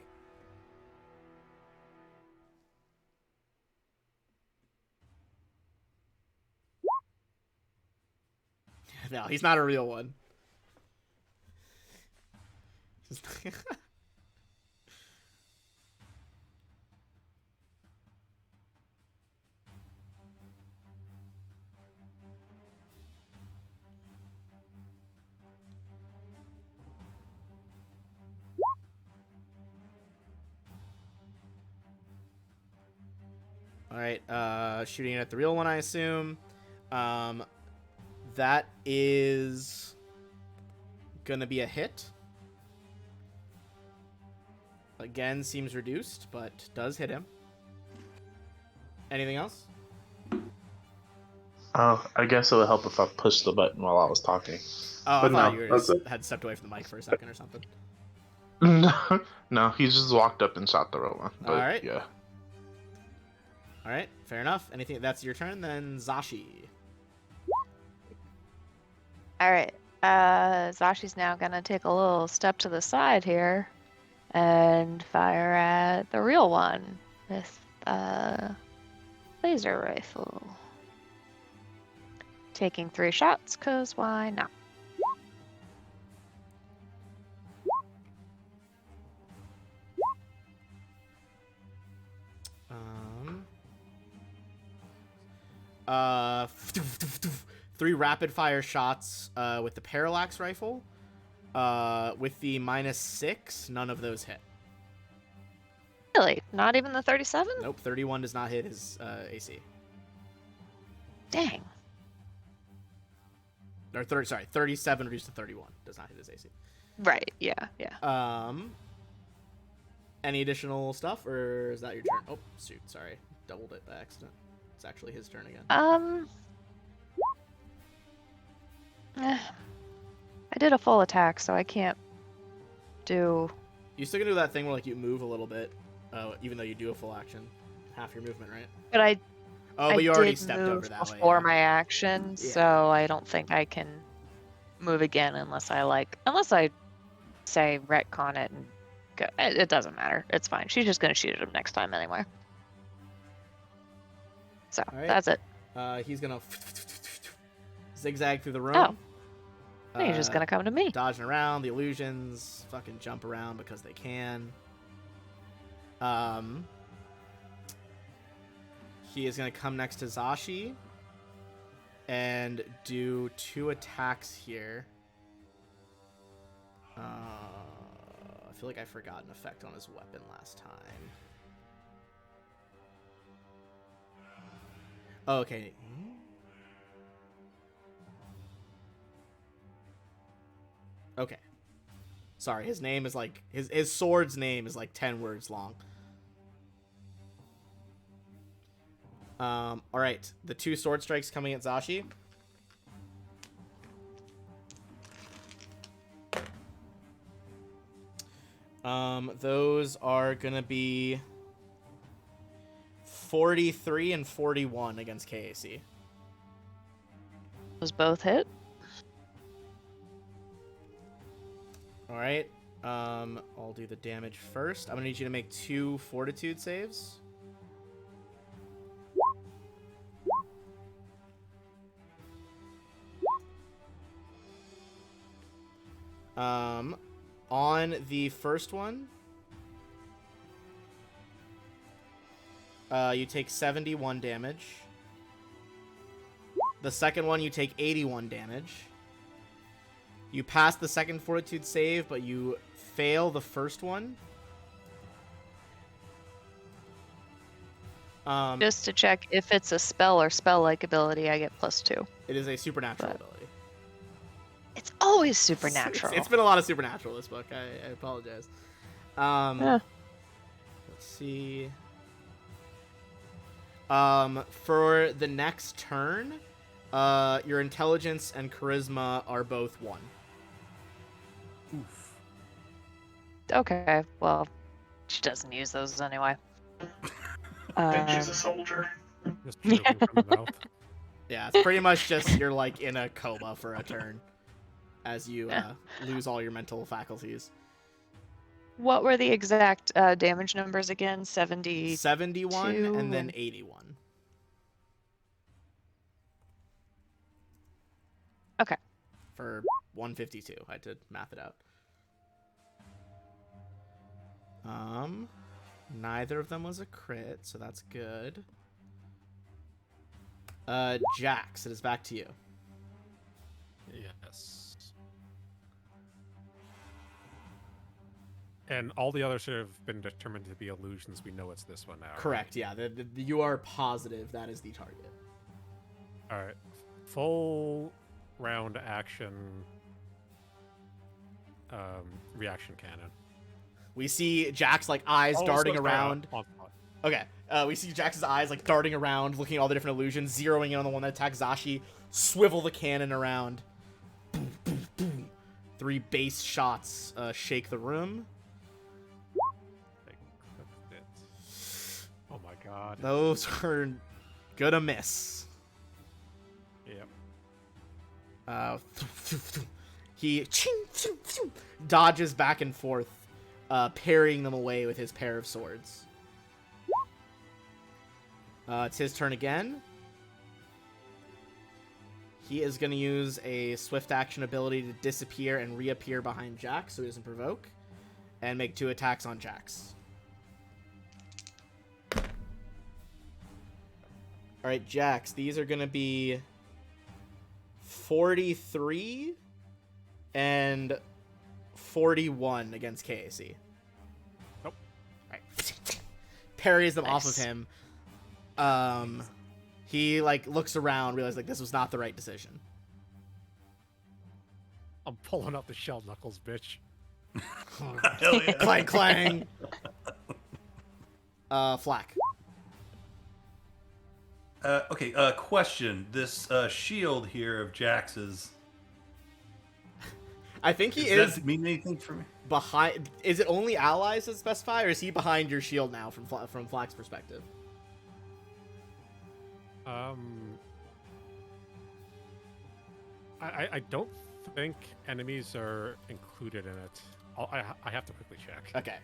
S1: No, he's not a real one. All right. Shooting at the real one, I assume. That is gonna be a hit. Again, seems reduced, but does hit him. Anything else?
S7: I guess it would help if I pushed the button while I was talking.
S1: Oh, I
S6: But
S1: thought
S6: no,
S1: you
S6: that's it.
S1: had stepped away from the mic for a second or something.
S7: No, he just walked up and shot the real one. But,
S1: Alright.
S7: yeah.
S1: All right, fair enough. Anything? That's your turn. Then Zashi.
S5: All right. Zashi's now gonna take a little step to the side here and fire at the real one with laser rifle. Taking 3 shots, cause why not?
S1: Uh, 3 rapid fire shots with the parallax rifle. With the -6, none of those hit.
S5: Really? Not even the 37?
S1: Nope, 31 does not hit his AC.
S5: Dang.
S1: Or 37 reduced to 31 does not hit his AC.
S5: Right. Yeah.
S1: Any additional stuff, or is that your turn? Oh, shoot, sorry, doubled it by accident. It's actually his turn again.
S5: I did a full attack, so I can't do.
S1: You still can do that thing where like you move a little bit, even though you do a full action, half your movement, right?
S5: But I
S1: Oh, but you already
S5: did
S1: stepped
S5: move
S1: over that way.
S5: before
S1: Yeah.
S5: my action,
S1: Yeah.
S5: so I don't think I can move again unless I say retcon it and go. It doesn't matter. It's fine. She's just gonna shoot at him next time anyway. So
S1: Alright.
S5: that's it.
S1: He's gonna zigzag through the room.
S5: Oh. He's just gonna come to me.
S1: Dodging around the illusions, fucking jump around because they can. He is gonna come next to Zashi and do 2 attacks here. I feel like I forgot an effect on his weapon last time. Oh, okay. Okay. Sorry, his name is like his sword's name is like 10 words long. All right, the 2 sword strikes coming at Zashi. Those are gonna be 43 and 41 against KAC.
S5: Those both hit.
S1: All right. I'll do the damage first. I'm gonna need you to make 2 fortitude saves. On the first one, you take 71 damage. The second one, you take 81 damage. You pass the second fortitude save, but you fail the first one.
S5: Just to check if it's a spell or spell-like ability, I get +2.
S1: It is a supernatural
S5: But-
S1: ability.
S5: It's always supernatural.
S1: It's been a lot of supernatural this book. I apologize.
S5: Yeah.
S1: Let's see. For the next turn, your intelligence and charisma are both 1.
S2: Oof.
S5: Okay, well, she doesn't use those anyway.
S4: I think she's a soldier.
S3: Just choking from the mouth.
S1: Yeah, it's pretty much just you're like in a coma for a turn as you lose all your mental faculties.
S5: What were the exact damage numbers again?
S1: 71 and then 81.
S5: Okay.
S1: For 152. I had to math it out. Neither of them was a crit, so that's good. Jax, it is back to you.
S3: Yes. And all the others have been determined to be illusions. We know it's this one now.
S1: Correct. Yeah. You are positive that is the target.
S3: All right. Full round action. Reaction cannon.
S1: We see Jack's like eyes darting around. Okay. We see Jax's eyes like darting around, looking at all the different illusions, zeroing in on the one that attacks Zashi. Swivel the cannon around. Boom, boom, boom. 3 base shots shake the room.
S3: Oh my god.
S1: Those are gonna miss.
S3: Yep.
S1: He dodges back and forth, parrying them away with his pair of swords. It's his turn again. He is going to use a swift action ability to disappear and reappear behind Jax so he doesn't provoke, and make 2 attacks on Jax. Alright, Jax, these are going to be 43 and 41 against KAC.
S3: Nope.
S1: Alright. Parries them off of
S5: Nice.
S1: him. He like looks around, realizes like this was not the right decision.
S3: I'm pulling out the shell knuckles, bitch.
S2: Hell yeah.
S1: Clang clang. Flack.
S2: Okay, question. This shield here of Jax's.
S1: I think he
S2: Does
S1: is
S2: that mean anything for me?
S1: behind. Is it only allies that specify, or is he behind your shield now from Flack's perspective?
S3: I don't think enemies are included in it. I have to quickly check.
S1: Okay.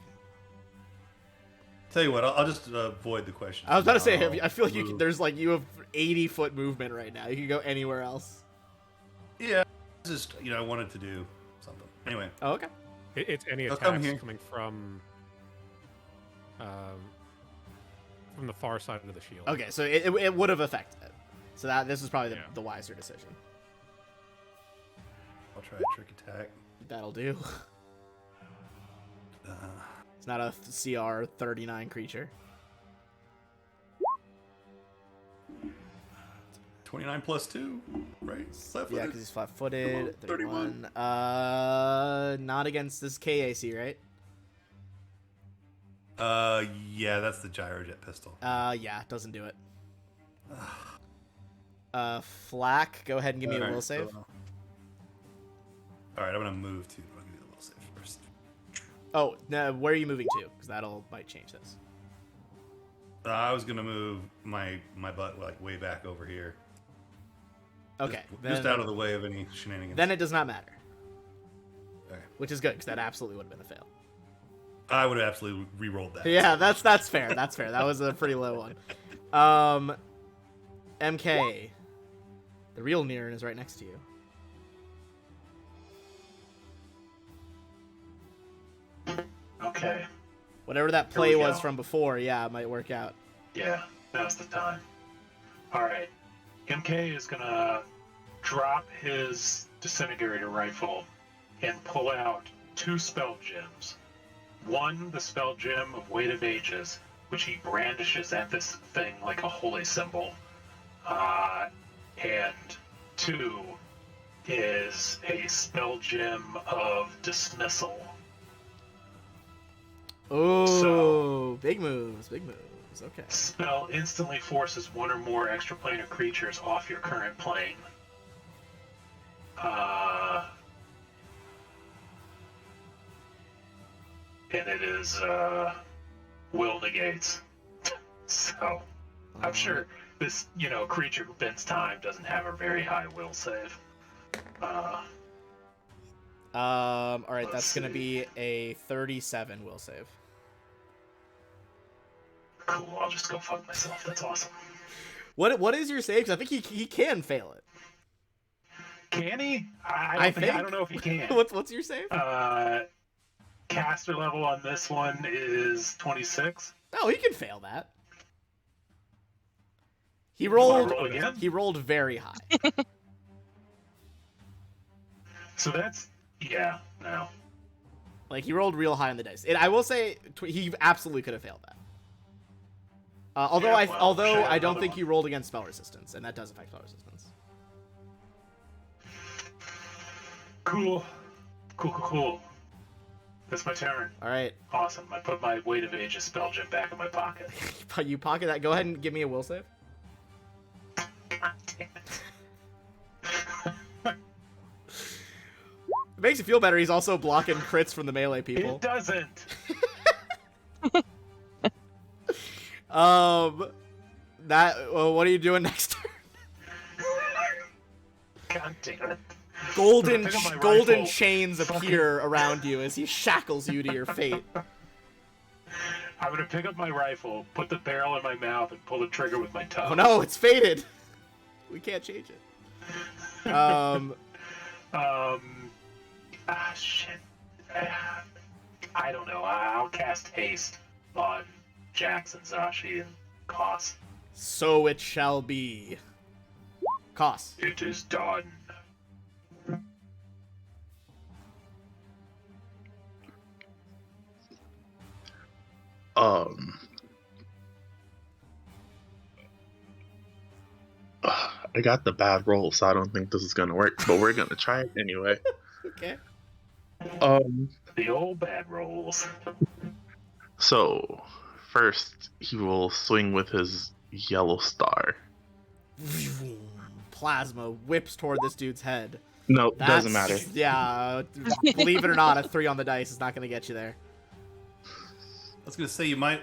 S2: Tell you what, I'll just avoid the question.
S1: I was about to say,
S2: I'll
S1: I feel like
S2: move.
S1: there's like you have 80-foot movement right now. You can go anywhere else.
S2: Yeah, just I wanted to do something. Anyway,
S1: Oh, okay.
S3: It's any
S2: They'll come
S3: attacks
S2: here.
S3: coming from the far side of the shield.
S1: Okay, so it would have affected it. So this is probably
S3: Yeah.
S1: the wiser decision.
S2: I'll try a trick attack.
S1: That'll do.
S2: Uh,
S1: It's not a CR 39 creature.
S2: 29 plus 2, right?
S1: Yeah, because he's flat-footed.
S2: Come on,
S1: 31. Not against this KAC, right?
S2: Yeah, that's the gyrojet pistol.
S1: Yeah, doesn't do it. Flack, go ahead and give me a will save.
S2: All right, I'm gonna move to. I'll give you the will save first.
S1: Oh, no, where are you moving to? Because might change this.
S2: I was gonna move my butt like way back over here.
S1: Okay,
S2: Just out of the way of any shenanigans.
S1: Then it does not matter.
S2: Okay.
S1: Which is good, because that absolutely would have been a fail.
S2: I would have absolutely re-rolled that.
S1: Yeah, that's fair. That's fair. That was a pretty low one. MK, the real Niran is right next to you.
S4: Okay.
S1: Whatever that
S4: Here
S1: play
S4: we
S1: was
S4: go.
S1: from before, yeah, it might work out.
S4: Yeah, now's the time. Alright. MK is gonna drop his disintegrator rifle and pull out 2 spell gems. One, the spell gem of Weight of Ages, which he brandishes at this thing like a holy symbol. And 2 is a spell gem of Dismissal.
S1: Oh,
S4: So-
S1: big moves, big moves. Okay.
S4: Spell instantly forces 1 or more extraplanar creatures off your current plane. And it is will negates. So I'm sure this creature who bends time doesn't have a very high will save.
S1: All right,
S4: Let's
S1: that's gonna
S4: see.
S1: be a 37 will save.
S4: Cool. I'll just go fuck myself. That's awesome.
S1: What is your save? 'Cause I think he can fail it.
S4: Can he?
S1: I
S4: I
S1: think.
S4: don't know if he can.
S1: What's your save?
S4: Caster level on this one is 26.
S1: Oh, he can fail that. He
S4: Wanna
S1: rolled.
S4: roll again?
S1: He rolled very high.
S4: So that's no.
S1: Like, he rolled real high on the dice. I will say, he absolutely could have failed that. Although
S4: Yeah, well, should have
S1: I don't
S4: another
S1: think
S4: one.
S1: he rolled against spell resistance, and that does affect spell resistance.
S4: Cool. Cool. That's my turn.
S1: All right.
S4: Awesome. I put my Weight of Aegis spell gem back in my pocket.
S1: You pocket that. Go ahead and give me a will save.
S4: God damn it.
S1: It makes you feel better. He's also blocking crits from the melee people.
S4: It doesn't.
S1: What are you doing next turn?
S4: God damn it.
S1: Golden
S4: Pick up my
S1: golden
S4: rifle.
S1: chains appear around you as he shackles you to your fate.
S4: I'm gonna pick up my rifle, put the barrel in my mouth, and pull the trigger with my tongue.
S1: Oh no, it's fated. We can't change it.
S4: Shit. I don't know. I'll cast haste on Jax and Zashi and Koss.
S1: So it shall be. Koss.
S4: It is done.
S7: I got the bad roll, so I don't think this is gonna work. But we're gonna try it anyway.
S1: Okay.
S4: The old bad rolls.
S7: So first he will swing with his yellow star.
S1: Plasma whips toward this dude's head.
S7: No, doesn't matter.
S1: Yeah, believe it or not, a 3 on the dice is not going to get you there.
S2: I was gonna say you might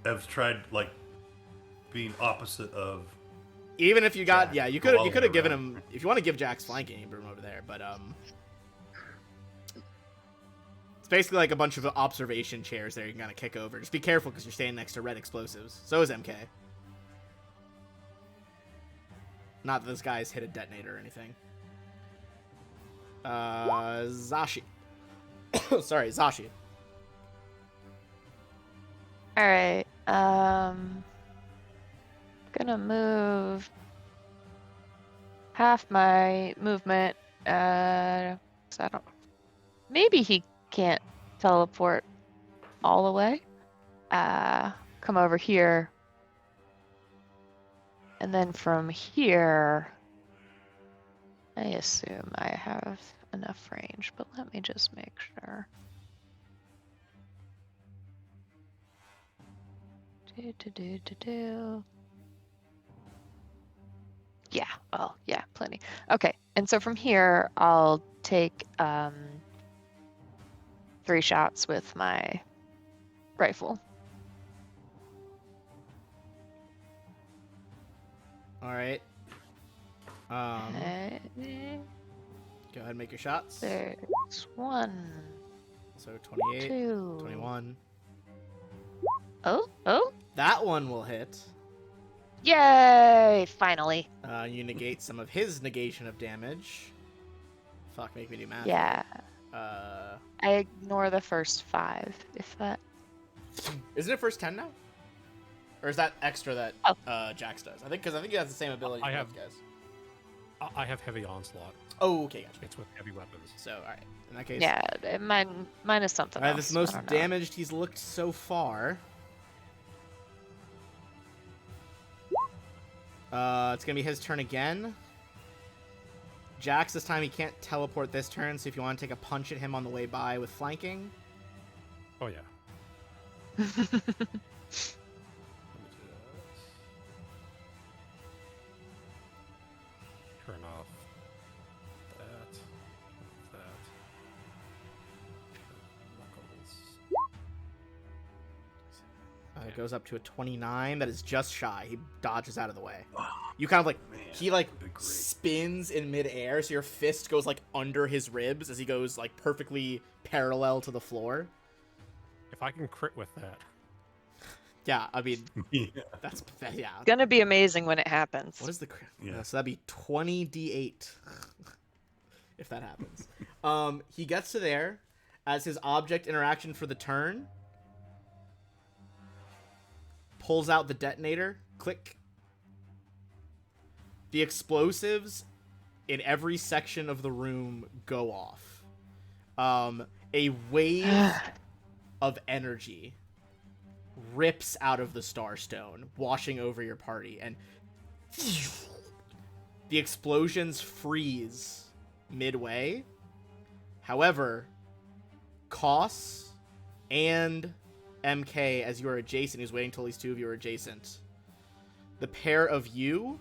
S2: have tried like being opposite of.
S1: Even if you got,
S2: Jack,
S1: yeah, you
S2: go
S1: could
S2: all the
S1: have
S2: way
S1: given
S2: around.
S1: him. If you want to give Jack's flanking, you bring him over there. But it's basically like a bunch of observation chairs there you can kind of kick over. Just be careful because you're standing next to red explosives. So is MK. Not that this guy's hit a detonator or anything. Zashi. Sorry, Zashi.
S5: Alright, gonna move half my movement, 'cause I don't, maybe he can't teleport all the way. Come over here. And then from here, I assume I have enough range, but let me just make sure. Yeah, well, yeah, plenty. Okay, and so from here, I'll take 3 shots with my rifle.
S1: All right.
S5: Okay,
S1: Go ahead and make your shots.
S5: there's 1,
S1: So 28,
S5: 2.
S1: 21.
S5: Oh,
S1: That one will hit.
S5: yay! Finally.
S1: You negate some of his negation of damage. Fuck, make me do math.
S5: Yeah,
S1: Uh,
S5: I ignore the first 5, if that.
S1: isn't it first 10 now? Or is that extra that
S5: Oh.
S1: Jax does? I think he has the same ability.
S3: I
S1: as
S3: have-
S1: both guys.
S3: I have heavy onslaught.
S1: Oh, okay, gotcha.
S3: It's with heavy weapons.
S1: So, all right. In that case,
S5: Yeah, mine is something
S1: all right.
S5: else.
S1: This is the most
S5: I don't know.
S1: damaged he's looked so far. It's gonna be his turn again. Jax this time he can't teleport this turn, so if you want to take a punch at him on the way by with flanking,
S3: Oh yeah. Turn off that. Knuckles.
S1: it goes up to a 29. That is just shy. He dodges out of the way. You kind of like
S2: Man,
S1: he like
S2: that'd be great.
S1: spins in midair, so your fist goes like under his ribs as he goes like perfectly parallel to the floor.
S3: If I can crit with that,
S1: Yeah, I mean
S2: Yeah.
S1: that's yeah.
S5: It's gonna be amazing when it happens.
S1: What is the
S2: Yeah.
S1: so that'd be 20d8 if that happens. He gets to there as his object interaction for the turn. Pulls out the detonator. Click. The explosives in every section of the room go off. A wave of energy rips out of the Starstone, washing over your party, and the explosions freeze midway. However, Koss and MK, as you are adjacent, he's waiting until these two of you are adjacent. The pair of you,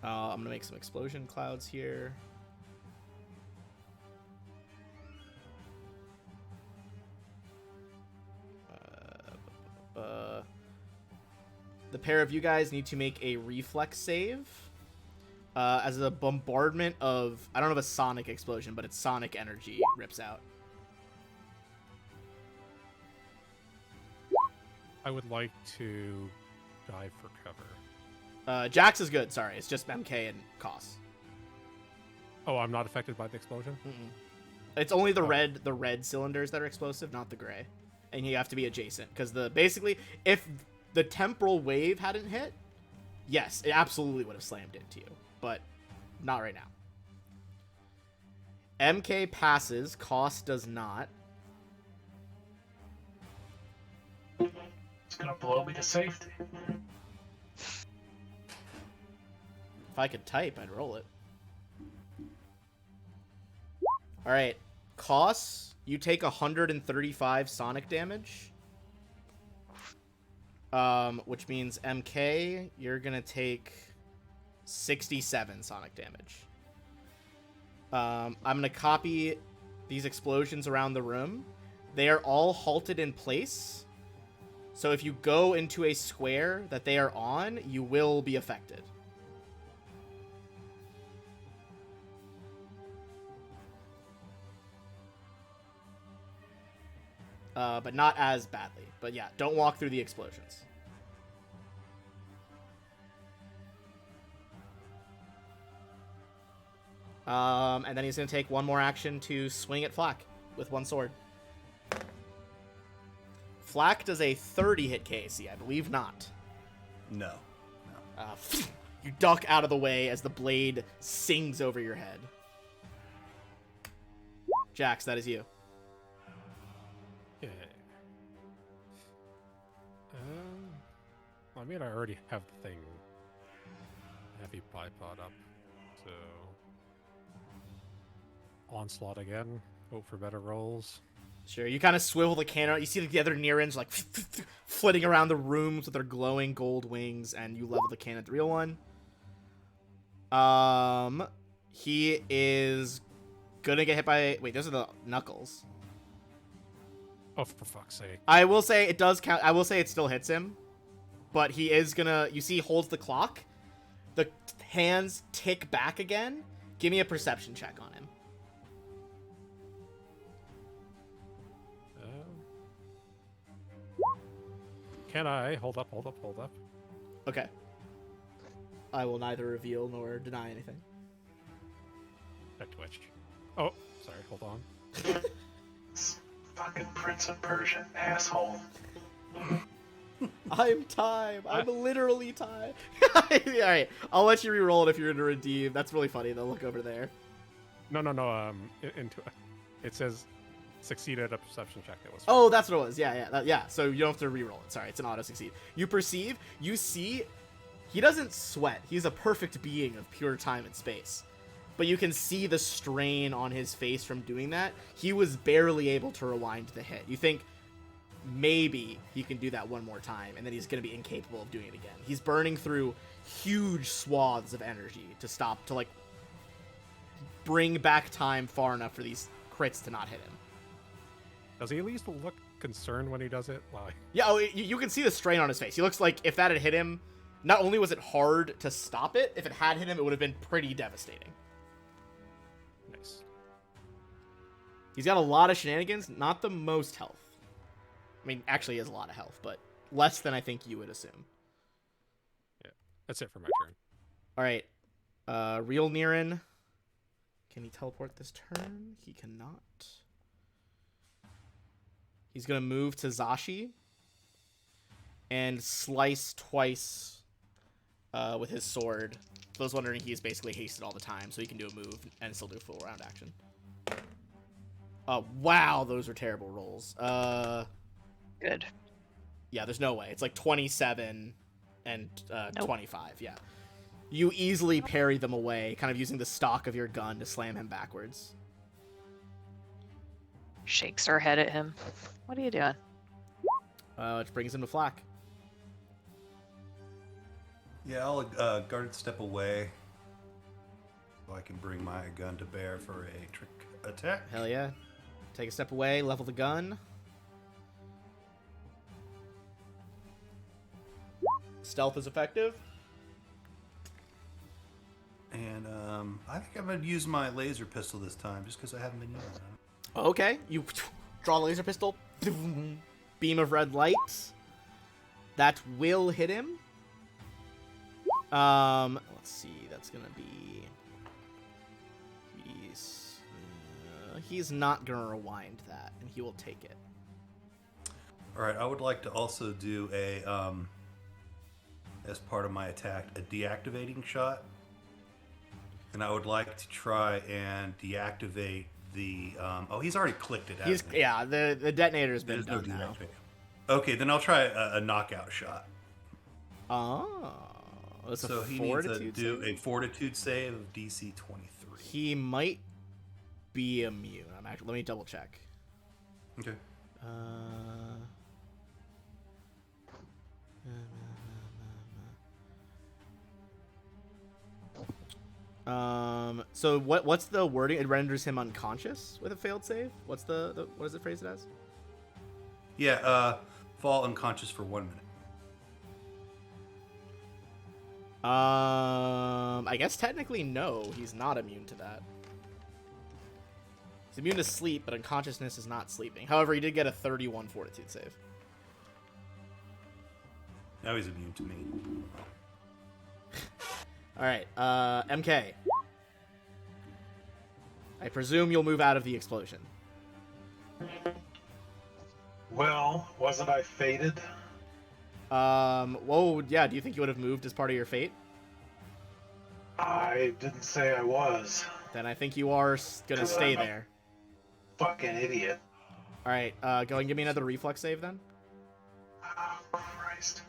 S1: I'm gonna make some explosion clouds here. The pair of you guys need to make a reflex save. As a bombardment of, I don't have a sonic explosion, but it's sonic energy rips out.
S3: I would like to dive for cover.
S1: Jax is good, sorry. It's just MK and Koss.
S3: Oh, I'm not affected by the explosion?
S1: Mm-mm. It's only the red cylinders that are explosive, not the gray. And you have to be adjacent, because basically, if the temporal wave hadn't hit, yes, it absolutely would have slammed into you. But not right now. MK passes, Koss does not.
S4: It's gonna blow me to safety.
S1: If I could type, I'd roll it. Alright, Koss, you take 135 sonic damage. Which means MK, you're gonna take 67 sonic damage. I'm gonna copy these explosions around the room. They are all halted in place. So if you go into a square that they are on, you will be affected. But not as badly. But yeah, don't walk through the explosions. And then he's going to take one more action to swing at Flack with one sword. Flack does a 30 hit KC, I believe not.
S2: No.
S1: You duck out of the way as the blade sings over your head. Jax, that is you.
S3: Yeah. I mean, I already have the thing. Heavy bipod up, so onslaught again. Hope for better rolls.
S1: Sure, you kind of swivel the cannon. You see the other Nirans like flitting around the rooms with their glowing gold wings, and you level the cannon at the real one. He is gonna get hit by. Wait, those are the knuckles.
S3: Oh, for fuck's sake!
S1: I will say it does count. I will say it still hits him, but he is gonna. You see, he holds the clock. The hands tick back again. Give me a perception check on him.
S3: Can I? Hold up.
S1: Okay. I will neither reveal nor deny anything.
S3: That twitch. Oh, sorry, hold on.
S4: Fucking Prince of Persia, asshole.
S1: I'm time. I'm literally time. Alright, I'll let you re-roll it if you're going to redeem. That's really funny, though. Look over there.
S3: No. It says succeeded at a perception check. That was.
S1: Oh, that's what it was. Yeah. So you don't have to re-roll it. Sorry, it's an auto-succeed. You perceive, you see, he doesn't sweat. He's a perfect being of pure time and space. But you can see the strain on his face from doing that. He was barely able to rewind the hit. You think maybe he can do that one more time, and then he's going to be incapable of doing it again. He's burning through huge swaths of energy to like bring back time far enough for these crits to not hit him.
S3: Does he at least look concerned when he does it? Like,
S1: yeah, you can see the strain on his face. He looks like if that had hit him, not only was it hard to stop it, if it had hit him, it would have been pretty devastating.
S3: Nice.
S1: He's got a lot of shenanigans, not the most health. I mean, actually he has a lot of health, but less than I think you would assume.
S3: Yeah, that's it for my turn.
S1: All right. Real Niran. Can he teleport this turn? He cannot. He's going to move to Zashi and slice twice with his sword. For those wondering, he's basically hasted all the time, so he can do a move and still do a full round action. Wow, those are terrible rolls.
S5: Good.
S1: Yeah, there's no way. It's like 27 and
S5: Nope.
S1: 25. Yeah, you easily parry them away, kind of using the stock of your gun to slam him backwards.
S5: Shakes her head at him. What are you doing?
S1: Which brings him to Flack.
S2: Yeah, I'll guard step away so I can bring my gun to bear for a trick attack.
S1: Hell yeah. Take a step away, level the gun. Stealth is effective.
S2: And I think I'm going to use my laser pistol this time, just because I haven't been using it.
S1: Okay, you draw a laser pistol. Beam of red light. That will hit him. Let's see. That's gonna be. He's not gonna rewind that, and he will take it.
S2: All right, I would like to also do a, as part of my attack, a deactivating shot. And I would like to try and deactivate the. Oh, he's already clicked it.
S1: He's yeah. The detonator's been
S2: There's
S1: done
S2: no
S1: now.
S2: Okay, then I'll try a knockout shot.
S1: Oh, that's
S2: So
S1: a
S2: he needs to
S1: fortitude
S2: do
S1: save?
S2: a fortitude save of DC 23.
S1: He might be immune. Let me double check.
S2: Okay.
S1: So what's the wording? It renders him unconscious with a failed save. What's the what does it phrase it as?
S2: Yeah, fall unconscious for 1 minute.
S1: I guess technically no, he's not immune to that. He's immune to sleep, but unconsciousness is not sleeping. However, he did get a 31 fortitude save.
S2: Now he's immune to me.
S1: All right, MK. I presume you'll move out of the explosion.
S4: Well, wasn't I fated?
S1: Whoa, yeah, do you think you would have moved as part of your fate?
S4: I didn't say I was.
S1: Then I think you are gonna stay
S4: I'm a
S1: there.
S4: Fucking idiot.
S1: All right, go and give me another reflex save then.
S4: Oh, Christ.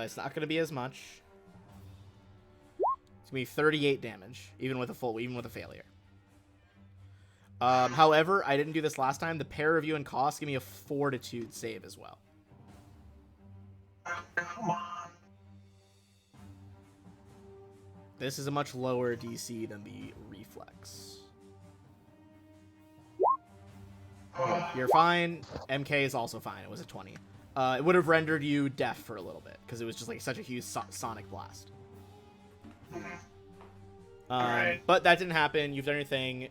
S1: It's not gonna be as much. It's gonna be 38 damage, even with a failure. However, I didn't do this last time. The pair of you and Cost give me a fortitude save as well.
S4: Oh, come on.
S1: This is a much lower DC than the reflex. You're fine. MK is also fine. It was a 20. It would have rendered you deaf for a little bit because it was just like such a huge sonic blast.
S4: Alright.
S1: But that didn't happen. You've done your thing.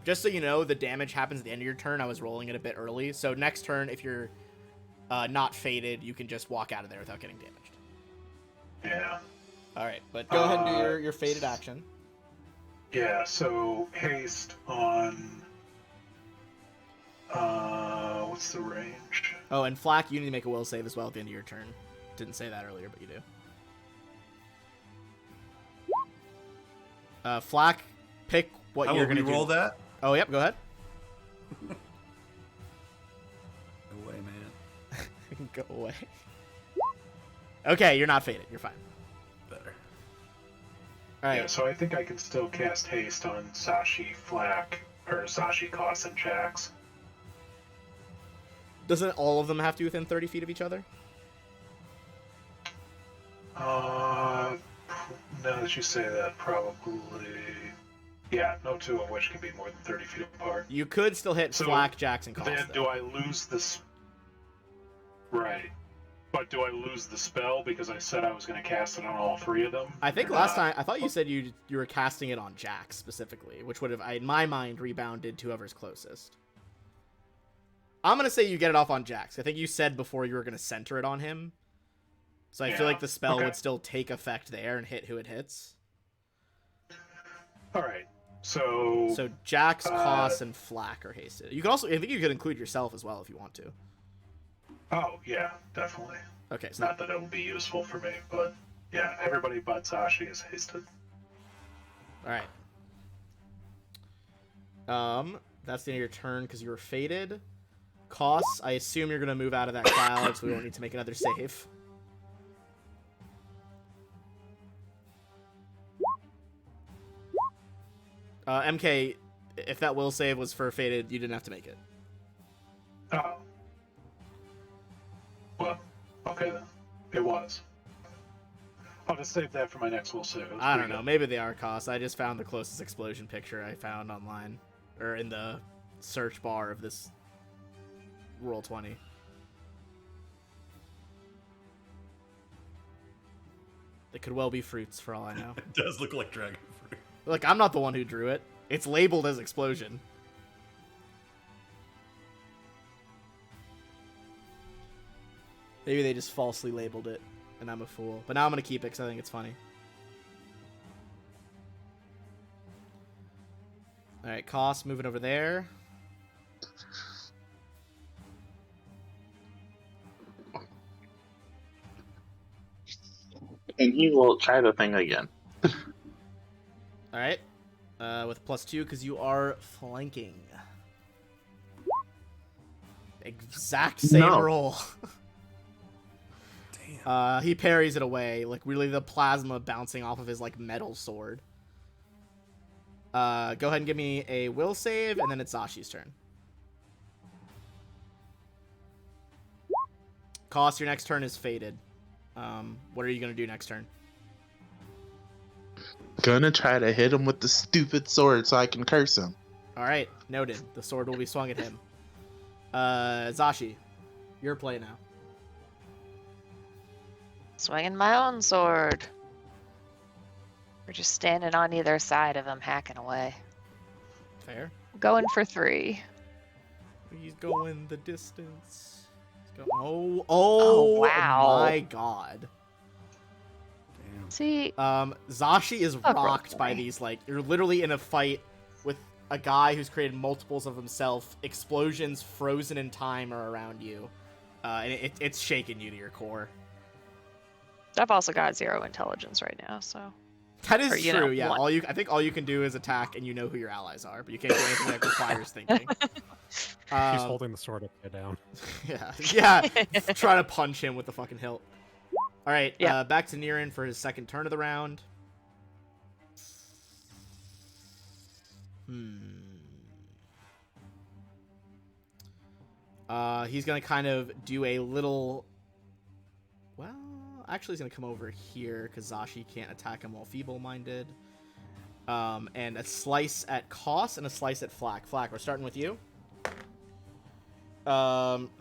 S1: Just so you know, the damage happens at the end of your turn. I was rolling it a bit early, so next turn, if you're not fated, you can just walk out of there without getting damaged.
S4: Yeah.
S1: All right, but go ahead and do your fated action.
S4: Yeah, so haste on... what's the range?
S1: Oh, and Flack, you need to make a will save as well at the end of your turn. Didn't say that earlier, but you do. Flack, pick what
S2: I
S1: you're
S2: will
S1: going to do.
S2: roll that.
S1: Oh, yep, go ahead.
S2: No way, man.
S1: Go away. Okay, you're not fated. You're fine.
S2: Better.
S1: All right.
S4: Yeah, so I think I can still cast haste on Sashi, Flack, or Sashi, Koss, and Jax.
S1: Doesn't all of them have to be within 30 feet of each other?
S4: Now that you say that, probably... Yeah, no two of which can be more than 30 feet apart.
S1: You could still hit
S4: So,
S1: Flack, Jax, and Cost,
S4: Then
S1: though.
S4: do I lose this... Right. But do I lose the spell because I said I was going to cast it on all three of them?
S1: I think
S4: Or
S1: last
S4: not?
S1: time, I thought you said you were casting it on Jax specifically, which would have, in my mind, rebounded to whoever's closest. I'm going to say you get it off on Jax. I think you said before you were going to center it on him. So I feel
S4: Yeah,
S1: like the spell
S4: okay.
S1: would still take effect there and hit who it hits.
S4: Alright, so...
S1: So Jax, Koss, and Flack are hasted. You could also, I think you could include yourself as well if you want to.
S4: Oh, yeah, definitely.
S1: Okay, so
S4: Not that it will be useful for me, but Yeah, everybody but Sashi is hasted.
S1: All right. That's the end of your turn because you were faded. Costs, I assume you're gonna move out of that cloud, so we won't need to make another save. MK, if that will save was for faded, you didn't have to make it.
S4: Oh. Well, okay then. It was. I'll just save that for my next will save.
S1: I don't know. Maybe they are costs. I just found the closest explosion picture I found online, or in the search bar of this Roll20. It could well be fruits for all I know.
S2: It does look like dragon fruit.
S1: Look, I'm not the one who drew it. It's labeled as explosion. Maybe they just falsely labeled it, and I'm a fool. But now I'm going to keep it because I think it's funny. Alright, Cost, moving over there.
S7: And he will try the thing again.
S1: Alright. With +2 because you are flanking. Exact same roll.
S2: Damn.
S1: He parries it away, like really the plasma bouncing off of his like metal sword. Go ahead and give me a will save, and then it's Zashi's turn. Cost, your next turn is faded. What are you gonna do next turn?
S7: Gonna try to hit him with the stupid sword so I can curse him.
S1: Alright, noted. The sword will be swung at him. Zashi, your play now.
S5: Swinging my own sword. We're just standing on either side of him, hacking away.
S1: Fair.
S5: Going for 3.
S1: He's going the distance. Oh,
S5: wow.
S1: My god.
S2: Damn.
S5: See,
S1: Zashi is
S5: Oh,
S1: rocked
S5: boy.
S1: by these, like, you're literally in a fight with a guy who's created multiples of himself. Explosions frozen in time are around you. And it's shaking you to your core.
S5: I've also got 0 intelligence right now, so.
S1: That is
S5: Or, you
S1: true,
S5: know,
S1: yeah.
S5: one.
S1: I think all you can do is attack and you know who your allies are, but you can't do anything that requires thinking.
S3: He's
S1: Uh,
S3: holding the sword upside down.
S1: yeah. Try to punch him with the fucking hilt. Alright,
S5: Yeah.
S1: back to Niran for his second turn of the round. He's gonna kind of do a little... Well, actually he's gonna come over here, because Zashi can't attack him while feeble-minded. And a slice at Cost and a slice at Flak. Flak, we're starting with you.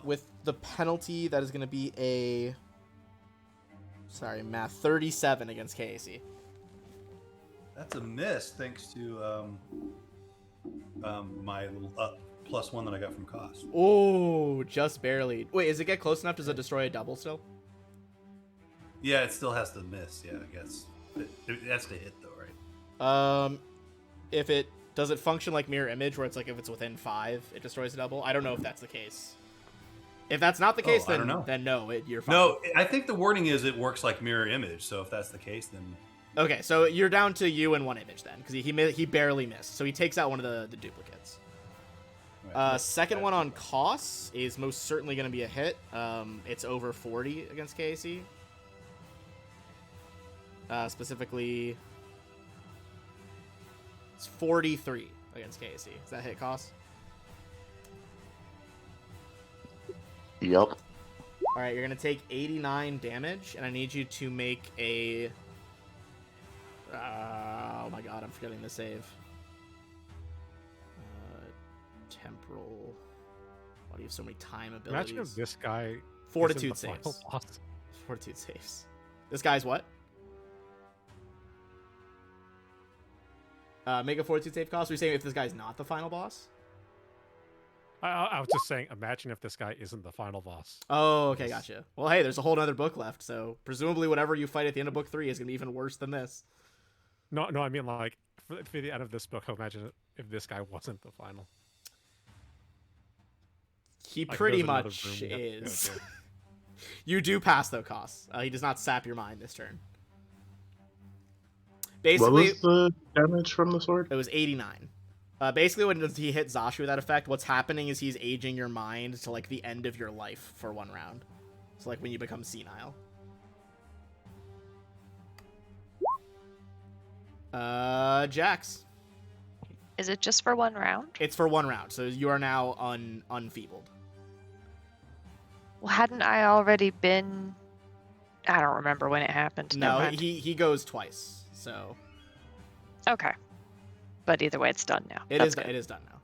S1: With the penalty, that is gonna be a... Sorry, math. 37 against KAC.
S2: That's a miss, thanks to my little +1 that I got from Cost.
S1: Oh, just barely. Wait, does it get close enough? Does it destroy a double still?
S2: Yeah, it still has to miss. Yeah, I guess it has to hit though, right?
S1: If it does it function like mirror image, where it's like if it's within 5, it destroys a double. I don't know if that's the case. If that's not the case,
S2: I don't know.
S1: then no, you're fine.
S2: No, I think the wording is it works like mirror image. So if that's the case, then
S1: Okay, so you're down to you and one image then, because he barely missed, so he takes out one of the duplicates.
S2: right.
S1: Second one on Costs is most certainly going to be a hit. It's over 40 against KAC. Specifically, it's 43 against KAC. Does that hit Costs?
S7: Yep.
S1: All right, you're going to take 89 damage, and I need you to make a... oh my god, I'm forgetting the save. Temporal... Why do you have so many time abilities?
S3: Imagine if this guy.
S1: Fortitude
S3: isn't the final
S1: saves.
S3: boss.
S1: Fortitude saves. This guy's what? Make a fortitude save cost? Are you saying if this guy's not the final boss?
S3: I was just saying, imagine if this guy isn't the final boss.
S1: Oh, okay, gotcha. Well, hey, there's a whole other book left, so presumably whatever you fight at the end of book 3 is going to be even worse than this.
S3: No, I mean like for the end of this book, imagine if this guy wasn't the final.
S1: He
S3: Like,
S1: pretty
S3: there's another
S1: much
S3: room we have to go
S1: is.
S3: to.
S1: You do pass, though, costs. He does not sap your mind this turn. Basically,
S7: What was the damage from the sword?
S1: it was 89. Basically, when he hit Zashi with that effect, what's happening is he's aging your mind to like the end of your life for 1 round. So like when you become senile. Jax.
S5: Is it just for 1 round?
S1: It's for 1 round, so you are now unfeebled.
S5: Well, hadn't I already been? I don't remember when it happened. Never
S1: No,
S5: mind.
S1: he goes twice, so
S5: Okay. But either way, it's done now.
S1: it
S5: That's
S1: is
S5: good.
S1: it is done now.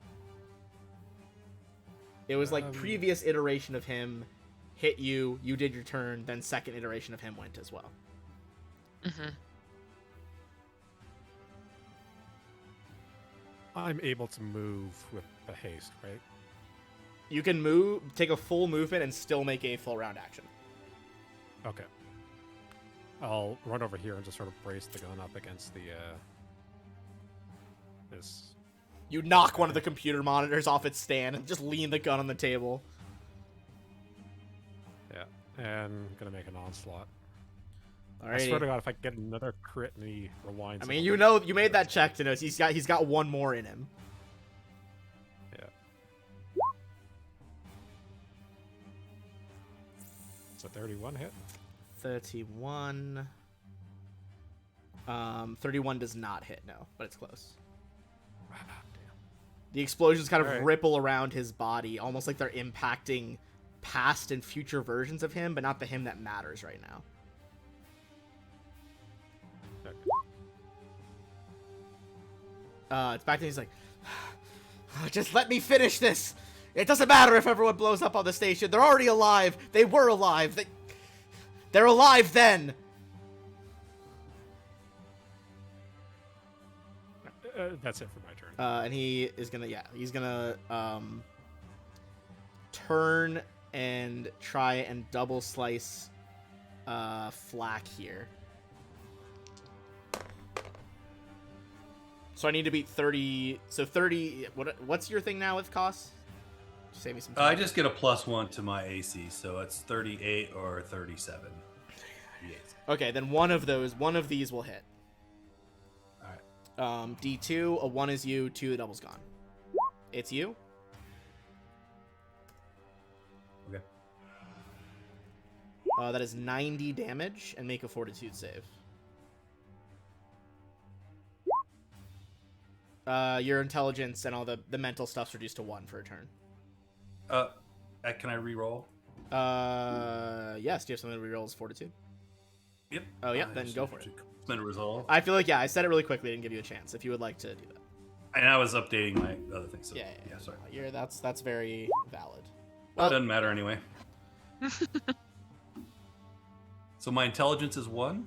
S1: It was like previous iteration of him hit you, you did your turn, then second iteration of him went as well.
S5: Mm-hmm.
S3: I'm able to move with the haste, right?
S1: You can move, take a full movement, and still make a full round action.
S3: Okay. I'll run over here and just sort of brace the gun up against the this.
S1: You knock one of the computer monitors off its stand and just lean the gun on the table.
S3: Yeah, and gonna make an onslaught.
S1: Alrighty.
S3: I swear to God, if I get another crit and he rewinds.
S1: I mean, you know, you made that check to know he's got 1 more in him.
S3: Yeah. It's a 31 hit.
S1: 31. 31 does not hit, no, but it's close.
S3: Damn.
S1: The explosions kind of
S3: Alright.
S1: ripple around his body, almost like they're impacting past and future versions of him, but not the him that matters right now. It's back to he's like, just let me finish this. It doesn't matter if everyone blows up on the station. They're already alive. They were alive. They're alive then.
S3: That's it for my turn.
S1: And he is gonna, he's gonna turn and try and double slice Flak here. So I need to beat 30. So 30. What's your thing now with costs? Save me some time.
S2: I just get a +1 to my AC, so it's 38 or 37.
S1: Okay, then one of these will hit.
S2: All right.
S1: D2, a 1 is you, 2, the double's gone. It's you.
S2: Okay.
S1: That is 90 damage, and make a fortitude save. Your intelligence and all the mental stuff's reduced to 1 for a turn.
S2: Can I re-roll?
S1: Yes. Do you have something to reroll as fortitude?
S2: Yep.
S1: Oh, yeah. Then go for it.
S2: Spend a resolve.
S1: I feel like, I said it really quickly. I didn't give you a chance. If you would like to do that.
S2: And I was updating my other thing. So
S1: Yeah.
S2: Sorry.
S1: That's very valid.
S2: Well, it doesn't matter anyway. So my intelligence is 1?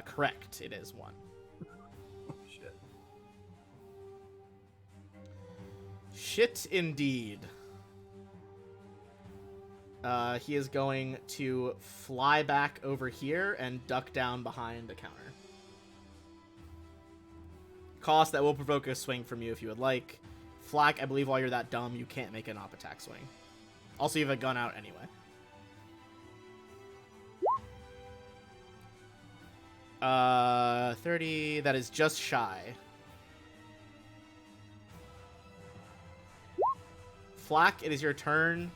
S1: Correct. It is 1.
S2: Shit.
S1: Shit, indeed. He is going to fly back over here and duck down behind the counter. Cost, that will provoke a swing from you if you would like. Flak, I believe while you're that dumb, you can't make an op attack swing. Also, you have a gun out anyway. Uh, 30, that is just shy. Flak, it is your turn.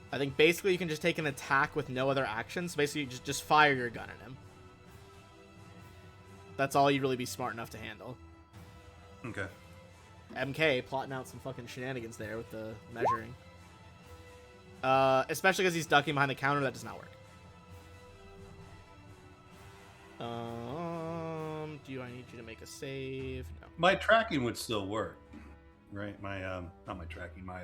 S1: I think basically you can just take an attack with no other actions. So basically, just fire your gun at him. That's all you'd really be smart enough to handle.
S2: Okay.
S1: MK plotting out some fucking shenanigans there with the measuring. Especially because he's ducking behind the counter, that does not work. Do I need you to make a save? No.
S2: My tracking would still work, right? My not my tracking. My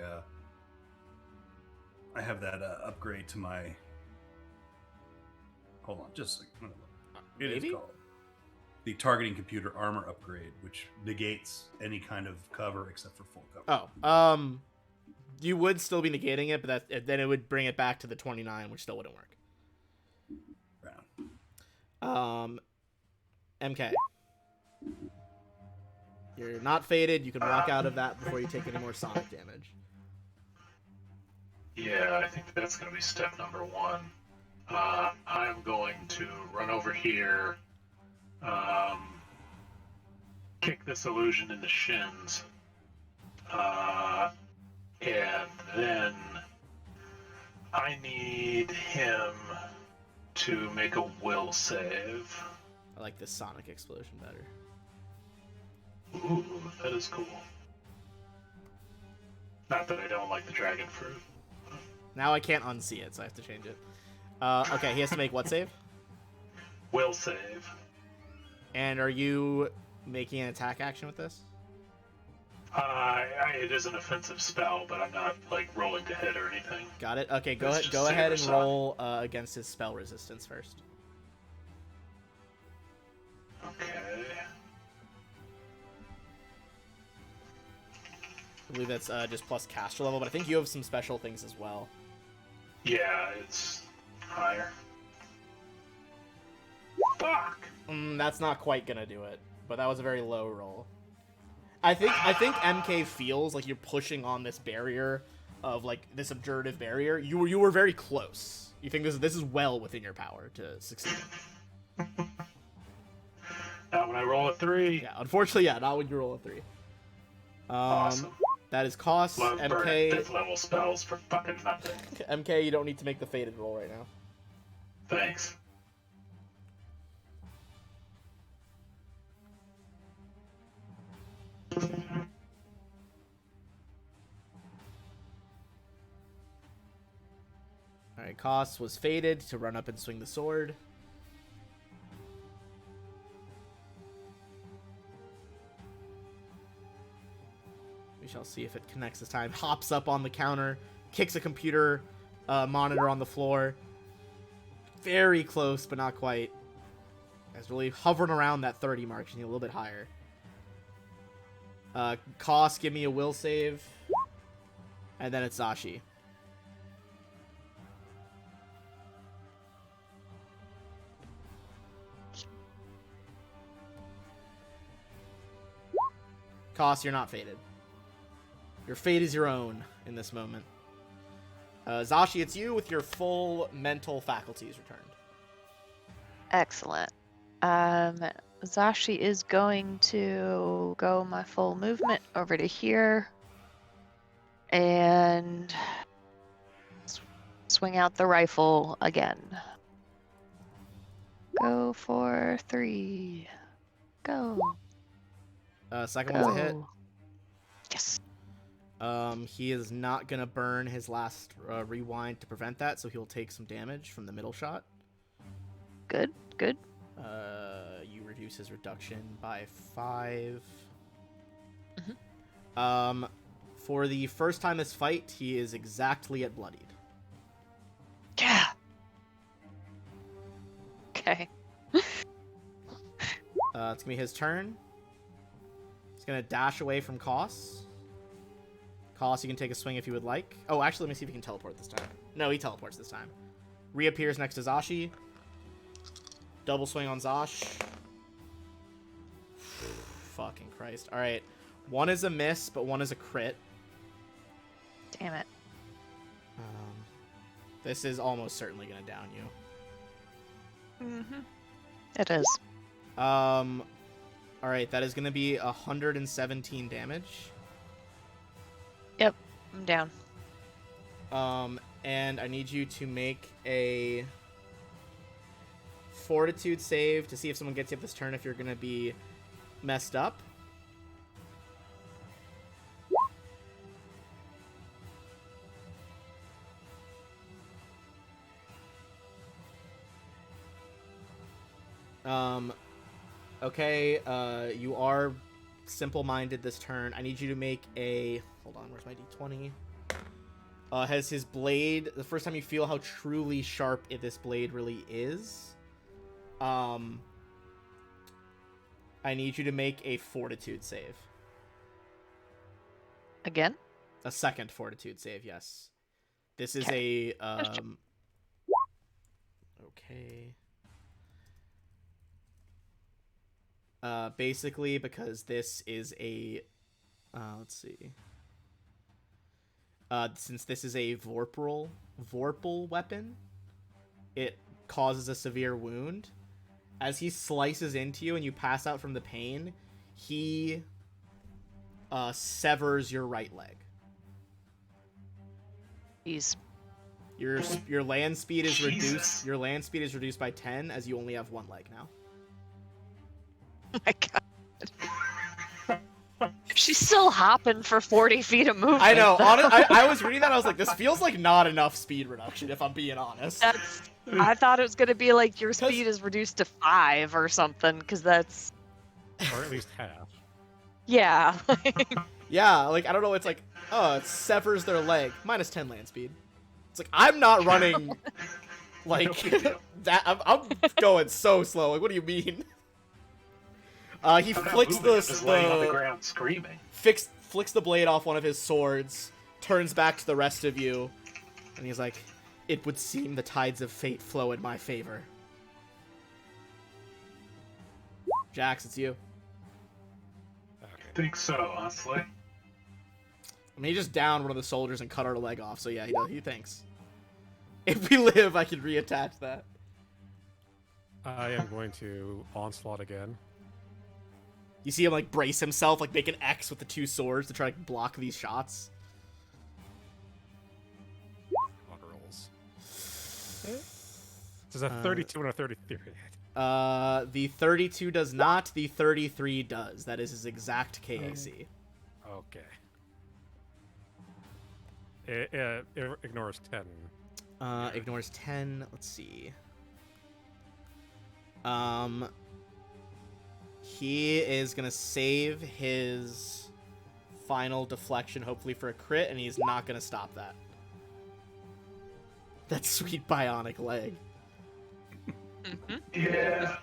S2: I have that upgrade to my. Hold on, just a second. It is
S1: Maybe?
S2: called the targeting computer armor upgrade, which negates any kind of cover except for full cover.
S1: Oh, you would still be negating it, but then it would bring it back to the 29, which still wouldn't work.
S2: Round.
S1: MK. You're not faded. You can walk out of that before you take any more sonic damage.
S4: Yeah, I think that's going to be step number 1. I'm going to run over here, kick this illusion in the shins. And then I need him to make a will save.
S1: I like the sonic explosion better.
S4: Ooh, that is cool. Not that I don't like the dragon fruit.
S1: Now I can't unsee it, so I have to change it. Okay, he has to make what save?
S4: Will save.
S1: And are you making an attack action with this?
S4: It is an offensive spell, but I'm not like rolling to hit or anything.
S1: Got it. Okay, go
S4: It's
S1: ahead.
S4: just
S1: Go ahead and
S4: Saber
S1: roll against his spell resistance first.
S4: Okay.
S1: I believe that's just plus caster level, but I think you have some special things as well.
S4: Yeah, it's higher. Fuck!
S1: That's not quite gonna do it, but that was a very low roll. I think MK feels like you're pushing on this barrier of like this abjurative barrier. You were very close. You think this is well within your power to succeed.
S4: Not when I roll a 3.
S1: Yeah, unfortunately, yeah, not when you roll a 3.
S4: Awesome.
S1: That is cost.
S4: Love burning
S1: MK
S4: 5th level spells for fucking nothing.
S1: MK, you don't need to make the faded roll right now.
S4: Thanks.
S1: Alright, cost was faded to run up and swing the sword. We shall see if it connects this time. Hops up on the counter, kicks a computer monitor on the floor. Very close, but not quite. It's really hovering around that 30 mark. You need a little bit higher. Cost, give me a will save. And then it's Zashi. Cost, you're not faded. Your fate is your own in this moment. Zashi, it's you with your full mental faculties returned.
S5: Excellent. Zashi is going to go my full movement over to here and swing out the rifle again. Go for 3. Go.
S1: Second one's a hit.
S5: Go. Yes.
S1: He is not gonna burn his last rewind to prevent that, so he'll take some damage from the middle shot.
S5: Good. Good.
S1: You reduce his reduction by 5.
S5: Mhm.
S1: For the first time this fight, he is exactly at bloodied.
S5: Yeah. Okay.
S1: It's gonna be his turn. He's gonna dash away from Koss. Koss, you can take a swing if you would like. Oh, actually, let me see if he can teleport this time. No, he teleports this time. Reappears next to Zashi. Double swing on Zash. Fucking Christ. Alright. One is a miss, but one is a crit.
S5: Damn it.
S1: This is almost certainly gonna down you.
S5: Mm-hmm. It is.
S1: Alright, that is gonna be 117 damage.
S5: Yep. I'm down.
S1: And I need you to make a fortitude save to see if someone gets you up this turn if you're gonna be messed up. Okay, you are simple-minded this turn. I need you to make a... Hold on, where's my d20? Has his blade... The first time you feel how truly sharp this blade really is, I need you to make a fortitude save.
S5: Again?
S1: A second fortitude save, yes. This is a... Okay... Basically, because this is a, let's see. Since this is a Vorpal weapon, it causes a severe wound, as he slices into you and you pass out from the pain, he severs your right leg.
S5: He's
S1: Your land speed is
S4: Jesus.
S1: reduced. Your land speed is reduced by 10 as you only have one leg now.
S5: oh my god. She's still hopping for 40 feet of movement.
S1: I know. I was reading that. I was like, this feels like not enough speed reduction, if I'm being honest.
S5: I thought it was gonna be like your
S1: 'Cause-
S5: speed is reduced to 5 or something, because that's
S3: Or at least half.
S5: yeah.
S1: Yeah, like, I don't know. It's like, oh, it severs their leg. Minus 10 land speed. It's like, I'm not running like that. I'm going so slow. Like, what do you mean? He
S4: I'm not
S1: flicks
S4: moving, I'm just laying on the
S1: the
S4: ground screaming.
S1: flicks the blade off one of his swords, turns back to the rest of you, and he's like, "It would seem the tides of fate flow in my favor." Jax, it's you.
S3: Okay.
S4: Think so, honestly.
S1: I mean, he just downed one of the soldiers and cut our leg off, so yeah, he thinks. If we live, I can reattach that.
S3: I am going to onslaught again.
S1: You see him, like, brace himself, like, make an X with the two swords to try to block these shots.
S3: On rolls. There's a 32 and a 33.
S1: The 32 does not, the 33 does. That is his exact KAC.
S3: Okay. It ignores 10.
S1: Ignores 10. Let's see. He is gonna save his final deflection, hopefully for a crit, and he's not gonna stop that. That sweet bionic leg.
S4: Yeah.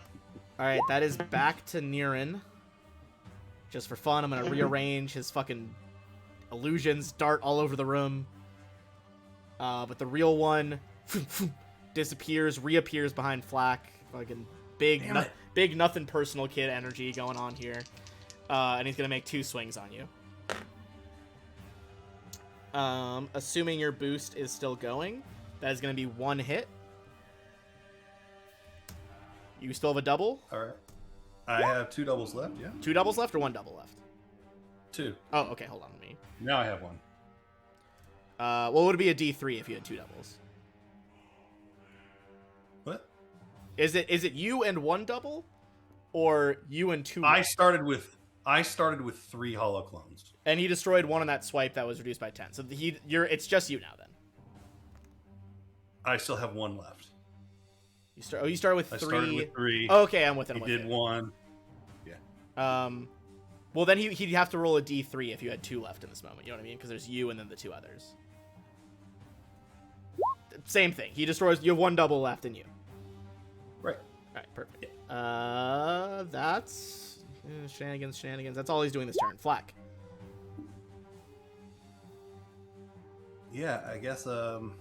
S1: Alright, that is back to Niran. Just for fun, I'm gonna rearrange his fucking illusions, dart all over the room. But the real one disappears, reappears behind Flack. Fucking big nothing personal kid energy going on here. And he's gonna make 2 swings on you. Assuming your boost is still going, that is gonna be 1 hit. You still have a double?
S2: All right. I have 2 doubles left. Yeah.
S1: 2 doubles left or 1 double left?
S2: 2.
S1: Oh, okay, hold on, let me.
S2: Now I have 1.
S1: What would it be a D3 if you had 2 doubles?
S2: What?
S1: Is it you and 1 double, or you and 2?
S2: I started with 3 hollow clones.
S1: And he destroyed 1 on that swipe that was reduced by 10. So it's just you now then.
S2: I still have 1 left.
S1: You start with 3.
S2: I started with 3.
S1: Oh, okay, I'm with it.
S2: He did 1.
S1: Well, then he'd have to roll a D3 if you had 2 left in this moment. You know what I mean? Because there's you and then the 2 others. Same thing. He destroys. You have 1 double left in you.
S2: Right.
S1: All right, perfect. That's shenanigans. That's all he's doing this turn. Flack.
S2: Yeah, I guess I'll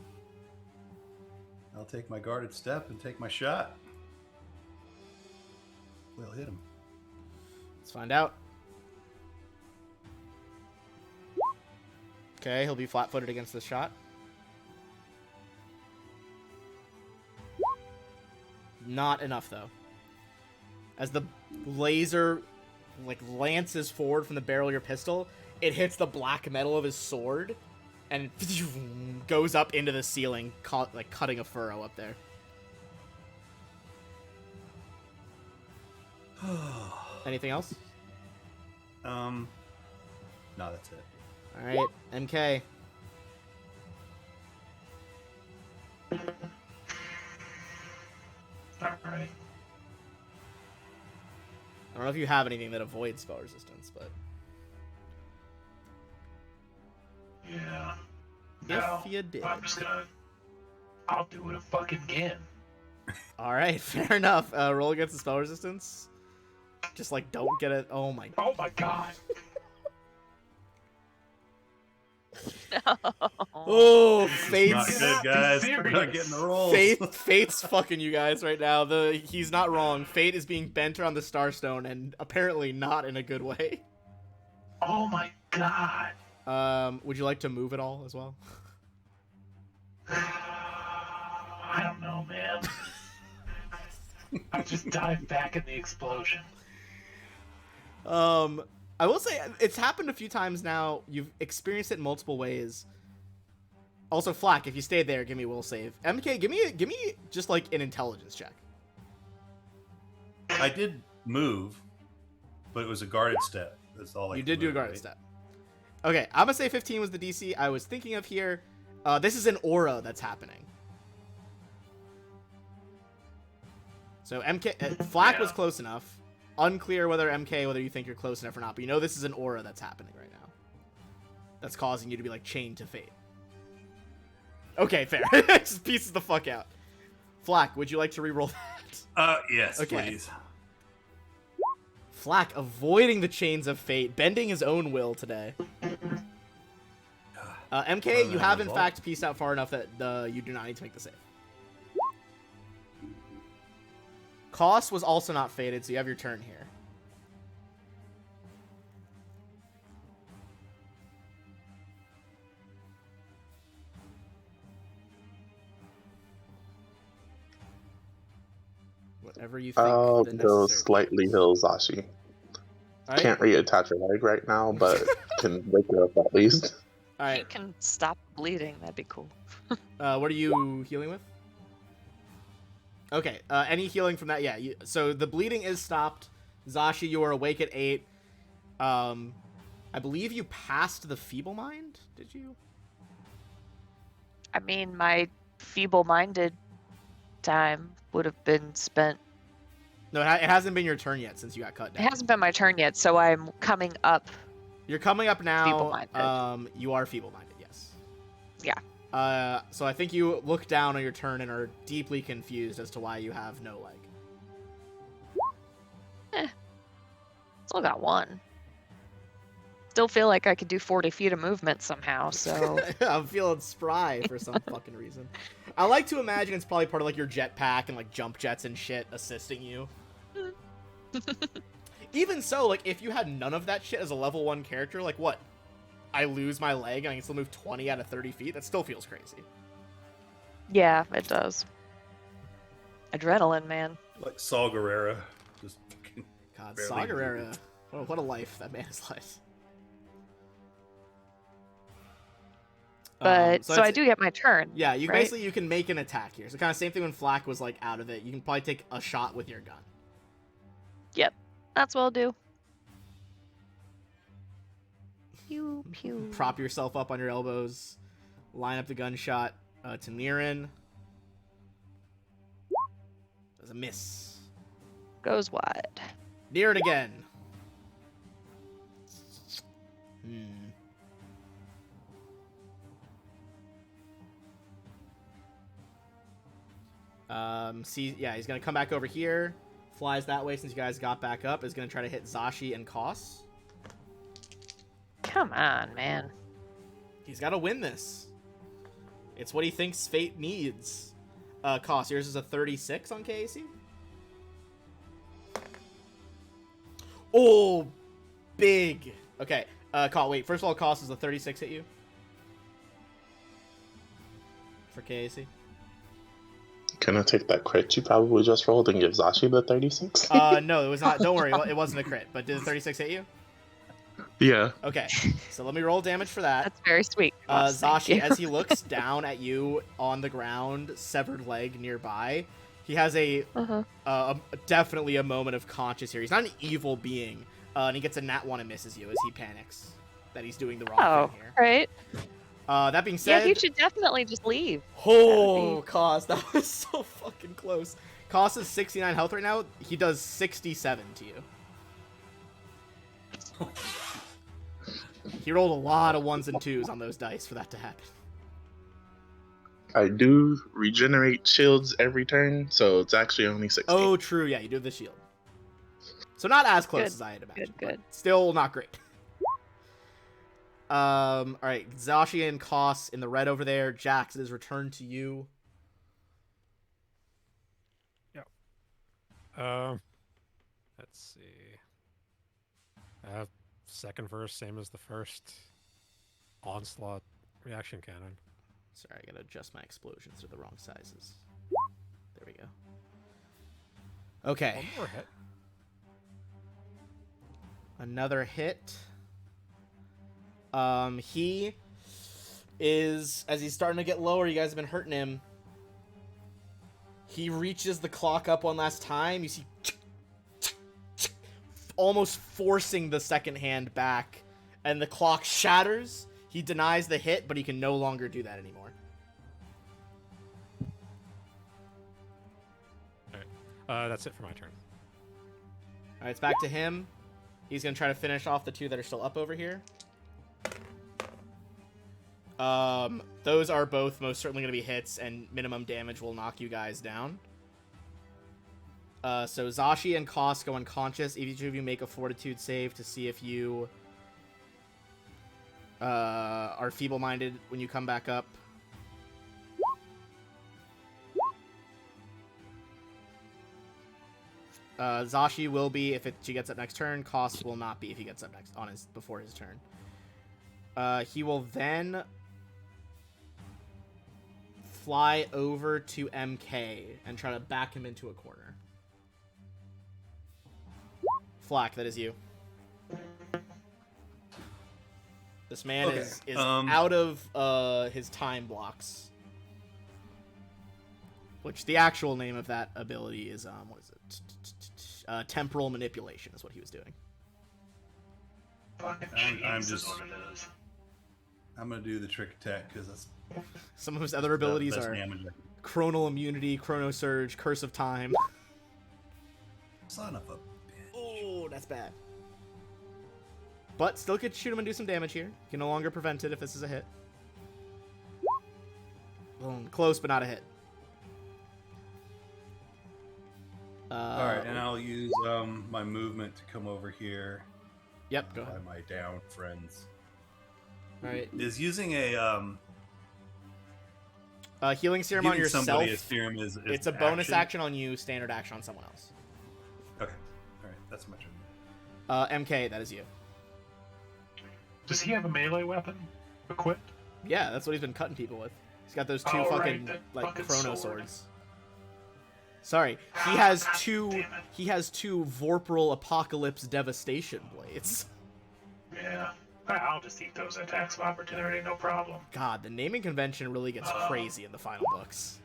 S2: take my guarded step and take my shot. We'll hit him.
S1: Let's find out. Okay, he'll be flat-footed against this shot. Not enough, though. As the laser, like, lances forward from the barrel of your pistol, it hits the black metal of his sword, and goes up into the ceiling, like, cutting a furrow up there. Anything else?
S2: No, that's it.
S1: All right, MK.
S4: All right.
S1: I don't know if you have anything that avoids spell resistance, but
S4: Yeah.
S1: if
S4: No,
S1: you did.
S4: I'll do it again.
S1: All right, fair enough. Roll against the spell resistance. Just like don't get it. Oh my.
S4: Oh my god.
S1: Oh,
S2: Not
S1: Fate's
S2: good, guys. We're not
S4: serious.
S2: getting the rolls.
S1: Fate's fucking you guys right now. He's not wrong. Fate is being bent around the Starstone, and apparently not in a good way.
S4: Oh my god.
S1: Would you like to move at all as well?
S4: I don't know, man. I just dive back in the explosion.
S1: I will say it's happened a few times now. You've experienced it in multiple ways. Also, Flack, if you stay there, give me a will save. MK, give me just like an intelligence check.
S2: I did move, but it was a guarded step. That's all I
S1: You
S2: could
S1: did do a
S2: move,
S1: guarded
S2: right?
S1: step. Okay, I'm gonna say 15 was the DC I was thinking of here. This is an aura that's happening. So MK, Flack was close enough. Unclear whether you think you're close enough or not, but you know this is an aura that's happening right now. That's causing you to be like chained to fate. Okay, fair. Just pieces the fuck out. Flack, would you like to re-roll that?
S2: Yes,
S1: Okay.
S2: please.
S1: Flack avoiding the chains of fate, bending his own will today. MK, you
S2: that
S1: have in
S2: result?
S1: fact pieced out far enough that you do not need to make the save. Koss was also not fated, so you have your turn here. Whatever you think.
S7: I'll
S1: the
S7: go
S1: necessary-
S7: slightly heal Zashi.
S1: Alright?
S7: Can't reattach her leg right now, but can wake her up at least.
S5: You
S1: Alright.
S5: can stop bleeding. That'd be cool.
S1: What are you healing with? Okay, any healing from that? Yeah, so the bleeding is stopped. Zashi, you are awake at 8. I believe you passed the Feeble Mind, did you?
S5: I mean, my feeble-minded time would have been spent.
S1: No, it hasn't been your turn yet since you got cut
S5: It
S1: down.
S5: hasn't been my turn yet, so I'm coming up.
S1: You're coming up now.
S5: Feeble-minded.
S1: You are feeble-minded, yes.
S5: Yeah.
S1: So I think you look down on your turn and are deeply confused as to why you have no leg.
S5: Still got one. Still feel like I could do 40 feet of movement somehow, so.
S1: I'm feeling spry for some fucking reason. I like to imagine it's probably part of like your jetpack and like jump jets and shit assisting you. Even so, like if you had none of that shit as a level 1 character, like what? I lose my leg and I can still move 20 out of 30 feet? That still feels crazy.
S5: Yeah, it does. Adrenaline, man.
S2: Like Saul Guerrero. Just fucking
S1: God,
S2: barely
S1: Saw
S2: moving.
S1: Gerrera. What a life that man has led.
S5: But so I
S1: that's-
S5: do get my turn.
S1: Yeah, you
S5: right?
S1: basically you can make an attack here. So kind of same thing when Flack was like out of it. You can probably take a shot with your gun.
S5: Yep, that's what I'll do. Pew pew.
S1: Prop yourself up on your elbows. Line up the gunshot to Niran. There's a miss.
S5: Goes wide.
S1: Near it again. Yeah, he's gonna come back over here. Flies that way since you guys got back up. Is gonna try to hit Zashi and Koss.
S5: Come on, man.
S1: He's got to win this. It's what he thinks fate needs. Koss, yours is a 36 on KAC. Oh, big. Okay. Wait. First of all, Koss, is a 36 hit you for KAC?
S7: Can I take that crit you probably just rolled and give Zashi the 36?
S1: No, it was not. Don't worry, it wasn't a crit. But did the 36 hit you?
S7: Yeah.
S1: Okay. So let me roll damage for that.
S5: That's very sweet. Ross, thank
S1: Zashi,
S5: you.
S1: as he looks down at you on the ground, severed leg nearby, he has definitely a moment of conscious here. He's not an evil being, and he gets a nat 1 and misses you as he panics that he's doing the wrong thing here.
S5: Right.
S1: That being said,
S5: Yeah, you should definitely just leave.
S1: oh, Koss, that was so fucking close. Koss is 69 health right now. He does 67 to you. He rolled a lot of 1s and 2s on those dice for that to happen.
S7: I do regenerate shields every turn, so it's actually only 60.
S1: Oh, true. Yeah, you do have the shield. So not as close
S5: Good,
S1: as I had imagined.
S5: good.
S1: But still not great. All right, Zashi and Koss in the red over there. Jax, it is returned to you.
S3: Let's see. Second verse, same as the first. Onslaught reaction cannon.
S1: Sorry, I gotta adjust my explosions to the wrong sizes. There we go. Okay.
S3: One more hit.
S1: Another hit. He is, as he's starting to get lower, you guys have been hurting him. He reaches the clock up one last time. You see, almost forcing the second hand back, and the clock shatters. He denies the hit, but he can no longer do that anymore.
S3: Alright. That's it for my turn.
S1: Alright, it's back to him. He's going to try to finish off the two that are still up over here. Those are both most certainly going to be hits, and minimum damage will knock you guys down. So Zashi and Koss go unconscious. Each of you make a fortitude save to see if you are feeble-minded when you come back up. Zashi will be if she gets up next turn. Koss will not be if he gets up next before his turn. He will then fly over to MK and try to back him into a corner. Flack, that is you. This man is out of his time blocks. Which the actual name of that ability is, what is it? Temporal manipulation is what he was doing.
S2: I'm gonna do the trick attack because that's
S1: some of his other abilities
S2: best
S1: are
S2: damage.
S1: Chronal Immunity, Chrono Surge, Curse of Time.
S2: Son of a bitch.
S1: Oh, that's bad. But still could shoot him and do some damage here. You can no longer prevent it if this is a hit. Close, but not a hit.
S2: Alright, and I'll use my movement to come over here.
S1: Yep, go ahead.
S2: By my down friends.
S1: Alright.
S2: Is using a
S1: healing serum on yourself.
S2: Somebody a serum is
S1: it's a bonus action on you, standard action on someone else.
S2: Okay. Alright, that's my turn.
S1: MK, that is you.
S4: Does he have a melee weapon equipped?
S1: Yeah, that's what he's been cutting people with. He's got those two fucking chrono swords. Sorry, he has two. He has two Vorpal Apocalypse Devastation blades.
S4: Yeah, I'll just eat those attacks of opportunity, no problem.
S1: God, the naming convention really gets crazy in the final books.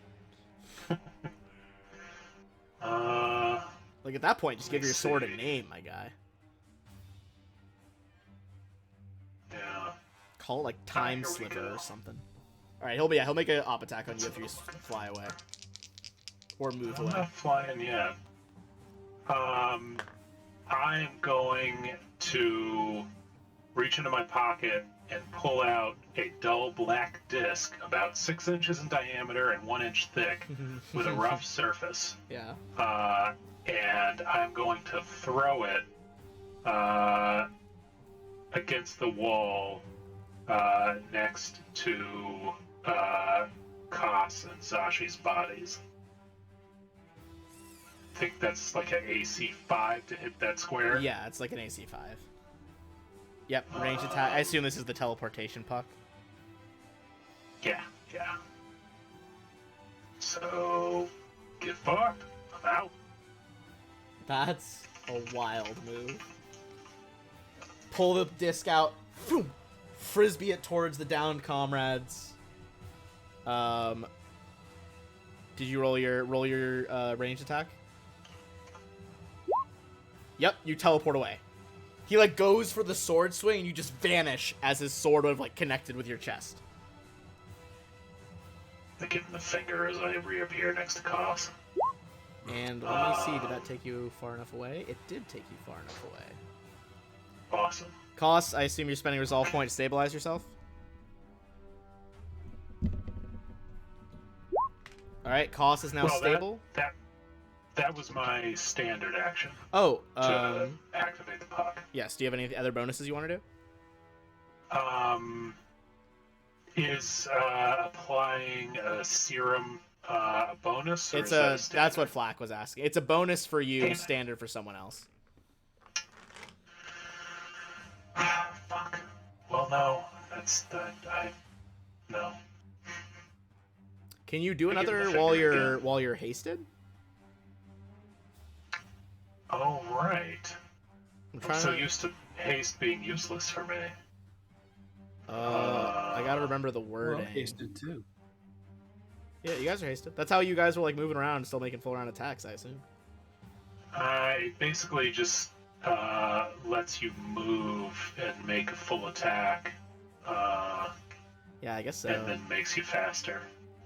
S1: Like at that point, just give your sword a name, my guy.
S4: Yeah.
S1: Call it like Time Sliver or something. All right, he'll make an op attack on you if you just fly away. Or move away.
S4: I'm not flying yet. I'm going to reach into my pocket and pull out a dull black disc about 6 inches in diameter and 1 inch thick with a rough surface.
S1: Yeah.
S4: And I'm going to throw it against the wall next to Koss and Zashi's bodies. I think that's like an AC 5 to hit that square.
S1: Yeah, it's like an AC 5. Yep, range attack. I assume this is the teleportation puck.
S4: Yeah. So, get fucked. I'm out.
S1: That's a wild move. Pull the disc out. Boom, frisbee it towards the downed comrades. Did you roll your range attack? Yep, you teleport away. He like goes for the sword swing and you just vanish as his sword would have like connected with your chest.
S4: I give him the finger as I reappear next to Koss.
S1: And let me see, did that take you far enough away? It did take you far enough away.
S4: Awesome.
S1: Koss, I assume you're spending a resolve point to stabilize yourself? Alright, Koss is now stable.
S4: That was my standard action.
S1: Oh,
S4: to activate the puck.
S1: Yes, do you have any other bonuses you want to do?
S4: Is applying a serum a bonus? Or
S1: that's what Flack was asking. It's a bonus for you, standard for someone else.
S4: Fuck. Well, no. No.
S1: Can you do another while you're hasted?
S4: Oh, right.
S1: I'm
S4: I'm
S1: trying
S4: so
S1: to.
S4: used to haste being useless for me.
S1: I gotta remember the
S2: Well, I'm
S1: wording.
S2: hasted too.
S1: Yeah, you guys are hasted. That's how you guys were like moving around and still making full round attacks, I assume.
S4: It basically just lets you move and make a full attack,
S1: Yeah, I guess so.
S4: and then makes you faster.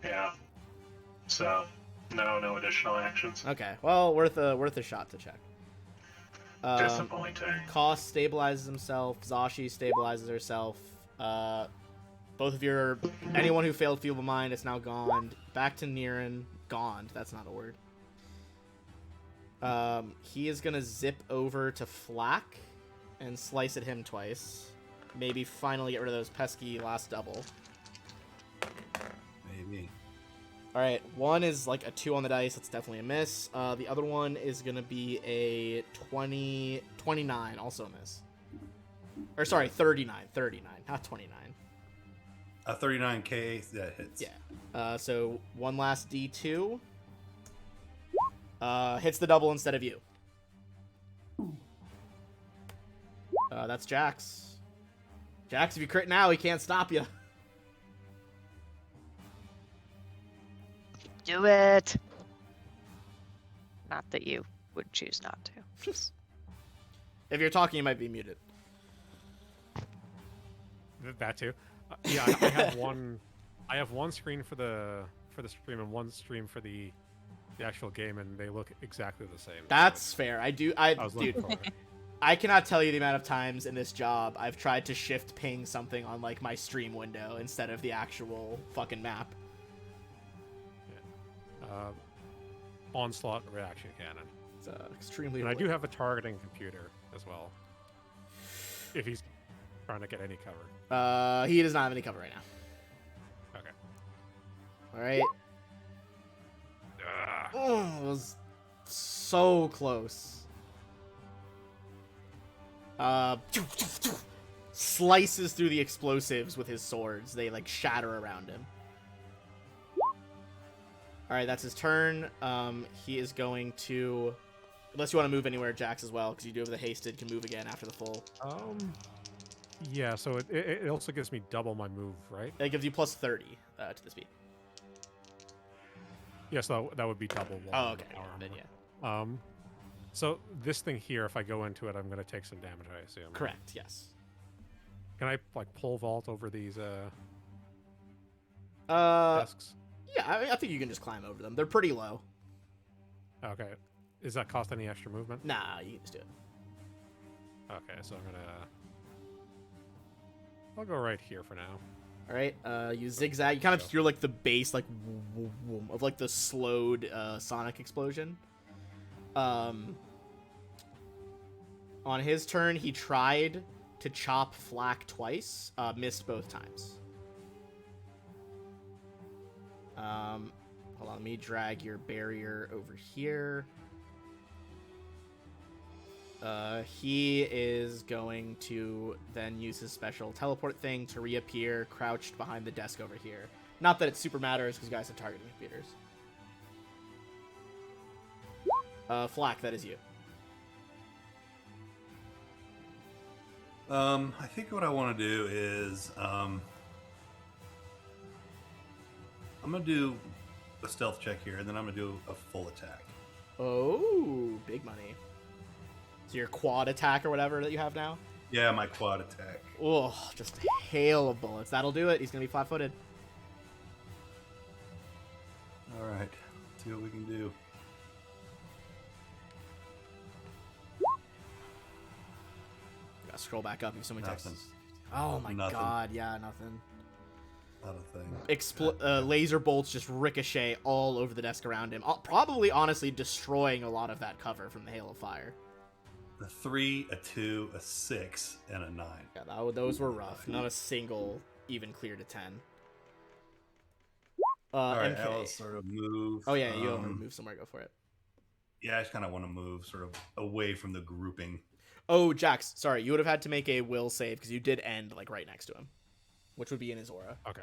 S4: Yeah. So, no additional actions.
S1: Okay, well, worth a shot to check.
S4: Disappointing.
S1: Koss stabilizes himself. Zashi stabilizes herself. Both of your anyone who failed Feeble Mind is now gone. Back to Niran. Gone. That's not a word. He is gonna zip over to Flack and slice at him twice. Maybe finally get rid of those pesky last double.
S2: Maybe.
S1: All right, one is like a 2 on the dice. That's definitely a miss. The other one is going to be a 29, also a miss. Or sorry, 39, not 29.
S2: A 39k that hits.
S1: Yeah. So one last D2. Hits the double instead of you. That's Jax. Jax, if you crit now, he can't stop you.
S5: Do it. Not that you would choose not to. Just
S1: If you're talking, you might be muted.
S3: That too. Yeah, I have one. I have one screen for the stream and one stream for the actual game, and they look exactly the same.
S1: That's fair. I
S3: was
S1: dude,
S3: looking for it.
S1: I cannot tell you the amount of times in this job I've tried to shift ping something on like my stream window instead of the actual fucking map.
S3: Onslaught reaction cannon.
S1: It's extremely.
S3: And I do have a targeting computer as well. If he's trying to get any cover.
S1: He does not have any cover right now.
S3: Okay.
S1: All right. Oh, it was so close. Slices through the explosives with his swords. They like shatter around him. All right, that's his turn. He is going to, unless you want to move anywhere, Jax, as well, because you do have the hasted, can move again after the full.
S3: Yeah. So it also gives me double my move, right?
S1: It gives you plus 30 to the speed.
S3: Yes, that would be double.
S1: Oh, okay. Then yeah.
S3: So this thing here, if I go into it, I'm going to take some damage, I assume.
S1: Correct. Yes.
S3: Can I like pole vault over these
S1: Uh,
S3: desks?
S1: yeah, I think you can just climb over them. They're pretty low.
S3: Okay. Does that cost any extra movement?
S1: Nah, you can just do it.
S3: Okay, so I'll go right here for now.
S1: All right. You zigzag. You kind of hear like the bass, like of like the slowed sonic explosion. On his turn, he tried to chop Flack twice. Missed both times. Hold on, let me drag your barrier over here. He is going to then use his special teleport thing to reappear crouched behind the desk over here. Not that it super matters, because you guys have targeting computers. Flack, that is you.
S2: I think what I want to do is I'm gonna do a stealth check here, and then I'm gonna do a full attack.
S1: Oh, big money. So your quad attack or whatever that you have now?
S2: Yeah, my quad attack.
S1: Oh, just a hail of bullets. That'll do it. He's going to be flat-footed.
S2: All right, see what we can do.
S1: Gotta scroll back up if somebody
S2: Nothing.
S1: texts. Oh my
S2: Nothing.
S1: god, yeah, nothing.
S2: Not a thing.
S1: Laser bolts just ricochet all over the desk around him. Probably, honestly, destroying a lot of that cover from the hail of fire.
S2: A 3, a 2, a 6, and a 9.
S1: Yeah, those were rough. Not a single even cleared a 10.
S2: All right,
S1: MK.
S2: I'll sort of move.
S1: Oh yeah, you want to move somewhere, go for it.
S2: Yeah, I just kind of want to move sort of away from the grouping.
S1: Oh, Jax, sorry, you would have had to make a will save because you did end like right next to him, which would be in his aura.
S3: Okay.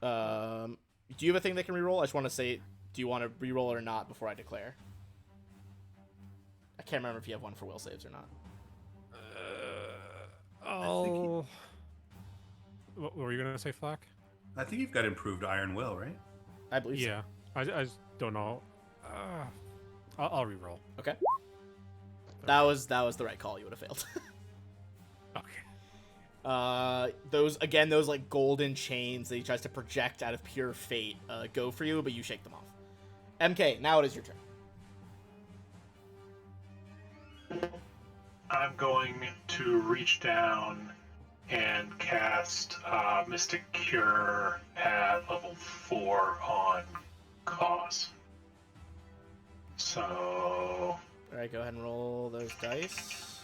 S1: Do you have a thing that can reroll? I just want to say, do you want to reroll or not before I declare? I can't remember if you have one for will saves or not.
S3: Oh. What were you gonna say, Flack?
S2: I think you've got improved iron will, right?
S1: I believe so.
S3: Yeah, I just don't know. I'll reroll.
S1: Okay. That was the right call. You would have failed.
S3: Okay.
S1: Those like golden chains that he tries to project out of pure fate go for you, but you shake them off. MK, now it is your turn.
S4: I'm going to reach down and cast Mystic Cure at level 4 on Cause. So,
S1: All right, go ahead and roll those dice.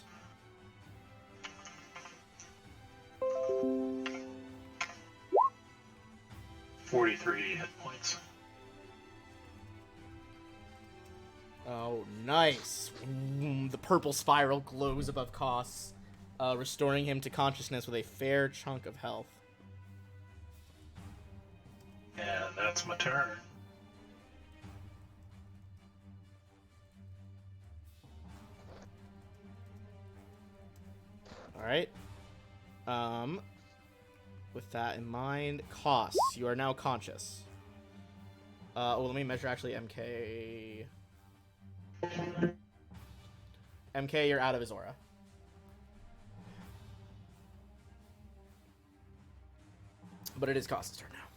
S4: 43 hit points.
S1: Oh, nice. The purple spiral glows above Koss, restoring him to consciousness with a fair chunk of health.
S4: And that's my turn.
S1: All right. With that in mind, Koss, you are now conscious. Let me measure actually MK. MK, you're out of his aura. But it is Koss's turn now.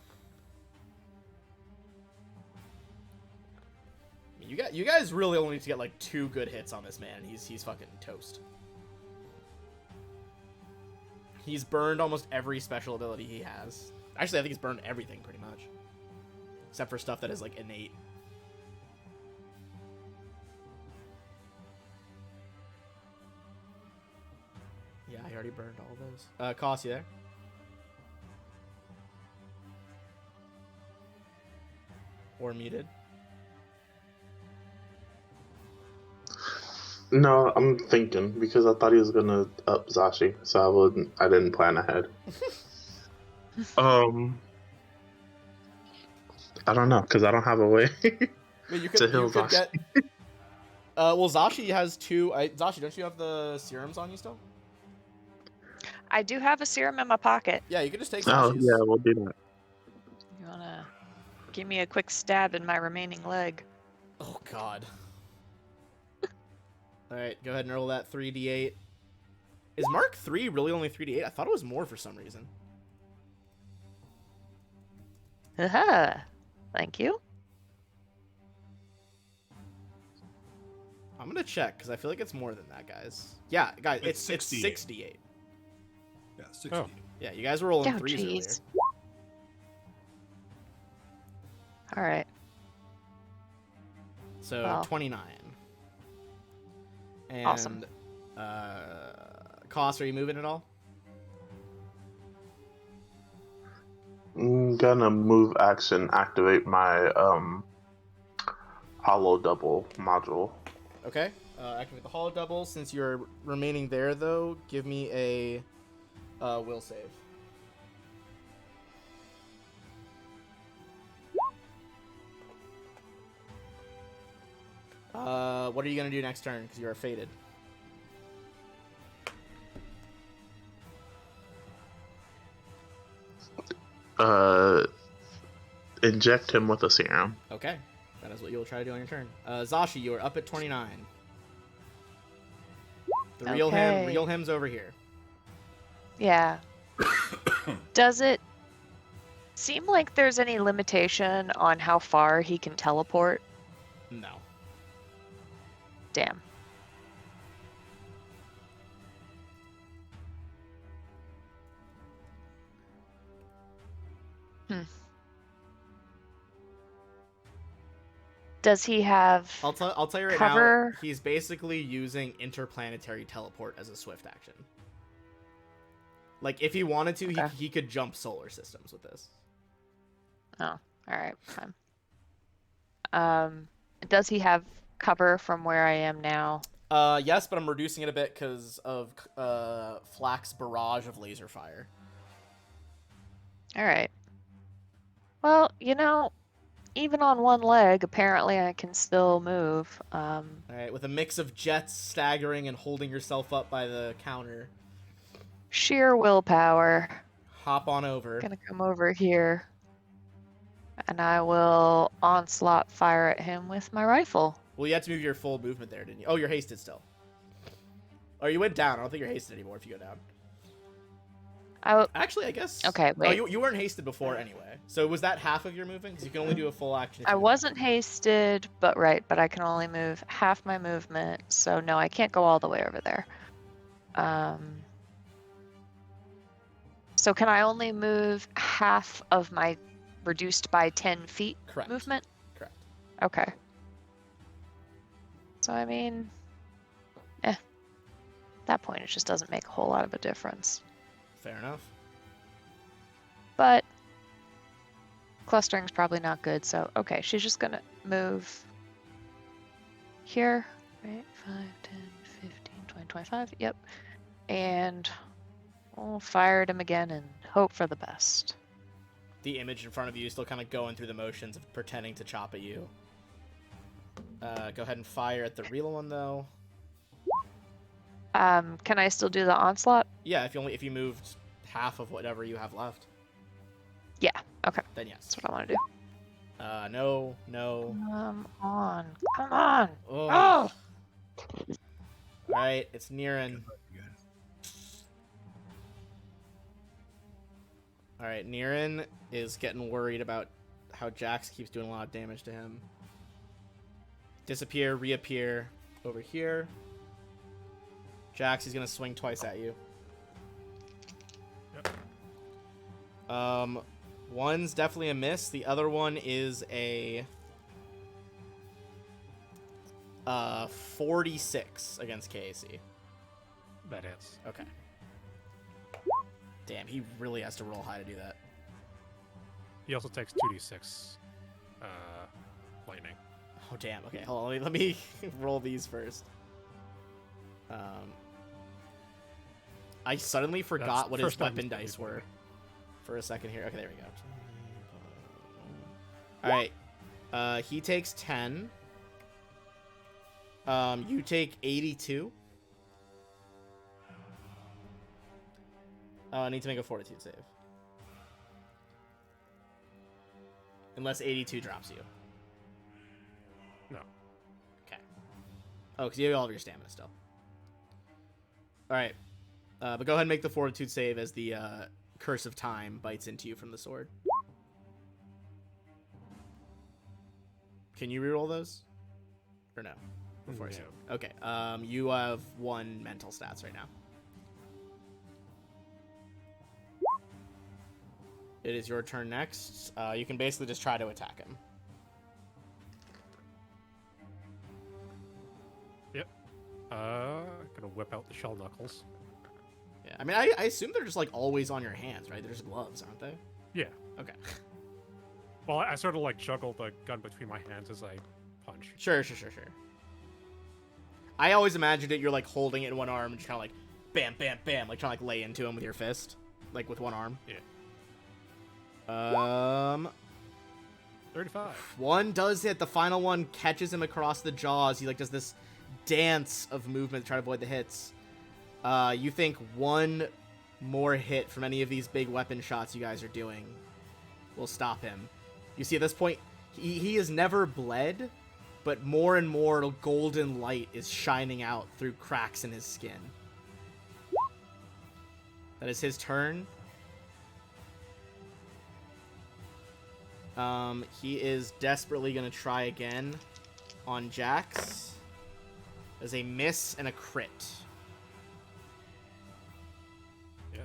S1: You guys really only need to get like 2 good hits on this man. He's fucking toast. He's burned almost every special ability he has. Actually, I think he's burned everything pretty much. Except for stuff that is like innate. Yeah, I already burned all those. Koss, you there? Or muted?
S7: No, I'm thinking because I thought he was gonna up Zashi, so I didn't plan ahead. I don't know because I don't have a way to heal Zashi.
S1: Well, Zashi has 2. Zashi, don't you have the serums on you still?
S5: I do have a serum in my pocket.
S1: Yeah, you can just take
S7: Oh
S1: Zashi's.
S7: yeah, we'll do that.
S5: You wanna give me a quick stab in my remaining leg?
S1: Oh god. Alright, go ahead and roll that 3d8. Is Mark 3 really only 3d8? I thought it was more for some reason.
S5: Haha. Thank you.
S1: I'm gonna check, because I feel like it's more than that, guys. Yeah, guys, it's 68.
S2: Yeah, 60.
S3: Oh.
S1: Yeah, you guys were rolling
S5: Oh,
S1: 3s earlier.
S5: jeez. All right.
S1: So,
S5: Wow.
S1: 29. And,
S5: Awesome.
S1: Koss, are you moving at all?
S7: I'm gonna move action, activate my hollow double module.
S1: Okay. Activate the hollow double. Since you're remaining there, though, give me a will save. What are you gonna do next turn? Because you are fated.
S7: Inject him with a serum.
S1: Okay. That is what you will try to do on your turn. Zashi, you are up at 29. The
S5: Okay.
S1: real him's over here.
S5: Yeah. Does it seem like there's any limitation on how far he can teleport?
S1: No.
S5: Damn. Does he have
S1: I'll tell you right
S5: cover?
S1: now, he's basically using interplanetary teleport as a swift action. Like, if he wanted to,
S5: Okay.
S1: he could jump solar systems with this.
S5: Oh, all right, fine. Does he have cover from where I am now?
S1: Yes, but I'm reducing it a bit because of Flack's barrage of laser fire.
S5: All right. Well, even on one leg, apparently I can still move.
S1: All right, with a mix of jets, staggering, and holding yourself up by the counter,
S5: Sheer willpower.
S1: hop on over.
S5: Gonna come over here. And I will onslaught fire at him with my rifle.
S1: Well, you had to move your full movement there, didn't you? Oh, you're hasted still. Or you went down. I don't think you're hasted anymore if you go down. Actually, I guess...
S5: Okay, wait.
S1: Oh, you weren't hasted before anyway. So was that half of your movement? Because you can only do a full action. If
S5: I
S1: you move.
S5: wasn't hasted, but I can only move half my movement. So no, I can't go all the way over there. So can I only move half of my reduced by 10 feet
S1: Correct.
S5: movement?
S1: Correct.
S5: Okay. So I mean, at that point it just doesn't make a whole lot of a difference.
S1: Fair enough.
S5: But clustering's probably not good, so okay, she's just gonna move here, right? 5, 10, 15, 20, 25, yep. And we'll fire at him again and hope for the best.
S1: The image in front of you is still kind of going through the motions of pretending to chop at you. Go ahead and fire at the real one, though.
S5: Can I still do the onslaught?
S1: Yeah, if you moved half of whatever you have left.
S5: Yeah, okay.
S1: Then yes.
S5: That's what I want to do.
S1: No.
S5: Come on.
S1: Oh.
S5: Oh!
S1: Alright, it's Niran. Alright, Niran is getting worried about how Jax keeps doing a lot of damage to him. Disappear, reappear over here. Jax is gonna swing twice at you.
S3: Yep.
S1: One's definitely a miss. The other one is a 46 against KAC.
S3: That hits.
S1: Okay. Damn, he really has to roll high to do that.
S3: He also takes 2d6 lightning.
S1: Oh damn. Okay, hold on. Let me roll these first. I suddenly forgot what his
S3: first time
S1: weapon
S3: he's played
S1: dice
S3: before.
S1: were for a second here. Okay, there we go. All right. He takes 10. You take 82. I need to make a fortitude save. Unless 82 drops you.
S3: No.
S1: Okay. Oh, because you have all of your stamina still. Alright. But go ahead and make the fortitude save as the curse of time bites into you from the sword. Can you reroll those? Or no? Before I say. Okay. You have 1 mental stats right now. It is your turn next. You can basically just try to attack him.
S3: Yep. Gonna whip out the shell knuckles.
S1: Yeah, I mean, I assume they're just like always on your hands, right? They're just gloves, aren't they?
S3: Yeah.
S1: Okay.
S3: Well, I sort of like juggle the gun between my hands as I punch.
S1: Sure. I always imagined it. You're like holding it in one arm and just kind of like bam, bam, bam, like trying to like lay into him with your fist, like with one arm.
S3: Yeah. 35.
S1: One does hit. The final one catches him across the jaws. He like does this dance of movement to try to avoid the hits. You think one more hit from any of these big weapon shots you guys are doing will stop him. You see, at this point, he has never bled, but more and more golden light is shining out through cracks in his skin. That is his turn. He is desperately going to try again on Jax. There's a miss and a crit.
S3: Yeah.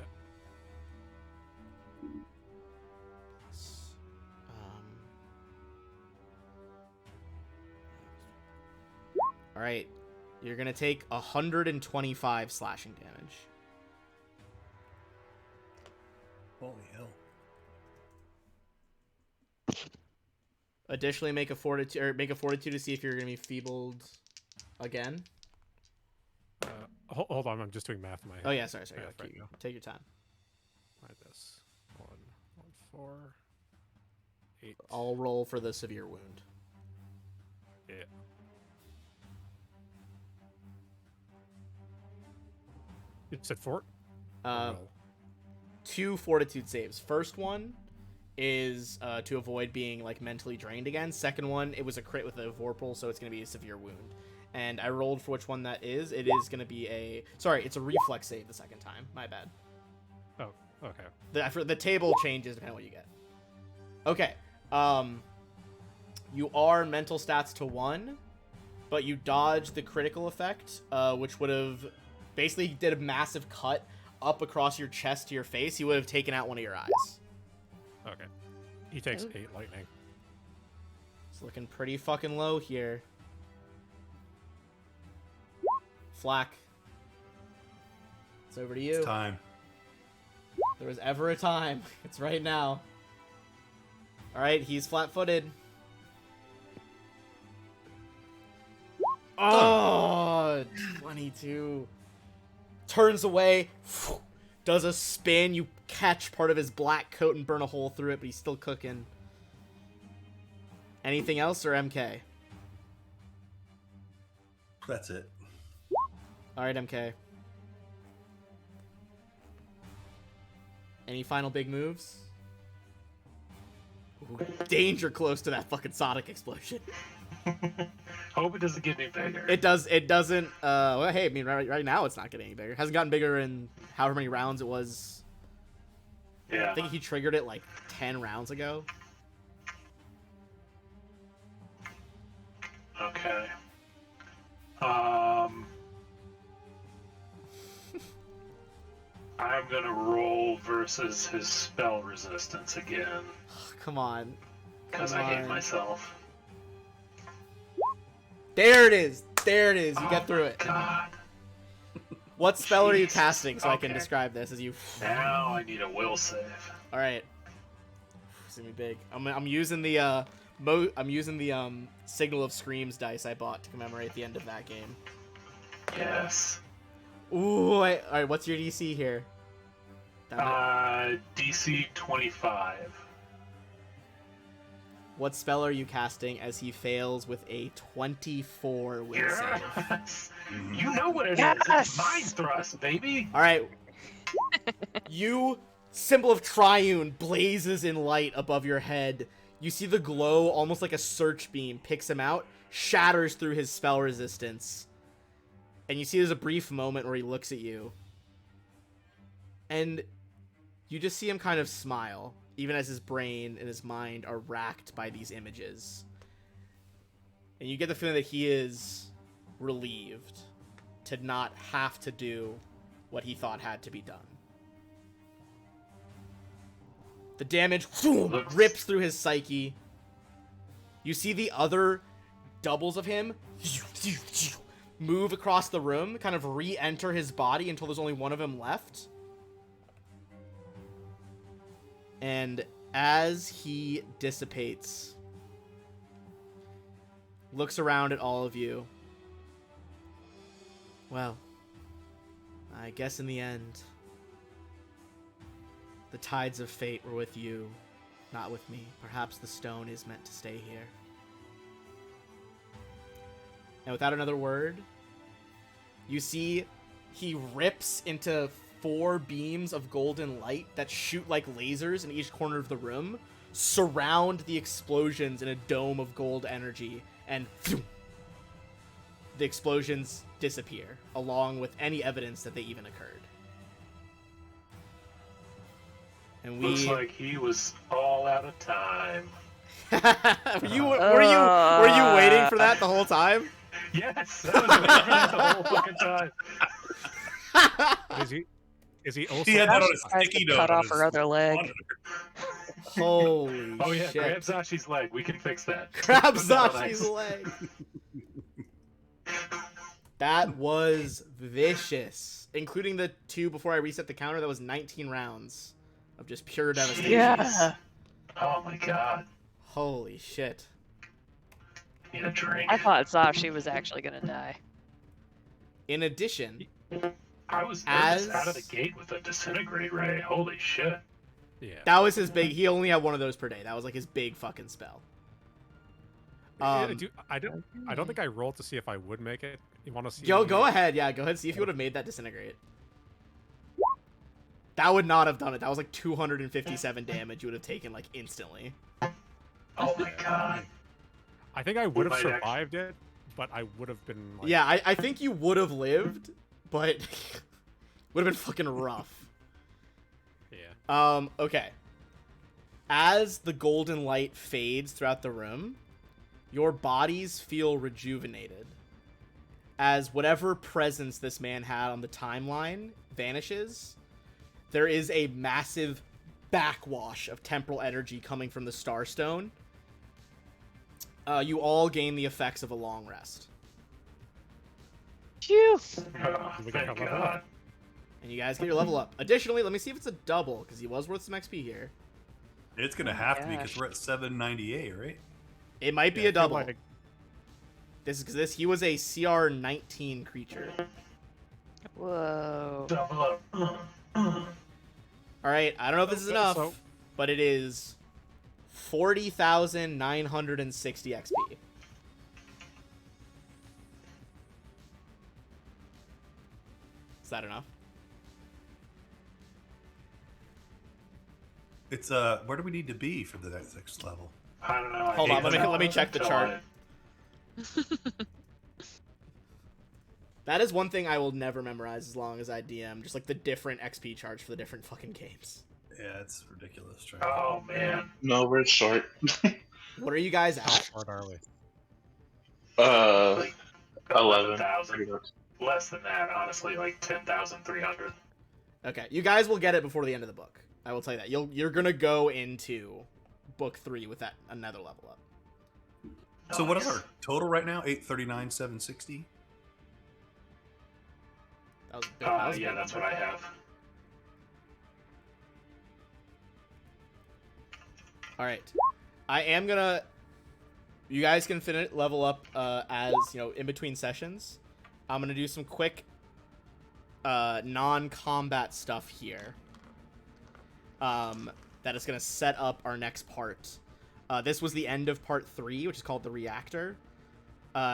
S1: All right. You're going to take 125 slashing damage.
S2: Holy hell.
S1: Additionally, make a fortitude to see if you're going to be feebled again.
S3: Hold on, I'm just doing math in my head.
S1: Oh yeah, sorry.
S3: Yeah,
S1: Go,
S3: right.
S1: take your time.
S3: Right, this 1, 4. 8.
S1: I'll roll for the severe wound.
S3: Yeah. You said fort? Roll.
S1: 2 fortitude saves. First one is to avoid being like mentally drained again. Second one, it was a crit with a vorpal, so it's going to be a severe wound. And I rolled for which one that is. It is going to be it's a reflex save the second time. My bad.
S3: Oh, okay.
S1: The table changes depending on what you get. Okay. You are mental stats to 1, but you dodged the critical effect, which would have basically did a massive cut up across your chest to your face. He would have taken out one of your eyes.
S3: Okay. He takes 8 lightning.
S1: It's looking pretty fucking low here. Flack. It's over to you.
S2: It's time.
S1: There was ever a time. It's right now. Alright, he's flat-footed. Oh, 22. Turns away. Does a spin. You catch part of his black coat and burn a hole through it, but he's still cooking. Anything else, or MK?
S2: That's it.
S1: Alright, MK. Any final big moves? Ooh, danger close to that fucking sonic explosion.
S4: Hope it doesn't get any bigger.
S1: It doesn't, well, hey, I mean, right now it's not getting any bigger. It hasn't gotten bigger in however many rounds it was.
S4: Yeah.
S1: I think he triggered it like 10 rounds ago.
S4: Okay. I'm gonna roll versus his spell resistance again.
S1: Come on.
S4: Because I hate myself.
S1: There it is! There it is! You
S4: Oh
S1: get through
S4: my
S1: it.
S4: God.
S1: What spell are you
S4: Jesus.
S1: casting so I can
S4: Okay.
S1: describe this as you...
S4: Now I need a will save.
S1: Alright. It's gonna be big. I'm using the, Signal of Screams dice I bought to commemorate the end of that game.
S4: Yes.
S1: Ooh, alright, what's your DC here?
S4: DC 25.
S1: What spell are you casting as he fails with a 24 will save?
S4: Yes! You know what it is.
S5: Yes!
S4: It's mind thrust, baby!
S1: Alright. You, symbol of Triune, blazes in light above your head. You see the glow, almost like a search beam, picks him out, shatters through his spell resistance. And you see there's a brief moment where he looks at you. And you just see him kind of smile, even as his brain and his mind are racked by these images. And you get the feeling that he is relieved to not have to do what he thought had to be done. The damage rips through his psyche. You see the other doubles of him move across the room, kind of re-enter his body until there's only one of him left. And as he dissipates, looks around at all of you. Well, I guess in the end, the tides of fate were with you, not with me. Perhaps the stone is meant to stay here. And without another word, you see he rips into 4 beams of golden light that shoot like lasers in each corner of the room, surround the explosions in a dome of gold energy, and the explosions disappear, along with any evidence that they even occurred. And
S4: Looks like he was all out of time.
S1: were you waiting for that the whole time?
S4: Yes, I was waiting for that the whole fucking time.
S3: Is he also?
S2: He had that on
S5: She
S2: a
S5: tries
S2: sticky
S5: to
S2: note.
S5: cut
S2: on
S5: off
S2: his
S5: her other leg.
S2: monitor.
S1: Holy
S4: Oh yeah,
S1: shit.
S4: grab Zashi's leg. We can fix that.
S1: Grab
S4: Put that on
S1: Zashi's
S4: ice.
S1: leg. That was vicious. Including the 2 before I reset the counter, that was 19 rounds of just pure devastation.
S5: Yeah.
S4: Oh my god.
S1: Holy shit.
S4: Need a drink.
S5: I thought Zashi was actually gonna die.
S1: In addition,
S4: I was
S1: As-
S4: nervous out of the gate with a disintegrate ray. Holy shit.
S3: Yeah.
S1: That was his big. He only had one of those per day. That was like his big fucking spell.
S3: I don't think I rolled to see if I would make it. You want to see?
S1: Go ahead. Yeah, go ahead. And see if you would have made that disintegrate. That would not have done it. That was like 257 damage you would have taken like instantly.
S4: Oh my god.
S3: I think I would have
S4: Might
S3: survived it, but I would have been. Like,
S1: Yeah, I think you would have lived, but would have been fucking rough.
S3: Yeah.
S1: Okay. As the golden light fades throughout the room, your bodies feel rejuvenated. As whatever presence this man had on the timeline vanishes, there is a massive backwash of temporal energy coming from the Starstone. You all gain the effects of a long rest.
S5: Phew.
S4: Oh,
S3: We can
S4: thank
S3: have level
S4: God.
S3: up.
S1: And you guys get your level up. Additionally, let me see if it's a double, because he was worth some XP here.
S2: It's gonna have to be because
S5: gosh.
S2: we're at 798, right?
S1: It might be
S3: Yeah,
S1: a
S3: I feel
S1: double.
S3: like-
S1: This is because he was a CR 19 creature.
S5: Whoa.
S4: Double up.
S1: All right, I don't know if this is enough,
S3: So-
S1: but it is 40,960 XP. Is that enough?
S2: It's where do we need to be for the next level?
S4: I don't know.
S1: Hold on, let me check the
S4: Until
S1: chart. That is one thing I will never memorize as long as I DM, just like the different XP charts for the different fucking games.
S2: Yeah, it's ridiculous.
S4: Oh man.
S6: No, we're short.
S1: What are you guys
S3: How
S1: at?
S3: short are we?
S6: Uh,
S4: Like
S6: 11.
S4: 11,000.
S6: pretty much.
S4: Less than that, honestly, like 10,300.
S1: Okay, you guys will get it before the end of the book. I will tell you that. You're gonna go into book 3 with that another level up.
S2: So what is our total right now? 839, 760.
S1: That was a
S4: Yeah,
S1: big
S4: that's
S1: number.
S4: what I have.
S1: All right, I am gonna. You guys can level up as in between sessions. I'm gonna do some quick non-combat stuff here. That is gonna set up our next part. This was the end of part 3, which is called the reactor.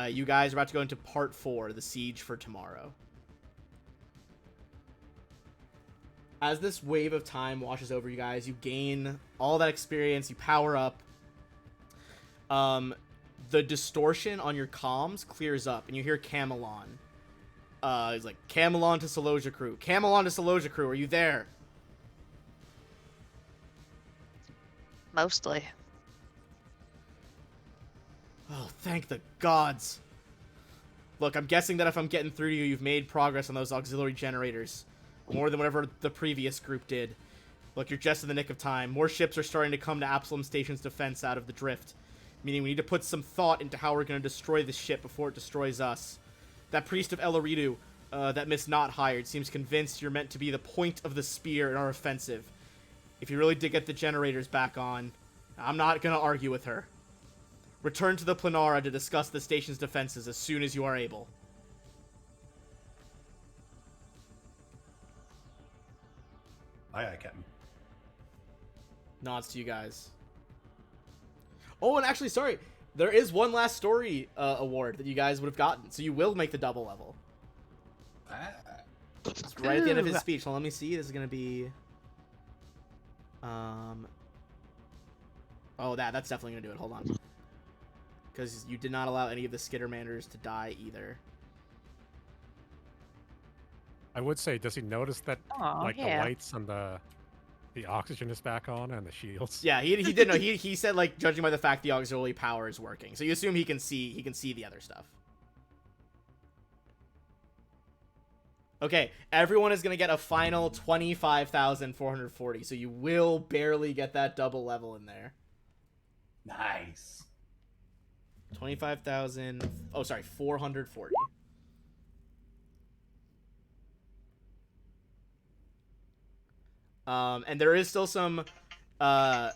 S1: You guys are about to go into part 4, the siege for tomorrow. As this wave of time washes over you guys, you gain all that experience, you power up. The distortion on your comms clears up, and you hear Camelon. He's like, Camelon to Saloja crew. Camelon to Saloja crew, are you there?
S5: Mostly.
S1: Oh, thank the gods. Look, I'm guessing that if I'm getting through to you, you've made progress on those auxiliary generators. More than whatever the previous group did. Look, you're just in the nick of time. More ships are starting to come to Absalom Station's defense out of the drift. Meaning we need to put some thought into how we're going to destroy this ship before it destroys us. That priest of Elaridu, that Miss Not hired, seems convinced you're meant to be the point of the spear in our offensive. If you really did get the generators back on, I'm not going to argue with her. Return to the Planara to discuss the station's defenses as soon as you are able.
S2: Aye, aye, Captain.
S1: Nods to you guys. Oh, and actually, sorry. There is one last story award that you guys would have gotten, so you will make the double level. It's right at the end of his speech. So let me see. This is going to be... Oh, that's definitely going to do it. Hold on. Because you did not allow any of the Skittermanders to die either.
S3: I would say, does he notice that
S5: Aw,
S3: like
S5: yeah.
S3: the lights and the oxygen is back on and the shields?
S1: Yeah, he did know. He said, like, judging by the fact the auxiliary power is working. So you assume he can see the other stuff. Okay, everyone is going to get a final 25,440, so you will barely get that double level in there.
S2: Nice.
S1: 25,000... Oh, sorry, 440. And there is still some actual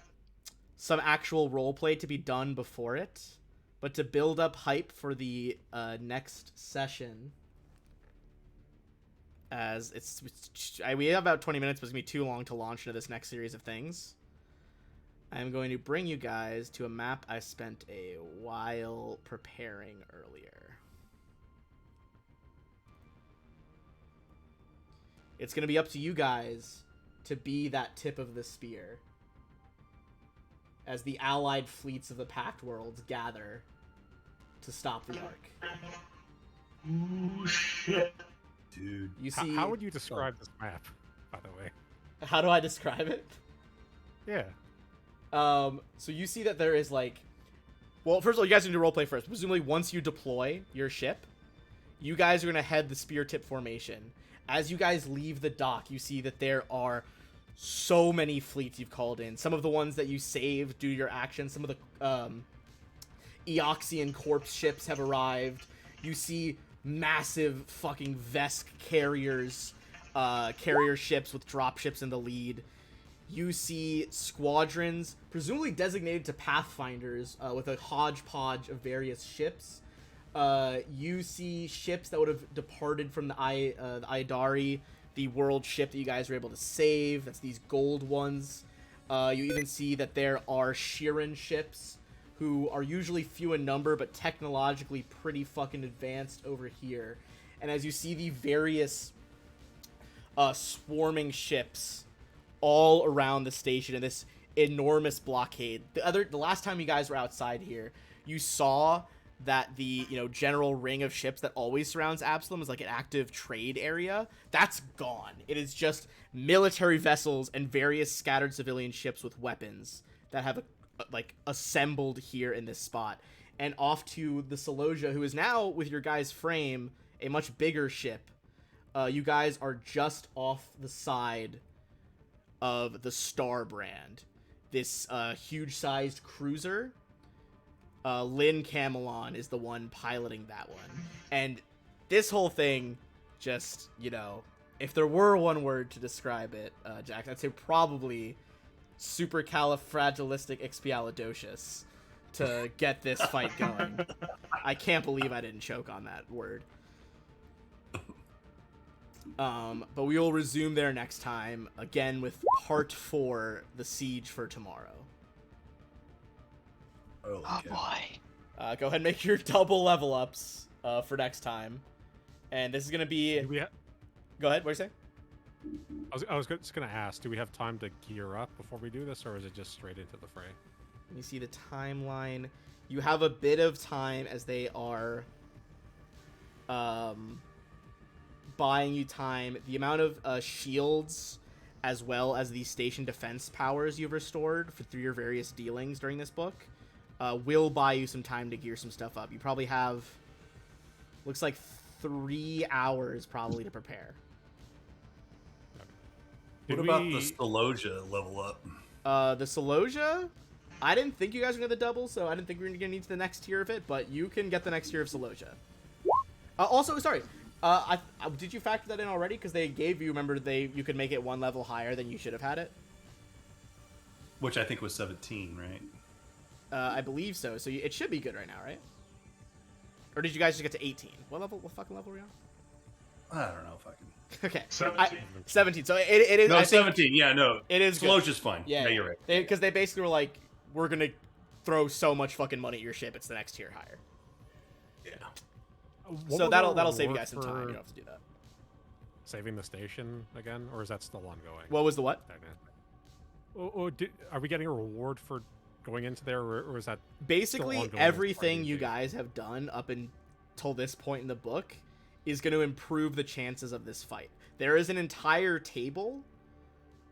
S1: roleplay to be done before it. But to build up hype for the next session... as we have about 20 minutes, but it's going to be too long to launch into this next series of things. I'm going to bring you guys to a map I spent a while preparing earlier. It's going to be up to you guys to be that tip of the spear as the allied fleets of the Pact Worlds gather to stop the Ark.
S4: Ooh, shit.
S2: Dude.
S1: You see,
S3: How would you describe this map, by the way?
S1: how do I describe it?
S3: Yeah.
S1: So you see that there is like, well, first of all, you guys need to roleplay first. Presumably, once you deploy your ship, you guys are gonna head the spear tip formation. As you guys leave the dock, you see that there are so many fleets you've called in. Some of the ones that you saved due to your action. Some of the Eoxian corpse ships have arrived. You see massive fucking Vesk carriers, carrier ships with drop ships in the lead. You see squadrons, presumably designated to pathfinders, with a hodgepodge of various ships. You see ships that would have departed from the Aidari, the world ship that you guys were able to save. That's these gold ones. You even see that there are Shirin ships, who are usually few in number, but technologically pretty fucking advanced over here. And as you see the various swarming ships all around the station in this enormous blockade. The last time you guys were outside here, you saw that the general ring of ships that always surrounds Absalom is like an active trade area. That's gone. It is just military vessels and various scattered civilian ships with weapons that have assembled here in this spot. And off to the Celosia, who is now, with your guys' frame, a much bigger ship. You guys are just off the side of the Star brand. This huge-sized cruiser. Lynn Camelon is the one piloting that one. And this whole thing, just, if there were one word to describe it, Jack, I'd say probably supercalifragilisticexpialidocious to get this fight going. I can't believe I didn't choke on that word. But we will resume there next time, again with part 4, the siege for tomorrow.
S5: Oh boy.
S1: Go ahead and make your double level ups for next time. And this is going to be... Go ahead, what do you say?
S3: I was just going to ask, do we have time to gear up before we do this, or is it just straight into the fray?
S1: You see the timeline. You have a bit of time as they are buying you time. The amount of shields as well as the station defense powers you've restored through your various dealings during this book will buy you some time to gear some stuff up. You probably have, looks like 3 hours probably to prepare.
S2: What about the Celosia level up?
S1: The Celosia, I didn't think you guys were going to double, so I didn't think we were going to need the next tier of it, but you can get the next tier of Celosia. Also, sorry, did you factor that in already? Because they gave you, remember, you could make it 1 level higher than you should have had it?
S2: Which I think was 17, right?
S1: I believe so. So it should be good right now, right? Or did you guys just get to 18? What fucking level are we on?
S2: I don't know, fucking.
S1: Okay.
S4: 17.
S1: 17. So it is.
S2: No,
S1: I
S2: 17. Yeah, no.
S1: It is.
S2: Celosia's fine.
S1: Yeah,
S2: you're right.
S1: Because they basically were like, we're gonna throw so much fucking money at your ship. It's the next tier higher.
S2: Yeah.
S1: So that'll save you guys some time. You don't have to do that.
S3: Saving the station again, or is that still ongoing?
S1: What was the what?
S3: Are we getting a reward for going into there, or is that
S1: basically everything you guys have done up until this point in the book is going to improve the chances of this fight? There is an entire table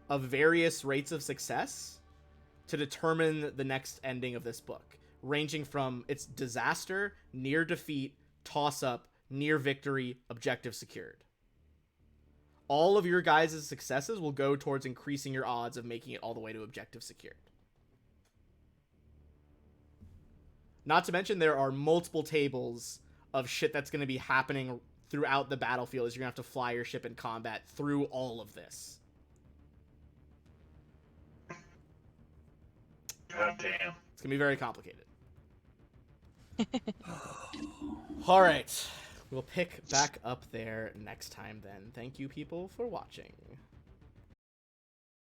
S1: of various rates of success to determine the next ending of this book, ranging from its disaster, near defeat, toss-up, near victory, objective secured. All of your guys' successes will go towards increasing your odds of making it all the way to objective secured. Not to mention, there are multiple tables of shit that's going to be happening throughout the battlefield as you're going to have to fly your ship in combat through all of this.
S4: God damn.
S1: It's going to be very complicated. All right. We'll pick back up there next time then. Thank you, people, for watching.